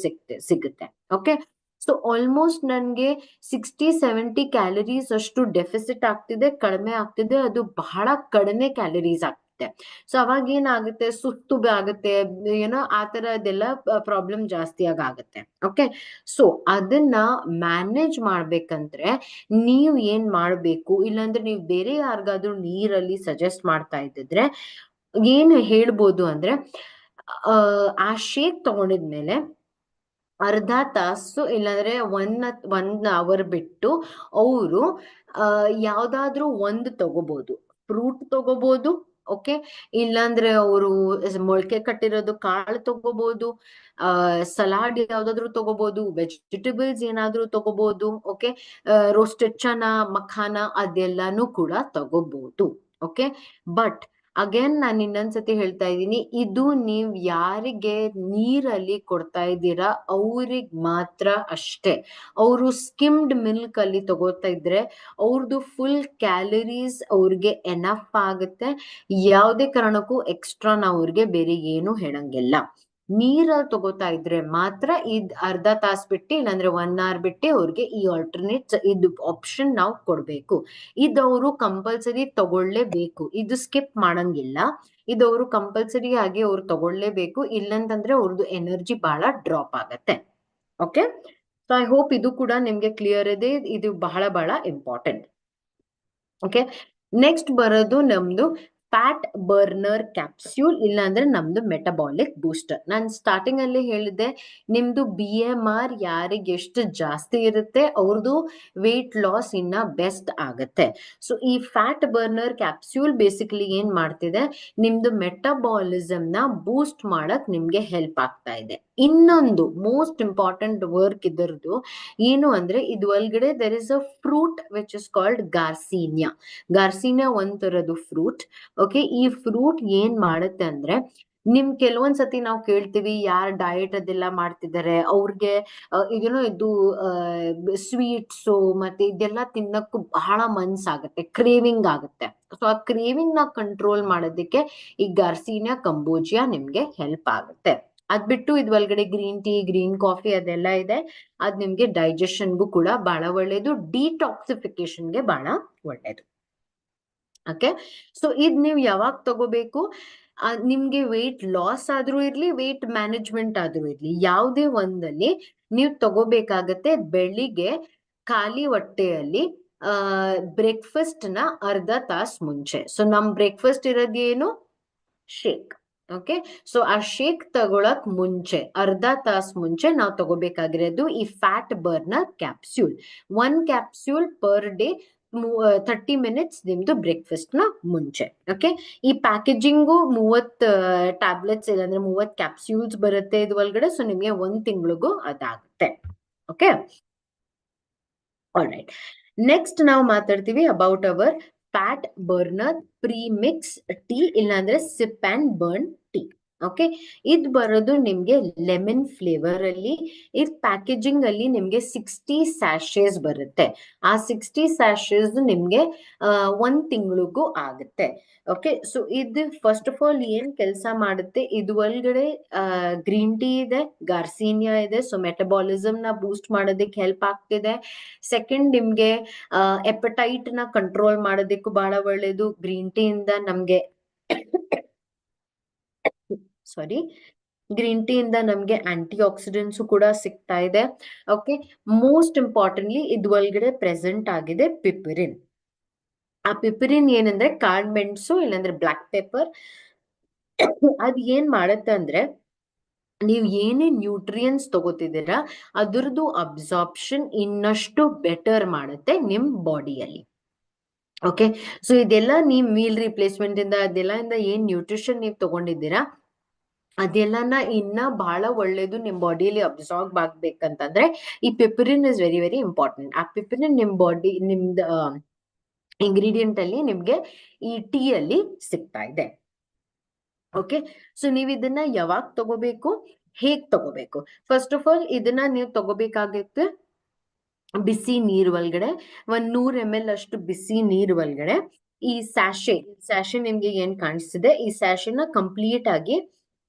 ಸಿಗುತ್ತೆ. ಓಕೆ, ಸೊ ಆಲ್ಮೋಸ್ಟ್ ನನ್ಗೆ 60-70 ಕ್ಯಾಲರೀಸ್ ಅಷ್ಟು ಡೆಫಿಸಿಟ್ ಆಗ್ತಿದೆ, ಕಡಿಮೆ ಆಗ್ತಿದೆ. ಅದು ಬಹಳ ಕಡಿಮೆ ಕ್ಯಾಲರೀಸ್ ಆಗ್ತಿದೆ. ಸೊ ಅವಾಗ ಏನಾಗುತ್ತೆ, ಸುಸ್ತು ಆಗುತ್ತೆ, ಏನೋ ಆ ತರದೆಲ್ಲ ಪ್ರಾಬ್ಲಮ್ ಜಾಸ್ತಿ ಆಗುತ್ತೆ. ಓಕೆ, ಸೊ ಅದನ್ನ ಮ್ಯಾನೇಜ್ ಮಾಡ್ಬೇಕಂದ್ರೆ ನೀವ್ ಏನ್ ಮಾಡ್ಬೇಕು, ಇಲ್ಲಾಂದ್ರೆ ನೀವು ಬೇರೆ ಯಾರಿಗಾದ್ರೂ ನೀರಲ್ಲಿ ಸಜೆಸ್ಟ್ ಮಾಡ್ತಾ ಇದ್ದಿದ್ರೆ ಏನ್ ಹೇಳ್ಬೋದು ಅಂದ್ರೆ, ಆ ಶೇಕ್ ತಗೊಂಡಿದ್ಮೇಲೆ ಅರ್ಧ ತಾಸು ಇಲ್ಲಾಂದ್ರೆ 1 ಅವರ್ ಬಿಟ್ಟು ಅವರು ಯಾವ್ದಾದ್ರೂ ಒಂದು ತಗೋಬಹುದು. ಫ್ರೂಟ್ ತಗೋಬಹುದು. ಓಕೆ, ಇಲ್ಲಾಂದ್ರೆ ಅವರು ಮೊಳಕೆ ಕಟ್ಟಿರೋದು ಕಾಳು ತಗೋಬಹುದು, ಸಲಾಡ್ ಯಾವ್ದಾದ್ರು ತಗೋಬಹುದು, ವೆಜಿಟೇಬಲ್ಸ್ ಏನಾದ್ರೂ ತಗೋಬಹುದು. ಓಕೆ, ರೋಸ್ಟೆಡ್ ಚನಾ, ಮಖಾನ ಅದೆಲ್ಲಾನು ಕೂಡ ತಗೋಬಹುದು. ಓಕೆ, ಬಟ್ ಅಗೇನ್ ನಾನು ಇನ್ನೊಂದ್ಸತಿ ಹೇಳ್ತಾ ಇದ್ದೀನಿ, ಇದು ನೀವ್ ಯಾರಿಗೆ ನೀರಲ್ಲಿ ಕೊಡ್ತಾ ಇದ್ದೀರಾ ಅವ್ರಿಗ್ ಮಾತ್ರ ಅಷ್ಟೇ. ಅವರು ಸ್ಕಿಮ್ಡ್ ಮಿಲ್ಕ್ ಅಲ್ಲಿ ತಗೋತಾ ಇದ್ರೆ ಅವ್ರದ್ದು ಫುಲ್ ಕ್ಯಾಲರೀಸ್ ಅವ್ರಿಗೆ ಎನಫ್ ಆಗುತ್ತೆ. ಯಾವುದೇ ಕಾರಣಕ್ಕೂ ಎಕ್ಸ್ಟ್ರಾ ನಾವು ಅವ್ರಿಗೆ ಬೇರೆ ಏನು ಹೇಳಂಗಿಲ್ಲ. ನೀರಲ್ಲಿ ತಗೋತಾ ಇದ್ರೆ ಮಾತ್ರ ಇದ್ ಅರ್ಧ ತಾಸು ಬಿಟ್ಟು ಇಲ್ಲಾಂದ್ರೆ 1 ಅವರ್ ಬಿಟ್ಟು ಅವ್ರಿಗೆ ಈ ಆಲ್ಟರ್ನೇಟ್ ಇದು ಆಪ್ಷನ್ ನಾವು ಕೊಡ್ಬೇಕು. ಇದವರು ಕಂಪಲ್ಸರಿ ತಗೊಳ್ಳೇಬೇಕು, ಇದು ಸ್ಕಿಪ್ ಮಾಡಂಗಿಲ್ಲ. ಇದವರು ಕಂಪಲ್ಸರಿ ಆಗಿ ಅವ್ರು ತಗೊಳ್ಳೇಬೇಕು, ಇಲ್ಲಂತಂದ್ರೆ ಅವ್ರದ್ದು ಎನರ್ಜಿ ಬಹಳ ಡ್ರಾಪ್ ಆಗತ್ತೆ. ಓಕೆ, ಸೊ ಐ ಹೋಪ್ ಇದು ಕೂಡ ನಿಮ್ಗೆ ಕ್ಲಿಯರ್ ಇದೆ. ಇದು ಬಹಳ ಬಹಳ ಇಂಪಾರ್ಟೆಂಟ್. ಓಕೆ, ನೆಕ್ಸ್ಟ್ ಬರೋದು ನಮ್ದು ಫ್ಯಾಟ್ ಬರ್ನರ್ ಕ್ಯಾಪ್ಸ್ಯೂಲ್, ಇಲ್ಲ ಅಂದ್ರೆ ನಮ್ದು ಮೆಟಬಾಲಿಕ್ ಬೂಸ್ಟರ್. ನಾನು ಸ್ಟಾರ್ಟಿಂಗ್ ಅಲ್ಲಿ ಹೇಳಿದ್ದೆ, ನಿಮ್ದು BMR ಯಾರಿಗೆ ಎಷ್ಟು ಜಾಸ್ತಿ ಇರುತ್ತೆ ಅವ್ರದ್ದು ವೆಯ್ಟ್ ಲಾಸ್ ಇನ್ನ ಬೆಸ್ಟ್ ಆಗತ್ತೆ. ಸೊ ಈ ಫ್ಯಾಟ್ ಬರ್ನರ್ ಕ್ಯಾಪ್ಸ್ಯೂಲ್ ಬೇಸಿಕಲಿ ಏನ್ ಮಾಡ್ತಿದೆ, ನಿಮ್ದು ಮೆಟಬಾಲಿಸಮ್ ನ ಬೂಸ್ಟ್ ಮಾಡಕ್ ನಿಮ್ಗೆ ಹೆಲ್ಪ್ ಆಗ್ತಾ ಇದೆ. ಇನ್ನೊಂದು ಮೋಸ್ಟ್ ಇಂಪಾರ್ಟೆಂಟ್ ವರ್ಕ್ ಇದರದು ಏನು ಅಂದ್ರೆ, ಇದು ಒಳಗಡೆ there is a fruit which is called garcinia ಒಂದ್ ತರದ್ದು ಫ್ರೂಟ್. ಓಕೆ, ಈ ಫ್ರೂಟ್ ಏನ್ ಮಾಡುತ್ತೆ ಅಂದ್ರೆ, ಕೆಲವೊಂದ್ಸತಿ ನಾವು ಕೇಳ್ತೀವಿ ಯಾರು ಡಯಟ್ ಅದೆಲ್ಲ ಮಾಡ್ತಿದ್ದಾರೆ ಅವ್ರಿಗೆ ಈಗೇನೋ ಇದು ಸ್ವೀಟ್ಸು ಮತ್ತೆ ಇದೆಲ್ಲ ತಿನ್ನಕ್ಕೂ ಬಹಳ ಮನ್ಸಾಗತ್ತೆ, ಕ್ರೇವಿಂಗ್ ಆಗುತ್ತೆ. ಸೊ ಆ ಕ್ರೇವಿಂಗ್ ನ ಕಂಟ್ರೋಲ್ ಮಾಡೋದಕ್ಕೆ ಈ ಗಾರ್ಸಿನಿಯಾ ಕಂಬೋಜಿಯಾ ನಿಮ್ಗೆ ಹೆಲ್ಪ್ ಆಗುತ್ತೆ. ಅದ್ ಬಿಟ್ಟು ಇದ್ ಒಳಗಡೆ ಗ್ರೀನ್ ಟೀ, ಗ್ರೀನ್ ಕಾಫಿ ಅದೆಲ್ಲ ಇದೆ. ಅದ್ ನಿಮ್ಗೆ ಡೈಜೆಷನ್ಗೂ ಕೂಡ ಬಹಳ ಒಳ್ಳೇದು, ಡಿಟಾಕ್ಸಿಫಿಕೇಶನ್ಗೆ ಬಹಳ ಒಳ್ಳೇದು. ಓಕೆ, ಸೊ ಇದ್ ನೀವು ಯಾವಾಗ ತಗೋಬೇಕು, ನಿಮ್ಗೆ ವೆಯ್ಟ್ ಲಾಸ್ ಆದ್ರೂ ಇರ್ಲಿ, ವೆಯ್ಟ್ ಮ್ಯಾನೇಜ್ಮೆಂಟ್ ಆದ್ರೂ ಇರ್ಲಿ, ಯಾವುದೇ ಒಂದಲ್ಲಿ ನೀವು ತಗೋಬೇಕಾಗತ್ತೆ. ಬೆಳಿಗ್ಗೆ ಖಾಲಿ ಹೊಟ್ಟೆಯಲ್ಲಿ ಬ್ರೇಕ್ಫಾಸ್ಟ್ ನ ಅರ್ಧ ತಾಸು ಮುಂಚೆ. ಸೊ ನಮ್ ಬ್ರೇಕ್ಫಾಸ್ಟ್ ಇರೋದೇನು? ಶೇಕ್. ಓಕೆ, ಸೊ ಆ ಶೇಕ್ ತಗೊಳಕ್ ಮುಂಚೆ ಅರ್ಧ ತಾಸು ಮುಂಚೆ ನಾವು ತಗೋಬೇಕಾಗಿರೋದು ಈ fat burner capsule. 1 capsule per day, 30 minutes ನಿಮ್ದು ಬ್ರೇಕ್ಫಾಸ್ಟ್ ನ ಮುಂಚೆ. ಓಕೆ, ಈ ಪ್ಯಾಕೇಜಿಂಗು 30 ಟ್ಯಾಬ್ಲೆಟ್ಸ್ ಇಲ್ಲಾಂದ್ರೆ 30 ಕ್ಯಾಪ್ಸ್ಯೂಲ್ಸ್ ಬರುತ್ತೆ ಇದು ಒಳಗಡೆ. ಸೊ ನಿಮ್ಗೆ 1 ತಿಂಗಳಿಗೂ ಅದಾಗುತ್ತೆ. Okay, all right. ನೆಕ್ಸ್ಟ್ ನಾವು ಮಾತಾಡ್ತೀವಿ about our fat burner premix tea, ಇಲ್ಲಾಂದ್ರೆ sip and burn tea. Okay, ಇದು ಬರೋದು ನಿಮ್ಗೆ ಲೆಮನ್ ಫ್ಲೇವರ್ ಅಲ್ಲಿ. ಇದು ಪ್ಯಾಕೇಜಿಂಗ್ ಅಲ್ಲಿ ನಿಮ್ಗೆ 60 ಸ್ಯಾಶೇಸ್ ಬರುತ್ತೆ. ಆ 60 ಸ್ಯಾಶೇಸ್ ನಿಮ್ಗೆ 1 ತಿಂಗಳಿಗೂ ಆಗುತ್ತೆ. ಓಕೆ, ಸೊ ಇದು ಫಸ್ಟ್ ಆಫ್ ಆಲ್ ಏನ್ ಕೆಲಸ ಮಾಡುತ್ತೆ, ಇದು ಒಳಗಡೆ ಗ್ರೀನ್ ಟೀ ಇದೆ, ಗಾರ್ಸಿನಿಯಾ ಇದೆ, ಸೊ ಮೆಟಬಾಲಿಸಮ್ ನ ಬೂಸ್ಟ್ ಮಾಡೋದಕ್ಕೆ ಹೆಲ್ಪ್ ಆಗ್ತಿದೆ. ಸೆಕೆಂಡ್, ನಿಮ್ಗೆ ಎಪಟೈಟ್ ನ ಕಂಟ್ರೋಲ್ ಮಾಡೋದಕ್ಕೂ ಬಹಳ ಒಳ್ಳೇದು. ಗ್ರೀನ್ ಟೀ ಇಂದ ನಮ್ಗೆ ಸಾರಿ ಗ್ರೀನ್ ಟೀ ಇಂದ ನಮ್ಗೆ ಆಂಟಿ ಆಕ್ಸಿಡೆಂಟ್ಸ್ ಕೂಡ ಸಿಗ್ತಾ ಇದೆ. ಓಕೆ, ಮೋಸ್ಟ್ ಇಂಪಾರ್ಟೆಂಟ್ಲಿ ಇದು ಒಳಗಡೆ ಪ್ರೆಸೆಂಟ್ ಆಗಿದೆ ಪಿಪರಿನ್. ಆ ಪಿಪರಿನ್ ಏನಂದ್ರೆ ಕಾಳು ಮೆಣಸು ಇಲ್ಲಾಂದ್ರೆ ಬ್ಲಾಕ್ ಪೆಪ್ಪರ್. ಅದ್ ಏನ್ ಮಾಡತ್ತೆ ಅಂದ್ರೆ, ನೀವು ಏನೇ ನ್ಯೂಟ್ರಿಯನ್ಸ್ ತಗೋತಿದ್ದೀರಾ ಅದ್ರದ್ದು ಅಬ್ಸಾರ್ಪ್ಷನ್ ಇನ್ನಷ್ಟು ಬೆಟರ್ ಮಾಡುತ್ತೆ ನಿಮ್ ಬಾಡಿಯಲ್ಲಿ. ಓಕೆ, ಸೊ ಇದೆಲ್ಲ ನೀವ್ ಮೀಲ್ ರಿಪ್ಲೇಸ್ಮೆಂಟ್ ಇಂದ ಅದೆಲ್ಲ ಇಂದ ಏನ್ ನ್ಯೂಟ್ರಿಷನ್ ನೀವು ತಗೊಂಡಿದ್ದೀರಾ ಅದೆಲ್ಲನ ಇನ್ನ ಬಹಳ ಒಳ್ಳೇದು ನಿಮ್ ಬಾಡಿಯಲ್ಲಿ ಅಬ್ಸಾರ್ಬ್ ಆಗ್ಬೇಕಂತಂದ್ರೆ ಈ ಪಿಪರಿನ್ ಇಸ್ ವೆರಿ ವೆರಿ ಇಂಪಾರ್ಟೆಂಟ್. ಆ ಪಿಪರಿನ್ ನಿಮ್ ಬಾಡಿ ನಿಮ್ದು ಇಂಗ್ರೀಡಿಯಂಟ್ ಅಲ್ಲಿ ನಿಮ್ಗೆ ಈ ಟೀ ಅಲ್ಲಿ ಸಿಗ್ತಾ ಇದೆ. ಓಕೆ, ಸೊ ನೀವ್ ಇದನ್ನ ಯಾವಾಗ ತಗೋಬೇಕು, ಹೇಗ್ ತಗೋಬೇಕು? ಫಸ್ಟ್ ಆಫ್ ಆಲ್ ಇದನ್ನ ನೀವು ತಗೋಬೇಕಾಗುತ್ತೆ ಬಿಸಿ ನೀರ್ ಒಳಗಡೆ. 100 ml ಅಷ್ಟು ಬಿಸಿ ನೀರ್ ಒಳಗಡೆ ಈ ಸ್ಯಾಶೆ ನಿಮ್ಗೆ ಏನ್ ಕಾಣಿಸ್ತಿದೆ, ಈ ಸ್ಯಾಶೆನ ಕಂಪ್ಲೀಟ್ ಆಗಿ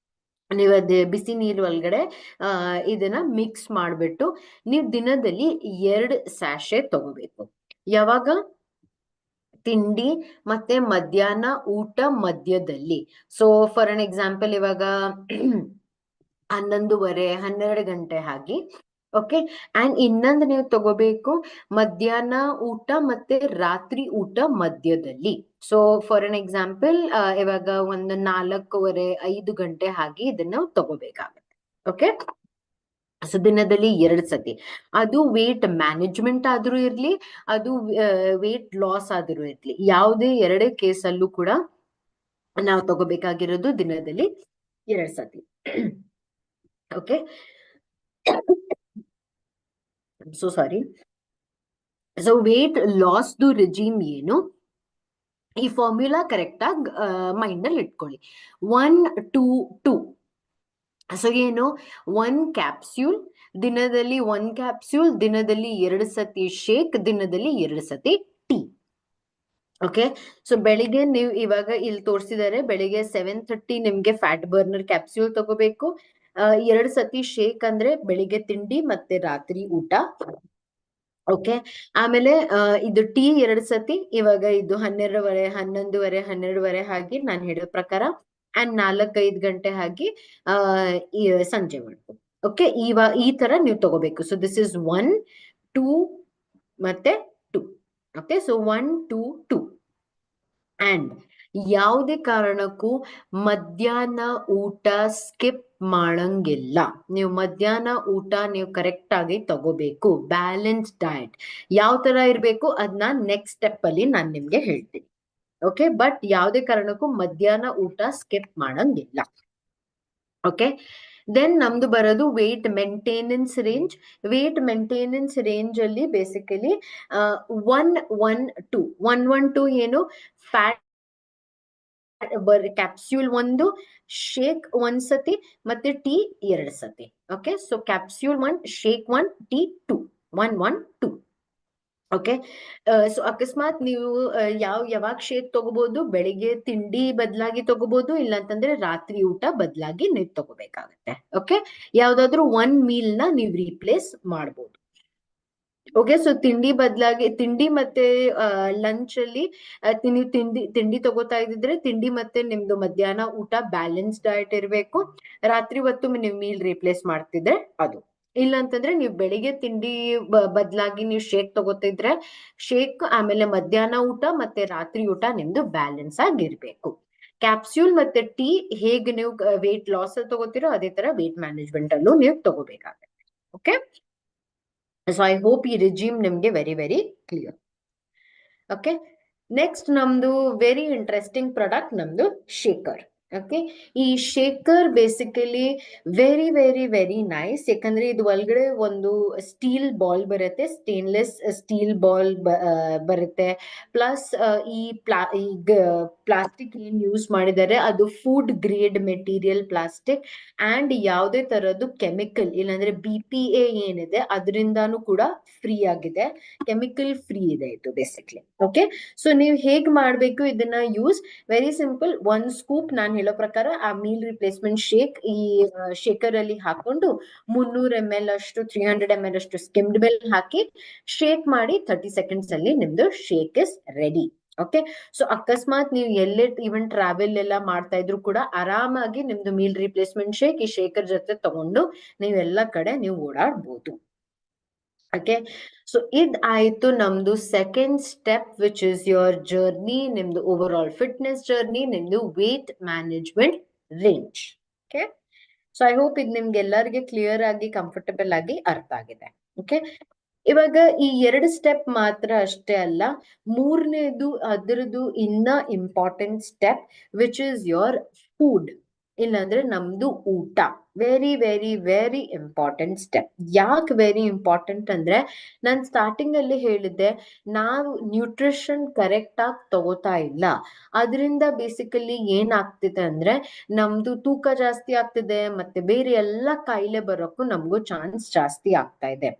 ನೀವು ಅದೇ ಬಿಸಿ ನೀರ್ ಒಳಗಡೆ ಇದನ್ನ ಮಿಕ್ಸ್ ಮಾಡ್ಬಿಟ್ಟು ನೀವು ದಿನದಲ್ಲಿ 2 ಸ್ಯಾಶೆ ತಗೋಬೇಕು. ಯಾವಾಗ? ತಿಂಡಿ ಮತ್ತೆ ಮಧ್ಯಾಹ್ನ ಊಟ ಮಧ್ಯದಲ್ಲಿ. ಸೊ ಫಾರ್ ಅನ್ ಎಕ್ಸಾಂಪಲ್ ಇವಾಗ 11:30 12 ಗಂಟೆ ಹಾಗೆ. ಓಕೆ, ಅಂಡ್ ಇನ್ನೊಂದು ನೀವು ತಗೋಬೇಕು ಮಧ್ಯಾಹ್ನ ಊಟ ಮತ್ತೆ ರಾತ್ರಿ ಊಟ ಮಧ್ಯದಲ್ಲಿ. ಸೊ ಫಾರ್ ಅನ್ ಎಕ್ಸಾಂಪಲ್ ಇವಾಗ ಒಂದು 4:15 5 ಗಂಟೆ ಹಾಗೆ ಇದನ್ನ ತಗೋಬೇಕಾಗತ್ತೆ. ಓಕೆ, ಸೊ ದಿನದಲ್ಲಿ 2 ಸತಿ. ಅದು ವೇಟ್ ಮ್ಯಾನೇಜ್ಮೆಂಟ್ ಆದ್ರೂ ಇರ್ಲಿ, ಅದು ವೇಟ್ ಲಾಸ್ ಆದ್ರೂ ಇರ್ಲಿ, ಯಾವುದೇ 2 ಕೇಸಲ್ಲೂ ಕೂಡ ನಾವು ತಗೋಬೇಕಾಗಿರೋದು ದಿನದಲ್ಲಿ 2 ಸತಿ. Okay, so sorry. So weight ಲಾಸ್ದು ರೆಜಿಮ್ ಏನು, ಈ ಫಾರ್ಮ್ಯುಲಾ ಕರೆಕ್ಟ್ ಆಗಿ ಮೈಂಡ್ ಅಲ್ಲಿ ಇಟ್ಕೊಳ್ಳಿ. 1-2-2. ಸೊ ಏನು, 1 ಕ್ಯಾಪ್ಸ್ಯೂಲ್ ದಿನದಲ್ಲಿ, 1 ಕ್ಯಾಪ್ಸ್ಯೂಲ್ ದಿನದಲ್ಲಿ 2 ಸತಿ ಶೇಕ್, ದಿನದಲ್ಲಿ 2 ಸತಿ ಟೀ. ಓಕೆ, ಸೊ ಬೆಳಿಗ್ಗೆ ನೀವು ಇವಾಗ ಇಲ್ಲಿ ತೋರಿಸಿದರೆ ಬೆಳಿಗ್ಗೆ 7:30 ನಿಮ್ಗೆ ಫ್ಯಾಟ್ ಬರ್ನರ್ ಕ್ಯಾಪ್ಸ್ಯೂಲ್ ತಗೋಬೇಕು. 2 ಸತಿ ಶೇಕ್ ಅಂದ್ರೆ ಬೆಳಿಗ್ಗೆ ತಿಂಡಿ ಮತ್ತೆ ರಾತ್ರಿ ಊಟ. ಓಕೆ, ಆಮೇಲೆ ಇದು ಟೀ 2 ಸತಿ. ಇವಾಗ ಇದು 12:30 11:30 12:30 ಹಾಗೆ ನಾನು ಹೇಳೋ ಪ್ರಕಾರ, ಅಂಡ್ 4-5 ಗಂಟೆ ಹಾಗೆ ಸಂಜೆ ಮಾಡ್ಬೇಕು. ಓಕೆ, ಈ ತರ ನೀವು ತಗೋಬೇಕು. ಸೊ ದಿಸ್ ಇಸ್ 1 2 ಮತ್ತೆ 2. Okay, so 1 2 2. ಅಂಡ್ ಯಾವುದೇ ಕಾರಣಕ್ಕೂ ಮಧ್ಯಾಹ್ನ ಊಟ ಸ್ಕಿಪ್ ಮಾಡಂಗಿಲ್ಲ. ನೀವು ಮಧ್ಯಾಹ್ನ ಊಟ ನೀವು ಕರೆಕ್ಟ್ ಆಗಿ ತಗೋಬೇಕು. ಬ್ಯಾಲೆನ್ಸ್ ಡಯಟ್ ಯಾವ ತರ ಇರ್ಬೇಕು ಅದನ್ನ ನೆಕ್ಸ್ಟ್ ಸ್ಟೆಪ್ ಅಲ್ಲಿ ನಾನು ನಿಮ್ಗೆ ಹೇಳ್ತೀನಿ. ಓಕೆ, ಬಟ್ ಯಾವುದೇ ಕಾರಣಕ್ಕೂ ಮಧ್ಯಾಹ್ನ ಊಟ ಸ್ಕಿಪ್ ಮಾಡಂಗಿಲ್ಲ. ಓಕೆ, ದೆನ್ ನಮ್ದು ಬರೋದು weight maintenance range. Weight maintenance range ಅಲ್ಲಿ ಬೇಸಿಕಲಿ 1-1-2. 1-1-2 ಏನು, ಫ್ಯಾಟ್ ಕ್ಯಾಪ್ಸ್ಯೂಲ್ 1, ಶೇಕ್ 1 ಸತಿ ಮತ್ತೆ ಟೀ 2 ಸತಿ. Okay, so capsule 1, shake 1, tea 2. 1-1-2. Okay, so ಅಕಸ್ಮಾತ್ ನೀವು ಯಾವಾಗ ಶೇಕ್ ತಗೋಬಹುದು, ಬೆಳಿಗ್ಗೆ ತಿಂಡಿ ಬದಲಾಗಿ ತಗೋಬಹುದು, ಇಲ್ಲ ಅಂತಂದ್ರೆ ರಾತ್ರಿ ಊಟ ಬದಲಾಗಿ ನೀವು ತಗೋಬೇಕಾಗತ್ತೆ. ಓಕೆ, ಯಾವ್ದಾದ್ರು 1 ಮೀಲ್ ನ ನೀವು ರೀಪ್ಲೇಸ್ ಮಾಡಬಹುದು. ಓಕೆ, ಸೊ ತಿಂಡಿ ಬದಲಾಗಿ ತಿಂಡಿ ಮತ್ತೆ ಲಂಚ್ ಅಲ್ಲಿ ನೀವು ತಿಂಡಿ ತಗೋತಾ ಇದ್ದಿದ್ರೆ ತಿಂಡಿ ಮತ್ತೆ ನಿಮ್ದು ಮಧ್ಯಾಹ್ನ ಊಟ ಬ್ಯಾಲೆನ್ಸ್ ಡಯಟ್ ಇರಬೇಕು. ರಾತ್ರಿ ಹೊತ್ತು ನೀವು ಮೀಲ್ ರೀಪ್ಲೇಸ್ ಮಾಡ್ತಿದ್ರೆ ಅದು. ಇಲ್ಲ ಅಂತಂದ್ರೆ ನೀವು ಬೆಳಿಗ್ಗೆ ತಿಂಡಿ ಬದಲಾಗಿ ನೀವು ಶೇಕ್ ತಗೋತಿದ್ರೆ ಶೇಕ್, ಆಮೇಲೆ ಮಧ್ಯಾಹ್ನ ಊಟ ಮತ್ತೆ ರಾತ್ರಿ ಊಟ ನಿಮ್ದು ಬ್ಯಾಲೆನ್ಸ್ ಆಗಿರ್ಬೇಕು. ಕ್ಯಾಪ್ಸ್ಯೂಲ್ ಮತ್ತೆ ಟೀ ಹೇಗೆ ನೀವು ವೇಟ್ ಲಾಸ್ ಅಲ್ಲಿ ತಗೋತಿರೋ ಅದೇ ತರ ವೇಟ್ ಮ್ಯಾನೇಜ್ಮೆಂಟ್ ಅಲ್ಲೂ ನೀವು ತಗೋಬೇಕಾಗುತ್ತೆ. ಓಕೆ, ಸೊ ಐ ಹೋಪ್ ಈ ರಿಜಿಮ್ ನಿಮ್ಗೆ very very clear. Okay, next ನಮ್ದು ವೆರಿ ಇಂಟ್ರೆಸ್ಟಿಂಗ್ ಪ್ರಾಡಕ್ಟ್ ನಮ್ದು ಶೇಕರ್. ಓಕೆ. ಈ shaker basically very very very nice. ಯಾಕಂದ್ರೆ ಇದು ಒಳಗಡೆ ಒಂದು ಸ್ಟೀಲ್ ಬಾಲ್ ಬರುತ್ತೆ, ಸ್ಟೇನ್ಲೆಸ್ ಸ್ಟೀಲ್ ಬಾಲ್ ಬರುತ್ತೆ. ಪ್ಲಸ್ ಈ ಪ್ಲಾಸ್ಟಿಕ್ ಏನ್ ಯೂಸ್ ಮಾಡಿದ್ದಾರೆ ಅದು food grade material plastic, and ಯಾವುದೇ ತರದ್ದು ಕೆಮಿಕಲ್ ಇಲ್ಲಾಂದ್ರೆ BPA ಏನಿದೆ ಅದರಿಂದಾನು ಕೂಡ ಫ್ರೀ ಆಗಿದೆ, ಕೆಮಿಕಲ್ ಫ್ರೀ ಇದೆ ಇದು ಬೇಸಿಕ್ಲಿ. ಓಕೆ, ಸೊ ನೀವು ಹೇಗ್ ಮಾಡ್ಬೇಕು ಇದನ್ನ ಯೂಸ್? Very simple. ಒಂದ್ ಸ್ಕೂಪ್ ನಾನ್ ಹೇಳೋ ಪ್ರಕಾರ ಆ ಮೀಲ್ ರಿಪ್ಲೇಸ್ಮೆಂಟ್ ಶೇಕ್ ಈ ಶೇಕರ್ ಅಲ್ಲಿ ಹಾಕೊಂಡು 300 ml ಅಷ್ಟು 300 ml ಅಷ್ಟು ಸ್ಕಿಮ್ಡ್ ಮಿಲ್ಕ್ ಹಾಕಿ ಶೇಕ್ ಮಾಡಿ 30 seconds ಅಲ್ಲಿ ನಿಮ್ದು shake is ready. Okay, so ಅಕಸ್ಮಾತ್ ನೀವು ಎಲ್ಲೇ ಈವನ್ ಟ್ರಾವೆಲ್ ಎಲ್ಲ ಮಾಡ್ತಾ ಇದ್ರು ಕೂಡ ಆರಾಮಾಗಿ ನಿಮ್ದು ಮೀಲ್ ರಿಪ್ಲೇಸ್ಮೆಂಟ್ ಶೇಕ್ ಈ ಶೇಕರ್ ಜೊತೆ ತಗೊಂಡು ನೀವೆಲ್ಲ ಕಡೆ ನೀವು ಓಡಾಡ್ಬೋದು. ಓಕೆ, ಸೊ ಇದ್ ಆಯ್ತು ನಮ್ದು second step, which is your journey, ನಿಮ್ದು ಓವರ್ ಆಲ್ ಫಿಟ್ನೆಸ್ ಜರ್ನಿ, ನಿಮ್ದು weight management range. Okay, so I hope ಇದು ನಿಮ್ಗೆ ಎಲ್ಲರಿಗೆ ಕ್ಲಿಯರ್ ಆಗಿ ಕಂಫರ್ಟಬಲ್ ಆಗಿ ಅರ್ಥ ಆಗಿದೆ. ಓಕೆ, ಇವಾಗ ಈ 2 ಸ್ಟೆಪ್ ಮಾತ್ರ ಅಷ್ಟೇ ಅಲ್ಲ, ಮೂರನೇದು ಅದರದ್ದು ಇನ್ನ important step, which is your food, ಇಲ್ಲಾಂದ್ರೆ ನಮ್ದು ಊಟ. Very very very important step. ಯಾಕೆ ವೆರಿ ಇಂಪಾರ್ಟೆಂಟ್ ಅಂದ್ರೆ, ನಾನು ಸ್ಟಾರ್ಟಿಂಗ್ ಅಲ್ಲಿ ಹೇಳಿದ್ದೆ, ನಾವು ನ್ಯೂಟ್ರಿಷನ್ ಕರೆಕ್ಟ್ ಆಗಿ ತಗೋತಾ ಇಲ್ಲ, ಅದರಿಂದ ಬೇಸಿಕಲಿ ಏನಾಗ್ತಿದೆ ಅಂದ್ರೆ ನಮ್ದು ತೂಕ ಜಾಸ್ತಿ ಆಗ್ತಿದೆ, ಮತ್ತೆ ಬೇರೆ ಎಲ್ಲ ಕಾಯಿಲೆ ಬರೋಕ್ಕೂ ನಮಗೂ ಚಾನ್ಸ್ ಜಾಸ್ತಿ ಆಗ್ತಾ ಇದೆ.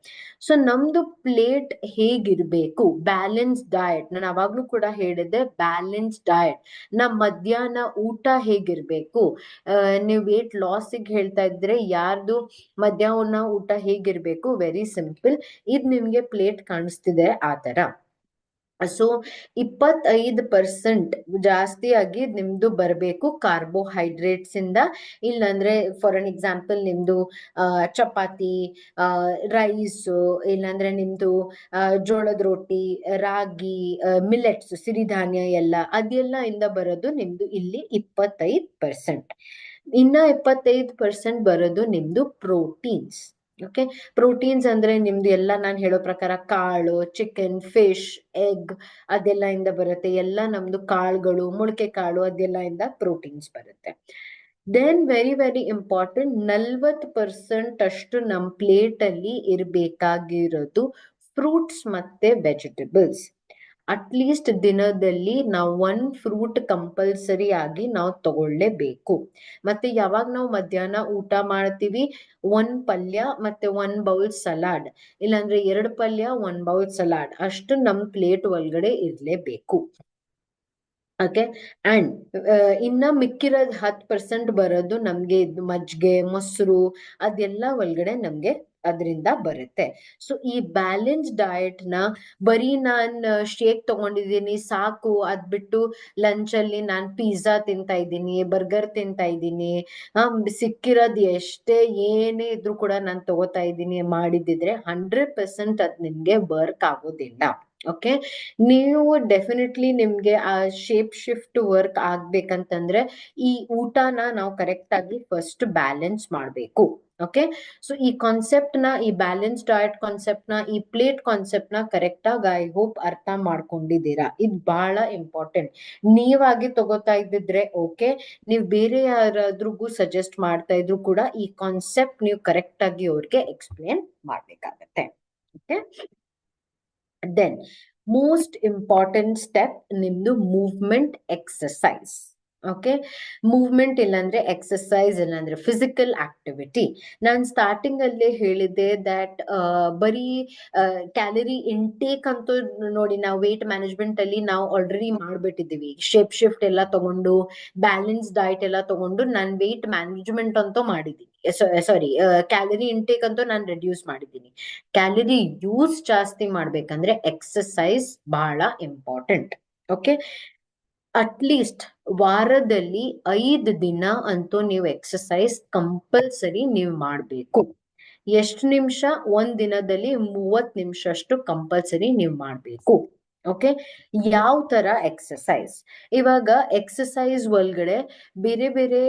ಸೊ ನಮ್ದು ಪ್ಲೇಟ್ ಹೇಗಿರ್ಬೇಕು? ಬ್ಯಾಲೆನ್ಸ್ ಡಯಟ್, ನಾನು ಅವಾಗ್ಲೂ ಕೂಡ ಹೇಳಿದ್ದೆ ಬ್ಯಾಲೆನ್ಸ್ ಡಯಟ್. ನಮ್ ಮಧ್ಯಾಹ್ನ ಊಟ ಹೇಗಿರ್ಬೇಕು? ನೀವು ವೇಟ್ ಲಾಸಿಗೆ ಹೇಳ್ತಾ ಇದ್ರೆ ಯಾರ್ದು ಮಧ್ಯಾಹ್ನ ಊಟ ಹೇಗಿರ್ಬೇಕು? ವೆರಿ ಸಿಂಪಲ್, ಇದ್ ನಿಮ್ಗೆ ಪ್ಲೇಟ್ ಕಾಣಿಸ್ತಿದೆ ಆ ತರ. ಸೊ 25% ಜಾಸ್ತಿ ಆಗಿ ನಿಮ್ದು ಬರಬೇಕು ಕಾರ್ಬೋಹೈಡ್ರೇಟ್ಸ್ ಇಂದ. ಇಲ್ಲಾಂದ್ರೆ ಫಾರ್ ಅನ್ ಎಕ್ಸಾಂಪಲ್ ನಿಮ್ದು ಚಪಾತಿ, ರೈಸ್, ಇಲ್ಲಾಂದ್ರೆ ನಿಮ್ದು ಜೋಳದ ರೊಟ್ಟಿ, ರಾಗಿ, ಮಿಲೆಟ್ಸ್, ಸಿರಿಧಾನ್ಯ ಎಲ್ಲ ಅದೆಲ್ಲ ಇಂದ ಬರೋದು ನಿಮ್ದು ಇಲ್ಲಿ 25%. ಇನ್ನ 25% ಬರೋದು ನಿಮ್ದು ಪ್ರೋಟೀನ್ಸ್. ಓಕೆ, ಪ್ರೋಟೀನ್ಸ್ ಅಂದ್ರೆ ನಿಮ್ದು ಎಲ್ಲ ನಾನು ಹೇಳೋ ಪ್ರಕಾರ ಕಾಳು, ಚಿಕನ್, ಫಿಶ್, ಎಗ್ ಅದೆಲ್ಲ ಇಂದ ಬರುತ್ತೆ. ಎಲ್ಲ ನಮ್ದು ಕಾಳುಗಳು, ಮೊಳಕೆ ಕಾಳು ಅದೆಲ್ಲ ಇಂದ ಪ್ರೋಟೀನ್ಸ್ ಬರುತ್ತೆ. ದೆನ್ ವೆರಿ ವೆರಿ ಇಂಪಾರ್ಟೆಂಟ್, 40% ಅಷ್ಟು ನಮ್ ಪ್ಲೇಟ್ ಅಲ್ಲಿ ಇರ್ಬೇಕಾಗಿರೋದು ಫ್ರೂಟ್ಸ್ ಮತ್ತೆ ವೆಜಿಟೇಬಲ್ಸ್. ಅಟ್ಲೀಸ್ಟ್ ದಿನದಲ್ಲಿ ನಾವು 1 ಫ್ರೂಟ್ ಕಂಪಲ್ಸರಿ ಆಗಿ ನಾವು ತಗೊಳ್ಳೇಬೇಕು. ಮತ್ತೆ ಯಾವಾಗ ನಾವು ಮಧ್ಯಾಹ್ನ ಊಟ ಮಾಡ್ತೀವಿ, 1 ಪಲ್ಯ ಮತ್ತೆ 1 ಬೌಲ್ ಸಲಾಡ್, ಇಲ್ಲಾಂದ್ರೆ 2 ಪಲ್ಯ 1 ಬೌಲ್ ಸಲಾಡ್ ಅಷ್ಟು ನಮ್ ಪ್ಲೇಟ್ ಒಳಗಡೆ ಇರ್ಲೇಬೇಕು. ಓಕೆ, ಅಂಡ್ ಇನ್ನ ಮಿಕ್ಕಿರೋದ್ 10% ಬರೋದು ನಮ್ಗೆ ಮಜ್ಜಿಗೆ, ಮೊಸರು ಅದೆಲ್ಲ ಒಳಗಡೆ ನಮ್ಗೆ ಅದರಿಂದ ಬರುತ್ತೆ. ಸೊ ಈ ಬ್ಯಾಲೆನ್ಸ್ ಡಯಟ್ ನ ಬರೀ ನಾನ್ ಶೇಕ್ ತಗೊಂಡಿದ್ದೀನಿ ಸಾಕು, ಅದ್ ಬಿಟ್ಟು ಲಂಚ್ ಅಲ್ಲಿ ನಾನ್ ಪಿಜ್ಜಾ ತಿಂತಾ ಇದ್ದೀನಿ, ಬರ್ಗರ್ ತಿಂತಾ ಇದ್ದೀನಿ, ಸಿಕ್ಕಿರೋದ್ ಎಷ್ಟೇ ಏನೇ ಇದ್ರು ಕೂಡ ನಾನ್ ತಗೋತಾ ಇದ್ದೀನಿ ಮಾಡಿದಿದ್ರೆ 100% ಅದ್ ನಿಮ್ಗೆ ವರ್ಕ್ ಆಗೋದಿಲ್ಲ. ಓಕೆ, ನೀವು ಡೆಫಿನೆಟ್ಲಿ ನಿಮ್ಗೆ ಆ ಶೇಪ್ ಶಿಫ್ಟ್ ವರ್ಕ್ ಆಗ್ಬೇಕಂತಂದ್ರೆ ಈ ಊಟನ ನಾವು ಕರೆಕ್ಟ್ ಆಗಿ ಫಸ್ಟ್ ಬ್ಯಾಲೆನ್ಸ್ ಮಾಡ್ಬೇಕು. ಓಕೆ, ಸೊ ಈ ಕಾನ್ಸೆಪ್ಟ್ ನ, ಈ ಬ್ಯಾಲೆನ್ಸ್ ಡಯಟ್ ಕಾನ್ಸೆಪ್ಟ್ ನ, ಈ ಪ್ಲೇಟ್ ಕಾನ್ಸೆಪ್ಟ್ ನ ಕರೆಕ್ಟ್ ಆಗಿ ಐ ಹೋಪ್ ಅರ್ಥ ಮಾಡ್ಕೊಂಡಿದ್ದೀರಾ. ಇದು ಬಹಳ ಇಂಪಾರ್ಟೆಂಟ್. ನೀವಾಗಿ ತಗೋತಾ ಇದ್ದಿದ್ರೆ ಓಕೆ, ನೀವು ಬೇರೆ ಯಾರಾದ್ರಿಗೂ ಸಜೆಸ್ಟ್ ಮಾಡ್ತಾ ಇದ್ರು ಕೂಡ ಈ ಕಾನ್ಸೆಪ್ಟ್ ನೀವು ಕರೆಕ್ಟ್ ಆಗಿ ಅವ್ರಿಗೆ ಎಕ್ಸ್ಪ್ಲೇನ್ ಮಾಡ್ಬೇಕಾಗತ್ತೆ. Okay, then most important step ನಿಮ್ದು ಮೂವ್ಮೆಂಟ್ ಎಕ್ಸಸೈಸ್. ಓಕೆ, ಮೂವ್ಮೆಂಟ್ ಇಲ್ಲಾಂದ್ರೆ ಎಕ್ಸಸೈಸ್, ಇಲ್ಲಾಂದ್ರೆ ಫಿಸಿಕಲ್ ಆಕ್ಟಿವಿಟಿ. ನಾನು ಸ್ಟಾರ್ಟಿಂಗ್ ಅಲ್ಲೇ ಹೇಳಿದ್ದೆ ದಟ್ ಬರೀ ಕ್ಯಾಲರಿ ಇಂಟೇಕ್ ಅಂತೂ ನೋಡಿ, ನಾವು ವೇಟ್ ಮ್ಯಾನೇಜ್ಮೆಂಟ್ ಅಲ್ಲಿ ನಾವು ಆಲ್ರೆಡಿ ಮಾಡ್ಬಿಟ್ಟಿದೀವಿ. ಶೇಪ್ ಶಿಫ್ಟ್ ಎಲ್ಲ ತಗೊಂಡು ಬ್ಯಾಲೆನ್ಸ್ ಡಯಟ್ ಎಲ್ಲ ತಗೊಂಡು ನಾನು ವೇಟ್ ಮ್ಯಾನೇಜ್ಮೆಂಟ್ ಅಂತೂ ಮಾಡಿದ್ದೀನಿ. ಸಾರಿ, ಕ್ಯಾಲರಿ ಇಂಟೇಕ್ ಅಂತೂ ನಾನು ರೆಡ್ಯೂಸ್ ಮಾಡಿದ್ದೀನಿ. ಕ್ಯಾಲರಿ ಯೂಸ್ ಜಾಸ್ತಿ ಮಾಡ್ಬೇಕಂದ್ರೆ ಎಕ್ಸಸೈಸ್ ಬಹಳ ಇಂಪಾರ್ಟೆಂಟ್. ಓಕೆ, ಅಟ್ಲೀಸ್ಟ್ ವಾರದಲ್ಲಿ 5 ದಿನ ಅಂತೂ ನೀವು ಎಕ್ಸಸೈಸ್ ಕಂಪಲ್ಸರಿ ನೀವು ಮಾಡ್ಬೇಕು. ಎಷ್ಟು ನಿಮಿಷ? 1 ದಿನದಲ್ಲಿ 30 ನಿಮಿಷ ಅಷ್ಟು ಕಂಪಲ್ಸರಿ ನೀವು ಮಾಡ್ಬೇಕು. ಓಕೆ, ಯಾವ ತರ ಎಕ್ಸಸೈಸ್? ಇವಾಗ ಎಕ್ಸಸೈಸ್ ಒಳಗಡೆ ಬೇರೆ ಬೇರೆ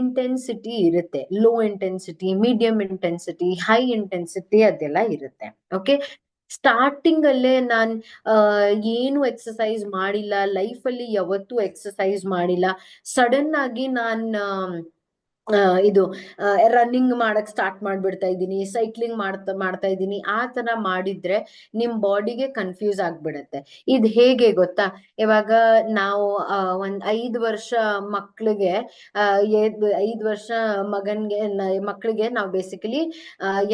ಇಂಟೆನ್ಸಿಟಿ ಇರುತ್ತೆ. Low intensity, medium intensity, high intensity ಅದೆಲ್ಲ ಇರುತ್ತೆ. ಓಕೆ, ಸ್ಟಾರ್ಟಿಂಗ್ ಅಲ್ಲೇ ನಾನ್ ಏನು ಎಕ್ಸಸೈಸ್ ಮಾಡಿಲ್ಲ, ಲೈಫಲ್ಲಿ ಯಾವತ್ತೂ ಎಕ್ಸಸೈಸ್ ಮಾಡಿಲ್ಲ, ಸಡನ್ ಆಗಿ ನಾನ್ ಇದು ರನ್ನಿಂಗ್ ಮಾಡಕ್ ಸ್ಟಾರ್ಟ್ ಮಾಡ್ಬಿಡ್ತಾ ಇದ್ದೀನಿ, ಸೈಕ್ಲಿಂಗ್ ಮಾಡ್ತಾ ಇದ್ದೀನಿ, ಆ ತರ ಮಾಡಿದ್ರೆ ನಿಮ್ ಬಾಡಿಗೆ ಕನ್ಫ್ಯೂಸ್ ಆಗ್ಬಿಡತ್ತೆ. ಇದ್ ಹೇಗೆ ಗೊತ್ತಾ, ಇವಾಗ ನಾವು ಒಂದ್ 5 ವರ್ಷ ಮಕ್ಳಿಗೆ, 5 ವರ್ಷ ಮಗನ್ಗೆ ಮಕ್ಳಿಗೆ ನಾವು ಬೇಸಿಕಲಿ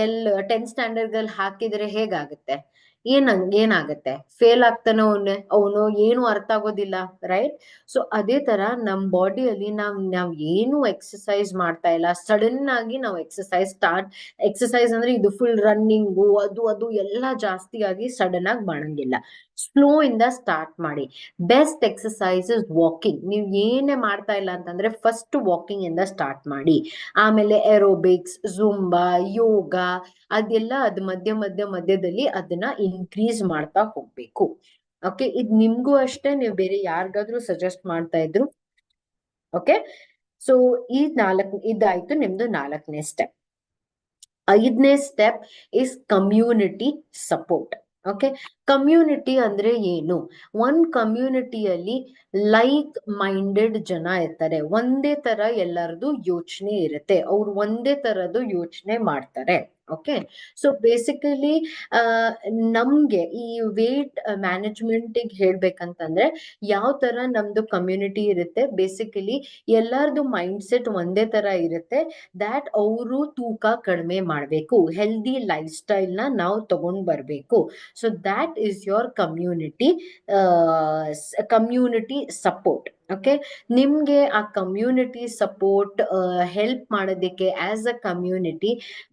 10th ಸ್ಟ್ಯಾಂಡರ್ಡ್ ಅಲ್ಲಿ ಹಾಕಿದ್ರೆ ಹೇಗಾಗುತ್ತೆ, ಏನಾಗತ್ತೆ, ಫೇಲ್ ಆಗ್ತಾನೆ ಅವನು ಏನು ಅರ್ಥ ಆಗೋದಿಲ್ಲ, ರೈಟ್? ಸೊ ಅದೇ ತರ ನಮ್ ಬಾಡಿಯಲ್ಲಿ ನಾವ್ ಏನು ಎಕ್ಸಸೈಸ್ ಮಾಡ್ತಾ ಇಲ್ಲ, ಸಡನ್ ಆಗಿ ನಾವು ಎಕ್ಸಸೈಸ್ ಅಂದ್ರೆ ಇದು ಫುಲ್ ರನ್ನಿಂಗು ಅದು ಅದು ಎಲ್ಲ ಜಾಸ್ತಿ ಆಗಿ ಸಡನ್ ಆಗಿ ಮಾಡಂಗಿಲ್ಲ. ಸ್ಲೋ ಇಂದ ಸ್ಟಾರ್ಟ್ ಮಾಡಿ. Best exercise is walking. ನೀವು ಏನೇ ಮಾಡ್ತಾ ಇಲ್ಲ ಅಂತಂದ್ರೆ ಫಸ್ಟ್ ವಾಕಿಂಗ್ ಇಂದ ಸ್ಟಾರ್ಟ್ ಮಾಡಿ. ಆಮೇಲೆ ಏರೋಬಿಕ್ಸ್, ಜುಂಬಾ, ಯೋಗ, ಅದೆಲ್ಲ ಅದ್ ಮಧ್ಯದಲ್ಲಿ ಅದನ್ನ ಇನ್ಕ್ರೀಸ್ ಮಾಡ್ತಾ ಹೋಗ್ಬೇಕು. ಓಕೆ, ಇದ್ ನಿಮ್ಗೂ ಅಷ್ಟೇ, ನೀವು ಬೇರೆ ಯಾರಿಗಾದ್ರೂ ಸಜೆಸ್ಟ್ ಮಾಡ್ತಾ ಇದ್ರು. ಓಕೆ, ಸೊ ಇದಾಯ್ತು ನಿಮ್ದು 4ನೇ ಸ್ಟೆಪ್. 5ನೇ step is community support. Okay, community ಅಂದ್ರೆ ಏನು? ಒಂದ್ ಕಮ್ಯುನಿಟಿಯಲ್ಲಿ ಲೈಕ್ ಮೈಂಡೆಡ್ ಜನ ಇರ್ತಾರೆ, ಒಂದೇ ತರ ಎಲ್ಲರದು ಯೋಚನೆ ಇರುತ್ತೆ, ಅವ್ರು ಒಂದೇ ತರದ್ದು ಯೋಚನೆ ಮಾಡ್ತಾರೆ. ಓಕೆ, ಸೊ ಬೇಸಿಕಲಿ ನಮ್ಗೆ ಈ ವೇಟ್ ಮ್ಯಾನೇಜ್ಮೆಂಟ್ ಹೇಳ್ಬೇಕಂತಂದ್ರೆ ಯಾವ ತರ ನಮ್ದು ಕಮ್ಯುನಿಟಿ ಇರುತ್ತೆ, ಬೇಸಿಕಲಿ ಎಲ್ಲಾರ್ದು ಮೈಂಡ್ ಸೆಟ್ ಒಂದೇ ತರ ಇರುತ್ತೆ, ದ್ಯಾಟ್ ಅವರು ತೂಕ ಕಡಿಮೆ ಮಾಡ್ಬೇಕು, ಹೆಲ್ದಿ ಲೈಫ್ ಸ್ಟೈಲ್ ನ ನಾವು ತಗೊಂಡ್ ಬರ್ಬೇಕು. So that is your community support. Okay, ನಿಮ್ಗೆ ಆ ಕಮ್ಯುನಿಟಿ ಸಪೋರ್ಟ್ ಹೆಲ್ಪ್ ಮಾಡೋದಕ್ಕೆ as a community,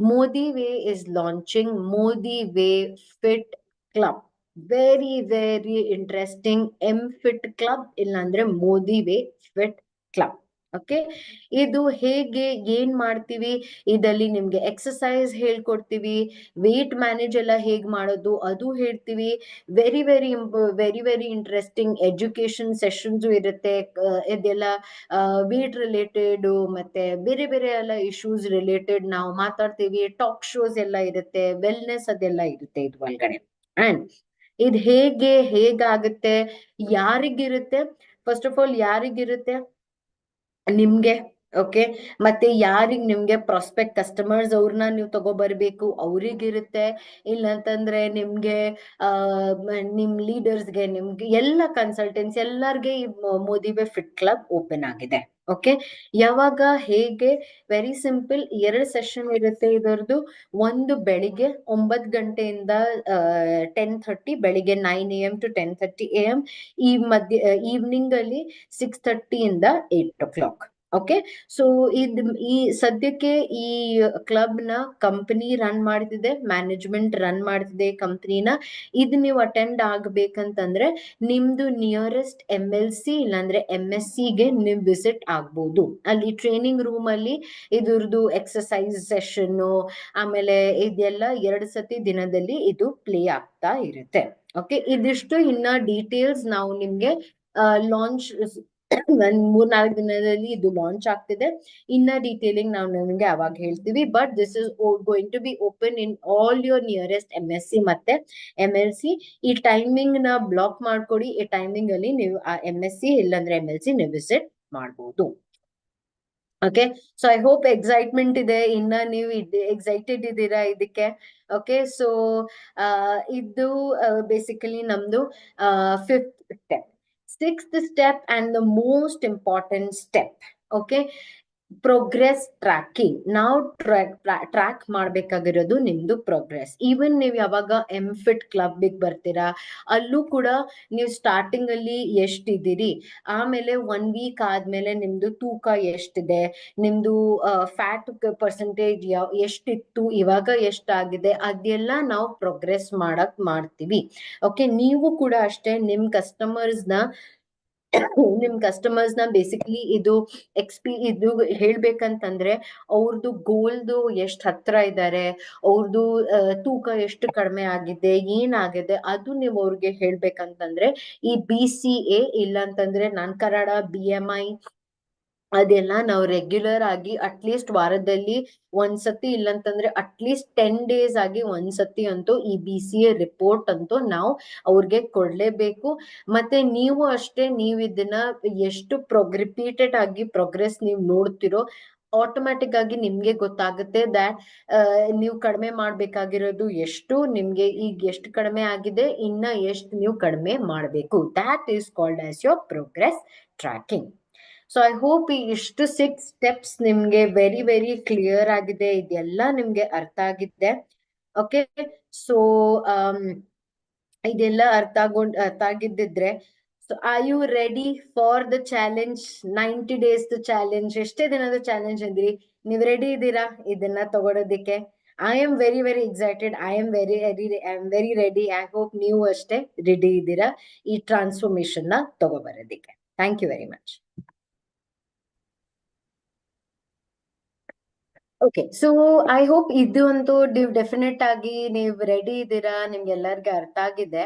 Modi way is launching Modi way fit club. Very very interesting. Fit club ಇಲ್ಲಾಂದ್ರೆ Modi way fit club. Okay, ಇದು ಹೇಗೆ ಏನ್ ಮಾಡ್ತೀವಿ, ಇದಲ್ಲಿ ನಿಮ್ಗೆ ಎಕ್ಸಸೈಸ್ ಹೇಳ್ಕೊಡ್ತೀವಿ, ವೇಟ್ ಮ್ಯಾನೇಜ್ ಎಲ್ಲ ಹೇಗ್ ಮಾಡೋದು ಅದು ಹೇಳ್ತೀವಿ, very very very very interesting education sessions ಇರುತ್ತೆ. ಇದೆಲ್ಲ ವೇಟ್ ರಿಲೇಟೆಡ್ ಮತ್ತೆ ಬೇರೆ ಬೇರೆ ಎಲ್ಲ ಇಶ್ಯೂಸ್ ರಿಲೇಟೆಡ್ ನಾವು ಮಾತಾಡ್ತೀವಿ, ಟಾಕ್ ಶೋಸ್ ಎಲ್ಲ ಇರುತ್ತೆ, ವೆಲ್ನೆಸ್ ಅದೆಲ್ಲ ಇರುತ್ತೆ ಇದ್ ಒಳಗಡೆ. ಅಂಡ್ ಇದ್ ಹೇಗಾಗುತ್ತೆ, ಯಾರಿಗಿರುತ್ತೆ, ಫಸ್ಟ್ ಆಫ್ ಆಲ್ ಯಾರಿಗಿರುತ್ತೆ, ನಿಮ್ಗೆ. ಓಕೆ, ಮತ್ತೆ ನಿಮ್ಗೆ ಪ್ರಾಸ್ಪೆಕ್ಟ್ ಕಸ್ಟಮರ್ಸ್ ಅವ್ರನ್ನ ನೀವು ತಗೋಬರ್ಬೇಕು, ಅವ್ರಿಗಿರುತ್ತೆ. ಇಲ್ಲಂತಂದ್ರೆ ನಿಮ್ಗೆ ನಿಮ್ ಲೀಡರ್ಸ್ಗೆ, ನಿಮ್ಗೆ ಎಲ್ಲ ಕನ್ಸಲ್ಟೆನ್ಸ್ ಎಲ್ಲಾರ್ಗೆ ಈ Modi way fit club open ಆಗಿದೆ. ಓಕೆ, ಯಾವಾಗ ಹೇಗೆ, ವೆರಿ ಸಿಂಪಲ್, 2 ಸೆಷನ್ ಇರುತ್ತೆ ಇದರದ್ದು. ಒಂದು ಬೆಳಿಗ್ಗೆ 9 ಗಂಟೆಯಿಂದ 10:30, ಬೆಳಿಗ್ಗೆ 9 AM to 10:30 AM. ಈ ಈವ್ನಿಂಗ್ ಅಲ್ಲಿ 6:30 ಇಂದ 8 o'clock. ಓಕೆ, ಸೊ ಈ ಸದ್ಯಕ್ಕೆ ಈ ಕ್ಲಬ್ ನ ಕಂಪನಿ ರನ್ ಮಾಡ್ತಿದೆ, ಮ್ಯಾನೇಜ್ಮೆಂಟ್ ರನ್ ಮಾಡ್ತಿದೆ ಕಂಪನಿನ. ಇದು ನೀವು ಅಟೆಂಡ್ ಆಗ್ಬೇಕಂತಂದ್ರೆ ನಿಮ್ದು ನಿಯರೆಸ್ಟ್ MLC ಇಲ್ಲಾಂದ್ರೆ MSC ಗೆ ನೀವು ವಿಸಿಟ್ ಆಗ್ಬೋದು. ಅಲ್ಲಿ ಟ್ರೈನಿಂಗ್ ರೂಮ್ ಅಲ್ಲಿ ಇದ್ರದ್ದು ಎಕ್ಸಸೈಸ್ ಸೆಷನ್, ಆಮೇಲೆ ಇದೆಲ್ಲ 2 ಸತಿ ದಿನದಲ್ಲಿ ಇದು ಪ್ಲೇ ಆಗ್ತಾ ಇರುತ್ತೆ. ಓಕೆ, ಇದಿಷ್ಟು ಇನ್ನ ಡೀಟೇಲ್ಸ್ ನಾವು ನಿಮ್ಗೆ ಲಾಂಚ್ 3-4 ದಿನದಲ್ಲಿ ಇದು ಲಾಂಚ್ ಆಗ್ತಿದೆ. ಇನ್ನ ಡೀಟೇಲಿಂಗ್ ನಾವು ನಿಮ್ಗೆ ಅವಾಗ ಹೇಳ್ತೀವಿ. But this is going to be open in all your nearest MSC ಮತ್ತೆ MLC. ಈ ಟೈಮಿಂಗ್ ನ ಬ್ಲಾಕ್ ಮಾಡ್ಕೊಡಿ, ಈ ಟೈಮಿಂಗ್ ಅಲ್ಲಿ ನೀವು ಆ MSC ಇಲ್ಲಾಂದ್ರೆ MLC ನೀವು ವಿಸಿಟ್ ಮಾಡ್ಬೋದು. Okay, so I hope excitement ಇದೆ, ಇನ್ನ ನೀವು ಎಕ್ಸೈಟೆಡ್ ಇದ್ದೀರಾ ಇದಕ್ಕೆ. ಓಕೆ, ಸೊ ಇದು ಬೇಸಿಕಲಿ ನಮ್ದು 5th step. 6th step and the most important step. Okay, progress tracking. ನಾವು ಟ್ರ್ಯಾಕ್ ಮಾಡ್ಬೇಕಾಗಿರೋದು ನಿಮ್ದು ಪ್ರೋಗ್ರೆಸ್. ಈವನ್ ನೀವು ಯಾವಾಗ ಫಿಟ್ ಕ್ಲಬ್ ಬರ್ತೀರಾ, ಅಲ್ಲೂ ಕೂಡ ನೀವು ಸ್ಟಾರ್ಟಿಂಗ್ ಅಲ್ಲಿ ಎಷ್ಟಿದ್ದೀರಿ, ಆಮೇಲೆ 1 ವೀಕ್ ಆದ್ಮೇಲೆ ನಿಮ್ದು ತೂಕ ಎಷ್ಟಿದೆ, ನಿಮ್ದು ಫ್ಯಾಟ್ ಪರ್ಸೆಂಟೇಜ್ ಎಷ್ಟಿತ್ತು, ಇವಾಗ ಎಷ್ಟಾಗಿದೆ, ಅದೆಲ್ಲ ನಾವು ಪ್ರೋಗ್ರೆಸ್ ಮಾಡ್ತೀವಿ. ಓಕೆ, ನೀವು ಕೂಡ ಅಷ್ಟೇ ನಿಮ್ ಕಸ್ಟಮರ್ಸ್ ನ ಬೇಸಿಕಲಿ ಇದು ಹೇಳ್ಬೇಕಂತಂದ್ರೆ ಅವ್ರದ್ದು ಗೋಲ್ದು ಎಷ್ಟ್ ಹತ್ರ ಇದ್ದಾರೆ, ಅವ್ರದ್ದು ತೂಕ ಎಷ್ಟು ಕಡಿಮೆ ಆಗಿದೆ, ಏನಾಗಿದೆ, ಅದು ನೀವು ಅವ್ರಿಗೆ ಹೇಳ್ಬೇಕಂತಂದ್ರೆ ಈ BCA ಇಲ್ಲಾಂತಂದ್ರೆ ನಾನ್ ಕನ್ನಡ BMI ಅದೆಲ್ಲ ನಾವು ರೆಗ್ಯುಲರ್ ಆಗಿ ಅಟ್ಲೀಸ್ಟ್ ವಾರದಲ್ಲಿ ಒಂದ್ಸತಿ ಇಲ್ಲಂತಂದ್ರೆ ಅಟ್ಲೀಸ್ಟ್ 10 days ಆಗಿ ಒಂದ್ಸತಿ ಅಂತೂ ಈ BCA ರಿಪೋರ್ಟ್ ಅಂತೂ ನಾವು ಅವ್ರಿಗೆ ಕೊಡ್ಲೇಬೇಕು. ಮತ್ತೆ ನೀವು ಅಷ್ಟೇ, ನೀವು ಇದನ್ನ ಎಷ್ಟು ರಿಪೀಟೆಡ್ ಆಗಿ ಪ್ರೋಗ್ರೆಸ್ ನೀವು ನೋಡ್ತಿರೋ ಆಟೋಮ್ಯಾಟಿಕ್ ಆಗಿ ನಿಮ್ಗೆ ಗೊತ್ತಾಗುತ್ತೆ ದ್ಯಾಟ್ ನೀವು ಕಡಿಮೆ ಮಾಡ್ಬೇಕಾಗಿರೋದು ಎಷ್ಟು, ನಿಮ್ಗೆ ಈಗ ಎಷ್ಟು ಕಡಿಮೆ ಆಗಿದೆ, ಇನ್ನ ಎಷ್ಟು ನೀವು ಕಡಿಮೆ ಮಾಡ್ಬೇಕು. That is called as your progress tracking. So I hope ಈ ಇಷ್ಟು 6 steps ನಿಮ್ಗೆ ವೆರಿ ವೆರಿ ಕ್ಲಿಯರ್ ಆಗಿದೆ, ಇದೆಲ್ಲ ನಿಮ್ಗೆ ಅರ್ಥ ಆಗಿದೆ. ಓಕೆ, ಸೊ ಇದೆಲ್ಲ ಅರ್ಥ ಆಗಿದ್ದಿದ್ರೆ, so are you ready for the challenge? 90 days challenge, ಎಷ್ಟೇ ದಿನದ ಚಾಲೆಂಜ್ ಅಂದ್ರಿ, ನೀವು ರೆಡಿ ಇದ್ದೀರಾ ಇದನ್ನ ತಗೊಳೋದಿಕ್ಕೆ? I am very very excited, I am very ready. I hope ನೀವು ಅಷ್ಟೇ ರೆಡಿ ಇದ್ದೀರಾ ಈ ಟ್ರಾನ್ಸ್ಫಾರ್ಮೇಶನ್ ನ ತಗೊಬರೋದಿಕ್ಕೆ. Thank you very much. Okay, so I hope ಇದು ಅಂತೂ ಡೆಫಿನೆಟ್ ಆಗಿ ನೀವು ರೆಡಿ ಇದ್ದೀರಾ, ನಿಮ್ಗೆ ಎಲ್ಲರಿಗೂ ಅರ್ಥ ಆಗಿದೆ.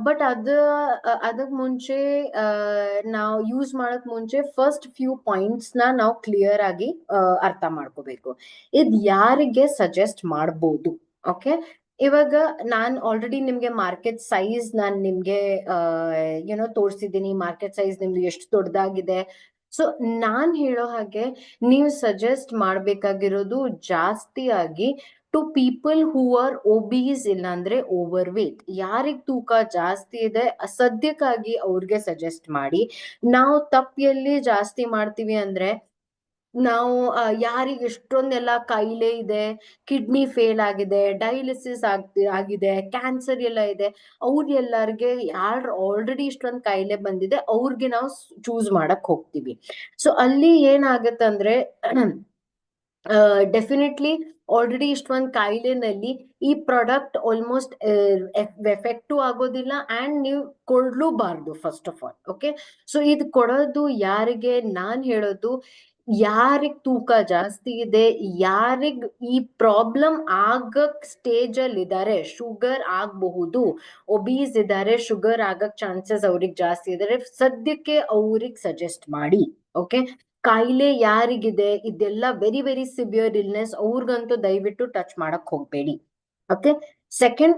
ಬಟ್ ಅದಕ್ ಮುಂಚೆ ನಾವು ಯೂಸ್ ಮಾಡಕ್ ಮುಂಚೆ ಫಸ್ಟ್ ಫ್ಯೂ ಪಾಯಿಂಟ್ಸ್ ನಾವು ಕ್ಲಿಯರ್ ಆಗಿ ಅರ್ಥ ಮಾಡ್ಕೋಬೇಕು. ಇದ್ ಯಾರಿಗೆ ಸಜೆಸ್ಟ್ ಮಾಡ್ಬೋದು? ಓಕೆ, ಇವಾಗ ನಾನ್ ಆಲ್ರೆಡಿ ನಿಮ್ಗೆ ಮಾರ್ಕೆಟ್ ಸೈಜ್ ನಾನ್ ನಿಮ್ಗೆ ತೋರಿಸಿದ್ದೀನಿ. ಮಾರ್ಕೆಟ್ ಸೈಜ್ ನಿಮ್ದು ಎಷ್ಟು ದೊಡ್ಡದಾಗಿದೆ. ಸೊ ನಾನ್ ಹೇಳೋ ಹಾಗೆ ನೀವು ಸಜೆಸ್ಟ್ ಮಾಡ್ಬೇಕಾಗಿರೋದು ಜಾಸ್ತಿ ಆಗಿ to people who are obese, ಇಲ್ಲ ಅಂದ್ರೆ ಓವರ್ ವೇಟ್. ಯಾರಿಗ್ ತೂಕ ಜಾಸ್ತಿ ಇದೆ ಸದ್ಯಕ್ಕಾಗಿ ಅವ್ರಿಗೆ ಸಜೆಸ್ಟ್ ಮಾಡಿ. ನಾವು ತಪ್ಪೆಲ್ಲಿ ಜಾಸ್ತಿ ಮಾಡ್ತೀವಿ ಅಂದ್ರೆ, ನಾವು ಯಾರಿಗೆ ಎಷ್ಟೊಂದೆಲ್ಲ ಕಾಯಿಲೆ ಇದೆ, ಕಿಡ್ನಿ ಫೇಲ್ ಆಗಿದೆ, ಡಯಾಲಿಸಿಸ್ ಆಗಿದೆ, ಕ್ಯಾನ್ಸರ್ ಎಲ್ಲ ಇದೆ, ಎಲ್ಲರಿಗೆ ಯಾರು ಆಲ್ರೆಡಿ ಇಷ್ಟೊಂದು ಕಾಯಿಲೆ ಬಂದಿದೆ ಅವ್ರಿಗೆ ನಾವು ಚೂಸ್ ಮಾಡಕ್ ಹೋಗ್ತೀವಿ. ಸೊ ಅಲ್ಲಿ ಏನಾಗತ್ತಂದ್ರೆ ಡೆಫಿನೆಟ್ಲಿ ಆಲ್ರೆಡಿ ಇಷ್ಟೊಂದು ಕಾಯಿಲೆನಲ್ಲಿ ಈ ಪ್ರಾಡಕ್ಟ್ ಆಲ್ಮೋಸ್ಟ್ ಎಫೆಕ್ಟಿವ್ ಆಗೋದಿಲ್ಲ ಅಂಡ್ ನೀವು ಕೊಡ್ಲೂಬಾರ್ದು first of all. Okay, so ಇದು ಕೊಡೋದು ಯಾರಿಗೆ? ನಾನ್ ಹೇಳೋದು ಯಾರಿಗ್ ತೂಕ ಜಾಸ್ತಿ ಇದೆ, ಯಾರಿಗ್ ಈ ಪ್ರಾಬ್ಲಮ್ ಆಗಕ್ ಸ್ಟೇಜ್ ಅಲ್ಲಿ ಇದಾರೆ, ಶುಗರ್ ಆಗಬಹುದು, ಒಬೀಸ್ ಇದಾರೆ, ಶುಗರ್ ಆಗಕ್ ಚಾನ್ಸಸ್ ಅವ್ರಿಗೆ ಜಾಸ್ತಿ ಇದಾರೆ, ಸದ್ಯಕ್ಕೆ ಅವ್ರಿಗೆ ಸಜೆಸ್ಟ್ ಮಾಡಿ. ಓಕೆ, ಕಾಯಿಲೆ ಯಾರಿಗಿದೆ, ಇದೆಲ್ಲ ವೆರಿ ವೆರಿ ಸಿವಿಯರ್ ಇಲ್ನೆಸ್, ಅವ್ರಿಗಂತೂ ದಯವಿಟ್ಟು ಟಚ್ ಮಾಡಕ್ ಹೋಗ್ಬೇಡಿ. ಓಕೆ, ಸೆಕೆಂಡ್,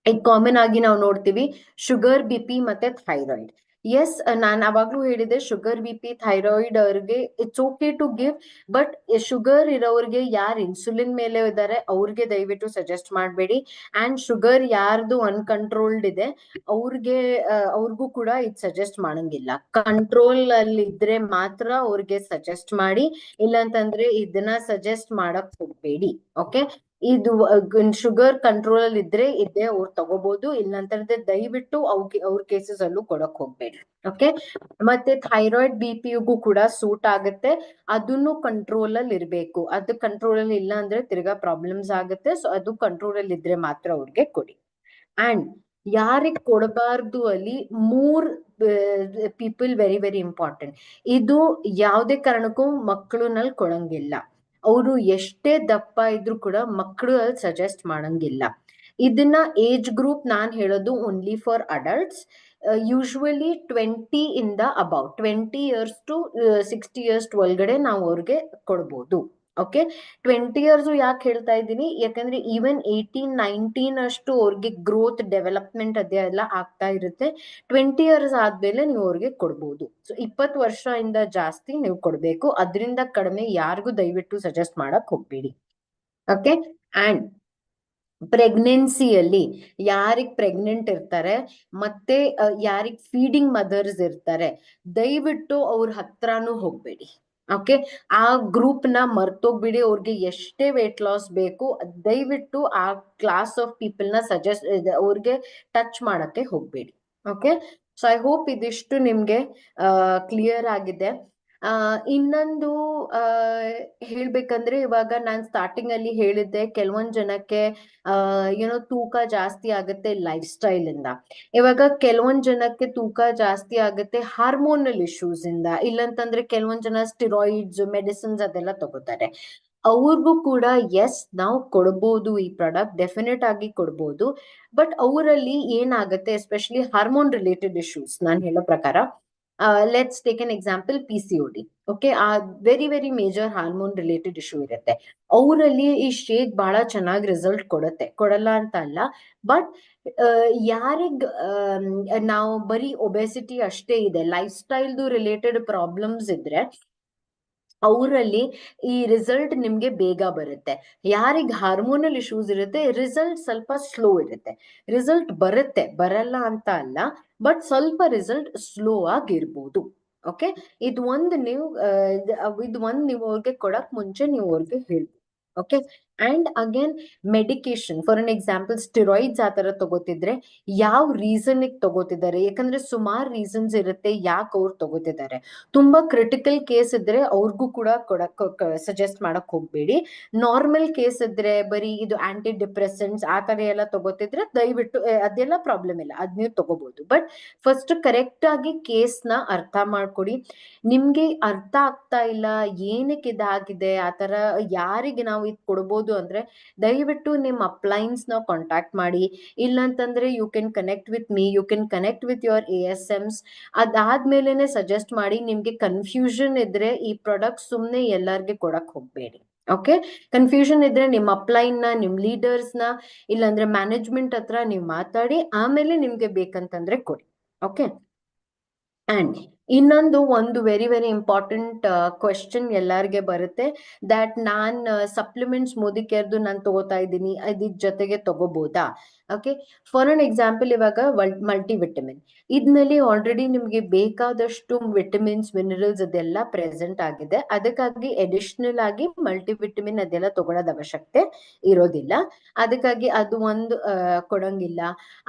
ಈಗ ಕಾಮನ್ ಆಗಿ ನಾವು ನೋಡ್ತೀವಿ ಶುಗರ್, BP ಮತ್ತೆ ಥೈರಾಯ್ಡ್. ಎಸ್, ನಾನು ಅವಾಗ್ಲೂ ಹೇಳಿದೆ ಶುಗರ್, BP, ಥೈರಾಯ್ಡ್ ಅವ್ರಿಗೆ it's okay to give, but sugar ಇರೋರಿಗೆ ಯಾರು ಇನ್ಸುಲಿನ್ ಮೇಲೆ ಇದ್ದಾರೆ ಅವ್ರಿಗೆ ದಯವಿಟ್ಟು ಸಜೆಸ್ಟ್ ಮಾಡಬೇಡಿ. ಅಂಡ್ ಶುಗರ್ ಯಾರ್ದು ಅನ್ಕಂಟ್ರೋಲ್ಡ್ ಇದೆ ಅವ್ರಿಗೂ ಕೂಡ ಇದು ಸಜೆಸ್ಟ್ ಮಾಡಂಗಿಲ್ಲ. ಕಂಟ್ರೋಲ್ ಅಲ್ಲಿ ಇದ್ರೆ ಮಾತ್ರ ಅವ್ರಿಗೆ ಸಜೆಸ್ಟ್ ಮಾಡಿ, ಇಲ್ಲಾಂತಂದ್ರೆ ಇದನ್ನ ಸಜೆಸ್ಟ್ ಮಾಡಕ್ ಹೋಗ್ಬೇಡಿ. ಓಕೆ, ಇದು ಶುಗರ್ ಕಂಟ್ರೋಲ್ ಅಲ್ಲಿ ಇದ್ರೆ ಅವ್ರು ತಗೋಬಹುದು, ಇಲ್ಲಂತಂದ್ರೆ ದಯವಿಟ್ಟು ಅವ್ರ ಕೇಸಸ್ ಅಲ್ಲೂ ಕೊಡಕ್ ಹೋಗ್ಬೇಡಿ. ಓಕೆ, ಮತ್ತೆ ಥೈರಾಯ್ಡ್, BP ಕೂಡ ಸೂಟ್ ಆಗುತ್ತೆ, ಅದನ್ನು ಕಂಟ್ರೋಲ್ ಅಲ್ಲಿ ಇರ್ಬೇಕು. ಅದು ಕಂಟ್ರೋಲ್ ಅಲ್ಲಿ ಇಲ್ಲ ಅಂದ್ರೆ ತಿರ್ಗಾ ಪ್ರಾಬ್ಲಮ್ಸ್ ಆಗುತ್ತೆ. ಸೊ ಅದು ಕಂಟ್ರೋಲ್ ಅಲ್ಲಿ ಇದ್ರೆ ಮಾತ್ರ ಅವ್ರಿಗೆ ಕೊಡಿ. ಅಂಡ್ ಯಾರಿಗ್ ಕೊಡಬಾರ್ದು ಅಲ್ಲಿ 3 ಪೀಪಲ್ ವೆರಿ ವೆರಿ ಇಂಪಾರ್ಟೆಂಟ್. ಇದು ಯಾವುದೇ ಕಾರಣಕ್ಕೂ ಮಕ್ಕಳನ್ನಲ್ಲಿ ಕೊಡಂಗಿಲ್ಲ. ಅವರು ಎಷ್ಟೇ ದಪ್ಪ ಇದ್ರು ಕೂಡ ಮಕ್ಕಳು ಅಲ್ಲಿ ಸಜೆಸ್ಟ್ ಮಾಡಂಗಿಲ್ಲ. ಇದನ್ನ ಏಜ್ ಗ್ರೂಪ್ ನಾನ್ ಹೇಳೋದು ಓನ್ಲಿ ಫಾರ್ ಅಡಲ್ಟ್ಸ್. ಯೂಶುವಲಿ 20 ಇಂದ ಅಬೌವ್ 20 years to 60 years ಒಳಗಡೆ ನಾವು ಅವ್ರಿಗೆ ಕೊಡ್ಬೋದು. ಓಕೆ, 20 years ಯಾಕೆ ಹೇಳ್ತಾ ಇದ್ದೀನಿ, ಯಾಕಂದ್ರೆ ಈವನ್ 18-19 ಅಷ್ಟು ಅವ್ರಿಗೆ ಗ್ರೋತ್ ಡೆವಲಪ್ಮೆಂಟ್ ಅದೆಲ್ಲ ಆಗ್ತಾ ಇರುತ್ತೆ. 20 years ಆದ್ಮೇಲೆ ನೀವು ಅವ್ರಿಗೆ ಕೊಡ್ಬೋದು. ಸೊ 20 ವರ್ಷದಿಂದ ಜಾಸ್ತಿ ನೀವು ಕೊಡ್ಬೇಕು, ಅದರಿಂದ ಕಡಿಮೆ ಯಾರಿಗೂ ದಯವಿಟ್ಟು ಸಜೆಸ್ಟ್ ಮಾಡಕ್ ಹೋಗ್ಬೇಡಿ. ಓಕೆ, ಅಂಡ್ ಪ್ರೆಗ್ನೆನ್ಸಿಯಲ್ಲಿ ಯಾರಿಗ್ ಪ್ರೆಗ್ನೆಂಟ್ ಇರ್ತಾರೆ ಮತ್ತೆ ಯಾರಿಗ್ ಫೀಡಿಂಗ್ ಮದರ್ಸ್ ಇರ್ತಾರೆ, ದಯವಿಟ್ಟು ಅವ್ರ ಹತ್ರನೂ ಹೋಗ್ಬೇಡಿ. ಓಕೆ, ಆ ಗ್ರೂಪ್ ನ ಮರ್ತೋಗ್ಬಿಡಿ. ಅವ್ರಿಗೆ ಎಷ್ಟೇ ವೇಟ್ ಲಾಸ್ ಬೇಕು, ದಯವಿಟ್ಟು ಆ ಕ್ಲಾಸ್ ಆಫ್ ಪೀಪಲ್ ನ ಸಜೆಸ್ಟ್ ಅವ್ರಿಗೆ ಟಚ್ ಮಾಡಕ್ಕೆ ಹೋಗ್ಬೇಡಿ. ಓಕೆ, ಸೊ ಐ ಹೋಪ್ ಇದಿಷ್ಟು ನಿಮ್ಗೆ ಕ್ಲಿಯರ್ ಆಗಿದೆ. ಇನ್ನೊಂದು ಹೇಳ್ಬೇಕಂದ್ರೆ, ಇವಾಗ ನಾನ್ ಸ್ಟಾರ್ಟಿಂಗ್ ಅಲ್ಲಿ ಹೇಳಿದ್ದೆ ಕೆಲವೊಂದ್ ಜನಕ್ಕೆ ತೂಕ ಜಾಸ್ತಿ ಆಗುತ್ತೆ ಲೈಫ್ ಸ್ಟೈಲ್ ಇಂದ. ಇವಾಗ ಕೆಲವೊಂದ್ ಜನಕ್ಕೆ ತೂಕ ಜಾಸ್ತಿ ಆಗುತ್ತೆ ಹಾರ್ಮೋನಲ್ ಇಶ್ಯೂಸ್ ಇಂದ, ಇಲ್ಲಂತಂದ್ರೆ ಕೆಲವೊಂದ್ ಜನ ಸ್ಟಿರಾಯ್ಡ್ಸ್ ಮೆಡಿಸಿನ್ಸ್ ಅದೆಲ್ಲ ತಗೋತಾರೆ. ಅವ್ರಿಗೂ ಕೂಡ ಎಸ್ ನಾವು ಕೊಡ್ಬೋದು, ಈ ಪ್ರಾಡಕ್ಟ್ ಡೆಫಿನೆಟ್ ಆಗಿ ಕೊಡ್ಬೋದು. ಬಟ್ ಅವರಲ್ಲಿ ಏನಾಗುತ್ತೆ, ಎಸ್ಪೆಷಲಿ ಹಾರ್ಮೋನ್ ರಿಲೇಟೆಡ್ ಇಶ್ಯೂಸ್, ನಾನು ಹೇಳೋ ಪ್ರಕಾರ let's take an example PCOD. Okay, ಆ very major hormone related issue ಇರುತ್ತೆ. ಅವರಲ್ಲಿ ಈ ಶೇಕ್ ಬಹಳ ಚೆನ್ನಾಗಿ ರಿಸಲ್ಟ್ ಕೊಡಲ್ಲ ಅಂತ ಅಲ್ಲ. ಬಟ್ ಯಾರಿಗ್ ನಾವು ಬರೀ ಒಬೆಸಿಟಿ ಅಷ್ಟೇ ಇದೆ, ಲೈಫ್ ಸ್ಟೈಲ್ದು ರಿಲೇಟೆಡ್ ಪ್ರಾಬ್ಲಮ್ಸ್ ಇದ್ರೆ ಅವರಲ್ಲಿ ಈ ರಿಸಲ್ಟ್ ನಿಮ್ಗೆ ಬೇಗ ಬರುತ್ತೆ. ಯಾರಿಗ್ ಹಾರ್ಮೋನಲ್ ಇಶ್ಯೂಸ್ ಇರುತ್ತೆ, ರಿಸಲ್ಟ್ ಸ್ವಲ್ಪ ಸ್ಲೋ ಇರುತ್ತೆ. ರಿಸಲ್ಟ್ ಬರುತ್ತೆ, ಬರಲ್ಲ ಅಂತ ಅಲ್ಲ, ಬಟ್ ಸ್ವಲ್ಪ ರಿಸಲ್ಟ್ ಸ್ಲೋ ಆಗಿರ್ಬೋದು. ಓಕೆ, ಇದು ಒಂದು ನೀವು ಅವ್ರಿಗೆ ಕೊಡಕ್ ಮುಂಚೆ ನೀವು ಅವ್ರಿಗೆ ಹೇಳ್ಬೇಕು. Okay, and again medication for an example steroids ಆ ತರ ತಗೋತಿದ್ರೆ ಯಾವ ರೀಸನ್ ತಗೋತಿದ್ದಾರೆ, ಯಾಕಂದ್ರೆ ಸುಮಾರು ರೀಸನ್ಸ್ ಇರುತ್ತೆ ಯಾಕೆ ಅವ್ರು ತಗೋತಿದ್ದಾರೆ. ತುಂಬಾ ಕ್ರಿಟಿಕಲ್ ಕೇಸ್ ಇದ್ರೆ ಅವ್ರಿಗೂ ಕೂಡ ಸಜೆಸ್ಟ್ ಮಾಡಕ್ ಹೋಗ್ಬೇಡಿ. ನಾರ್ಮಲ್ ಕೇಸ್ ಇದ್ರೆ ಬರೀ ಇದು ಆಂಟಿ ಡಿಪ್ರೆಸೆಂಟ್ಸ್ ಆ ತರ ಎಲ್ಲ ತಗೋತಿದ್ರೆ ದಯವಿಟ್ಟು ಅದೆಲ್ಲ ಪ್ರಾಬ್ಲಮ್ ಇಲ್ಲ, ಅದ್ ನೀವು ತಗೋಬಹುದು. ಬಟ್ ಫಸ್ಟ್ ಕರೆಕ್ಟ್ ಆಗಿ ಕೇಸ್ ನ ಅರ್ಥ ಮಾಡ್ಕೊಡಿ. ನಿಮ್ಗೆ ಅರ್ಥ ಆಗ್ತಾ ಇಲ್ಲ ಏನಕ್ಕೆ ಇದಾಗಿದೆ ಆ ತರ ಯಾರಿಗೆ ನಾವು ಇದು ಕೊಡ್ಬೋದು ಅಂದ್ರೆ ದಯವಿಟ್ಟು ನಿಮ್ ಅಪ್ಲೈನ್ಸ್ ನ ಕಾಂಟ್ಯಾಕ್ಟ್ ಮಾಡಿ. ಇಲ್ಲಂತಂದ್ರೆ you can connect with me, you can connect with your ASMs. ಅದಾದ್ಮೇಲೆನೆ ಸಜೆಸ್ಟ್ ಮಾಡಿ. ನಿಮ್ಗೆ ಕನ್ಫ್ಯೂಷನ್ ಇದ್ರೆ ಈ ಪ್ರಾಡಕ್ಟ್ ಸುಮ್ನೆ ಎಲ್ಲಾರ್ಗೆ ಕೊಡಕ್ ಹೋಗ್ಬೇಡಿ. ಓಕೆ, ಕನ್ಫ್ಯೂಷನ್ ಇದ್ರೆ ನಿಮ್ ಅಪ್ಲೈನ್ ನ, ನಿಮ್ ಲೀಡರ್ಸ್ ನ, ಇಲ್ಲಾಂದ್ರೆ ಮ್ಯಾನೇಜ್ಮೆಂಟ್ ಹತ್ರ ನೀವು ಮಾತಾಡಿ ಆಮೇಲೆ ನಿಮ್ಗೆ ಬೇಕಂತಂದ್ರೆ ಕೊಡಿ. ಓಕೆ, ಅಂಡ್ ಇನ್ನೊಂದು ಒಂದು ವೆರಿ ಇಂಪಾರ್ಟೆಂಟ್ ಕ್ವೆಶ್ಚನ್ ಎಲ್ಲಾರ್ಗೆ ಬರುತ್ತೆ, ದಟ್ ನಾನ್ ಸಪ್ಲಿಮೆಂಟ್ಸ್ ಮೋದಿ ಕೇರ್ದು ನಾನು ತಗೋತಾ ಇದ್ದೀನಿ, ಇದ್ರ ಜೊತೆಗೆ ತಗೋಬಹುದಾ? ಓಕೆ, ಫಾರ್ ಅನ್ ಎಕ್ಸಾಂಪಲ್ ಇವಾಗ ಮಲ್ಟಿ ವಿಟಮಿನ್ ಇದ್ನಲ್ಲಿ ಆಲ್ರೆಡಿ ನಿಮ್ಗೆ ಬೇಕಾದಷ್ಟು ವಿಟಮಿನ್ಸ್ ಮಿನರಲ್ಸ್ ಅದೆಲ್ಲ ಪ್ರೆಸೆಂಟ್ ಆಗಿದೆ. ಅದಕ್ಕಾಗಿ ಅಡಿಷನಲ್ ಆಗಿ ಮಲ್ಟಿ ವಿಟಮಿನ್ ಅದೆಲ್ಲ ತಗೊಳ್ಳೋದ್ ಅವಶ್ಯಕತೆ ಇರೋದಿಲ್ಲ. ಅದಕ್ಕಾಗಿ ಅದು ಒಂದು ಕೊಡಂಗಿಲ್ಲ.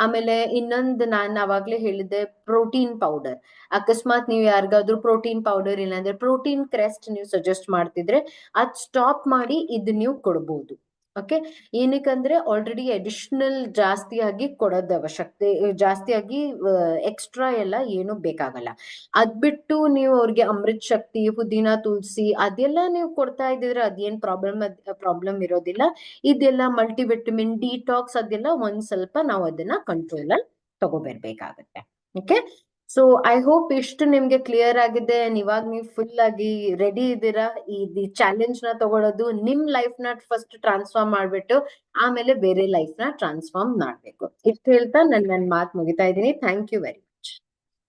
ಆಮೇಲೆ ಇನ್ನೊಂದು ನಾನು ಅವಾಗ್ಲೇ ಹೇಳಿದ್ದೆ, ಪ್ರೋಟೀನ್ ಪೌಡರ್. ಅಕಸ್ಮಾತ್ ನೀವು ಯಾರಿಗಾದ್ರೂ ಪ್ರೋಟೀನ್ ಪೌಡರ್ ಇಲ್ಲಾಂದ್ರೆ ಪ್ರೋಟೀನ್ ಕ್ರೆಸ್ಟ್ ನೀವು ಸಜೆಸ್ಟ್ ಮಾಡ್ತಿದ್ರೆ ಅದ್ ಸ್ಟಾಪ್ ಮಾಡಿ ಇದು ನೀವು ಕೊಡ್ಬೋದು. ಓಕೆ, ಏನಕ್ಕಂದ್ರೆ ಆಲ್ರೆಡಿ ಅಡಿಷನಲ್ ಜಾಸ್ತಿಯಾಗಿ ಕೊಡೋದ್ ಅವಶ್ಯಕತೆ, ಜಾಸ್ತಿಯಾಗಿ ಎಕ್ಸ್ಟ್ರಾ ಎಲ್ಲ ಏನು ಬೇಕಾಗಲ್ಲ. ಅದ್ ಬಿಟ್ಟು ನೀವು ಅವ್ರಿಗೆ ಅಮೃತ್ ಶಕ್ತಿ, ಪುದೀನ, ತುಳಸಿ ಅದೆಲ್ಲ ನೀವು ಕೊಡ್ತಾ ಇದ್ದಿದ್ರೆ ಅದೇನ್ ಪ್ರಾಬ್ಲಮ್ ಇರೋದಿಲ್ಲ. ಇದೆಲ್ಲ ಮಲ್ಟಿ ವಿಟಮಿನ್ ಡಿಟಾಕ್ಸ್ ಅದೆಲ್ಲ ಒಂದ್ ಸ್ವಲ್ಪ ನಾವು ಅದನ್ನ ಕಂಟ್ರೋಲ್ ಅಲ್ಲಿ ತಗೋಬರ್ಬೇಕಾಗತ್ತೆ. ಓಕೆ, ಸೊ ಐ ಹೋಪ್ ಇಷ್ಟು ನಿಮ್ಗೆ ಕ್ಲಿಯರ್ ಆಗಿದೆ. ಇವಾಗ ನೀವು ಫುಲ್ ಆಗಿ ರೆಡಿ ಇದ್ದೀರಾ ಈ ಚಾಲೆಂಜ್ ನ ತಗೊಳ್ಳೋದು, ನಿಮ್ ಲೈಫ್ ನ ಫಸ್ಟ್ ಟ್ರಾನ್ಸ್ಫಾರ್ಮ್ ಮಾಡ್ಬಿಟ್ಟು ಆಮೇಲೆ ಬೇರೆ ಲೈಫ್ ನ ಟ್ರಾನ್ಸ್ಫಾರ್ಮ್ ಮಾಡ್ಬೇಕು. ಇಷ್ಟು ಹೇಳ್ತಾ ನನ್ನ ಮಾತು ಮುಗಿತಾ ಇದ್ದೀನಿ. Thank you very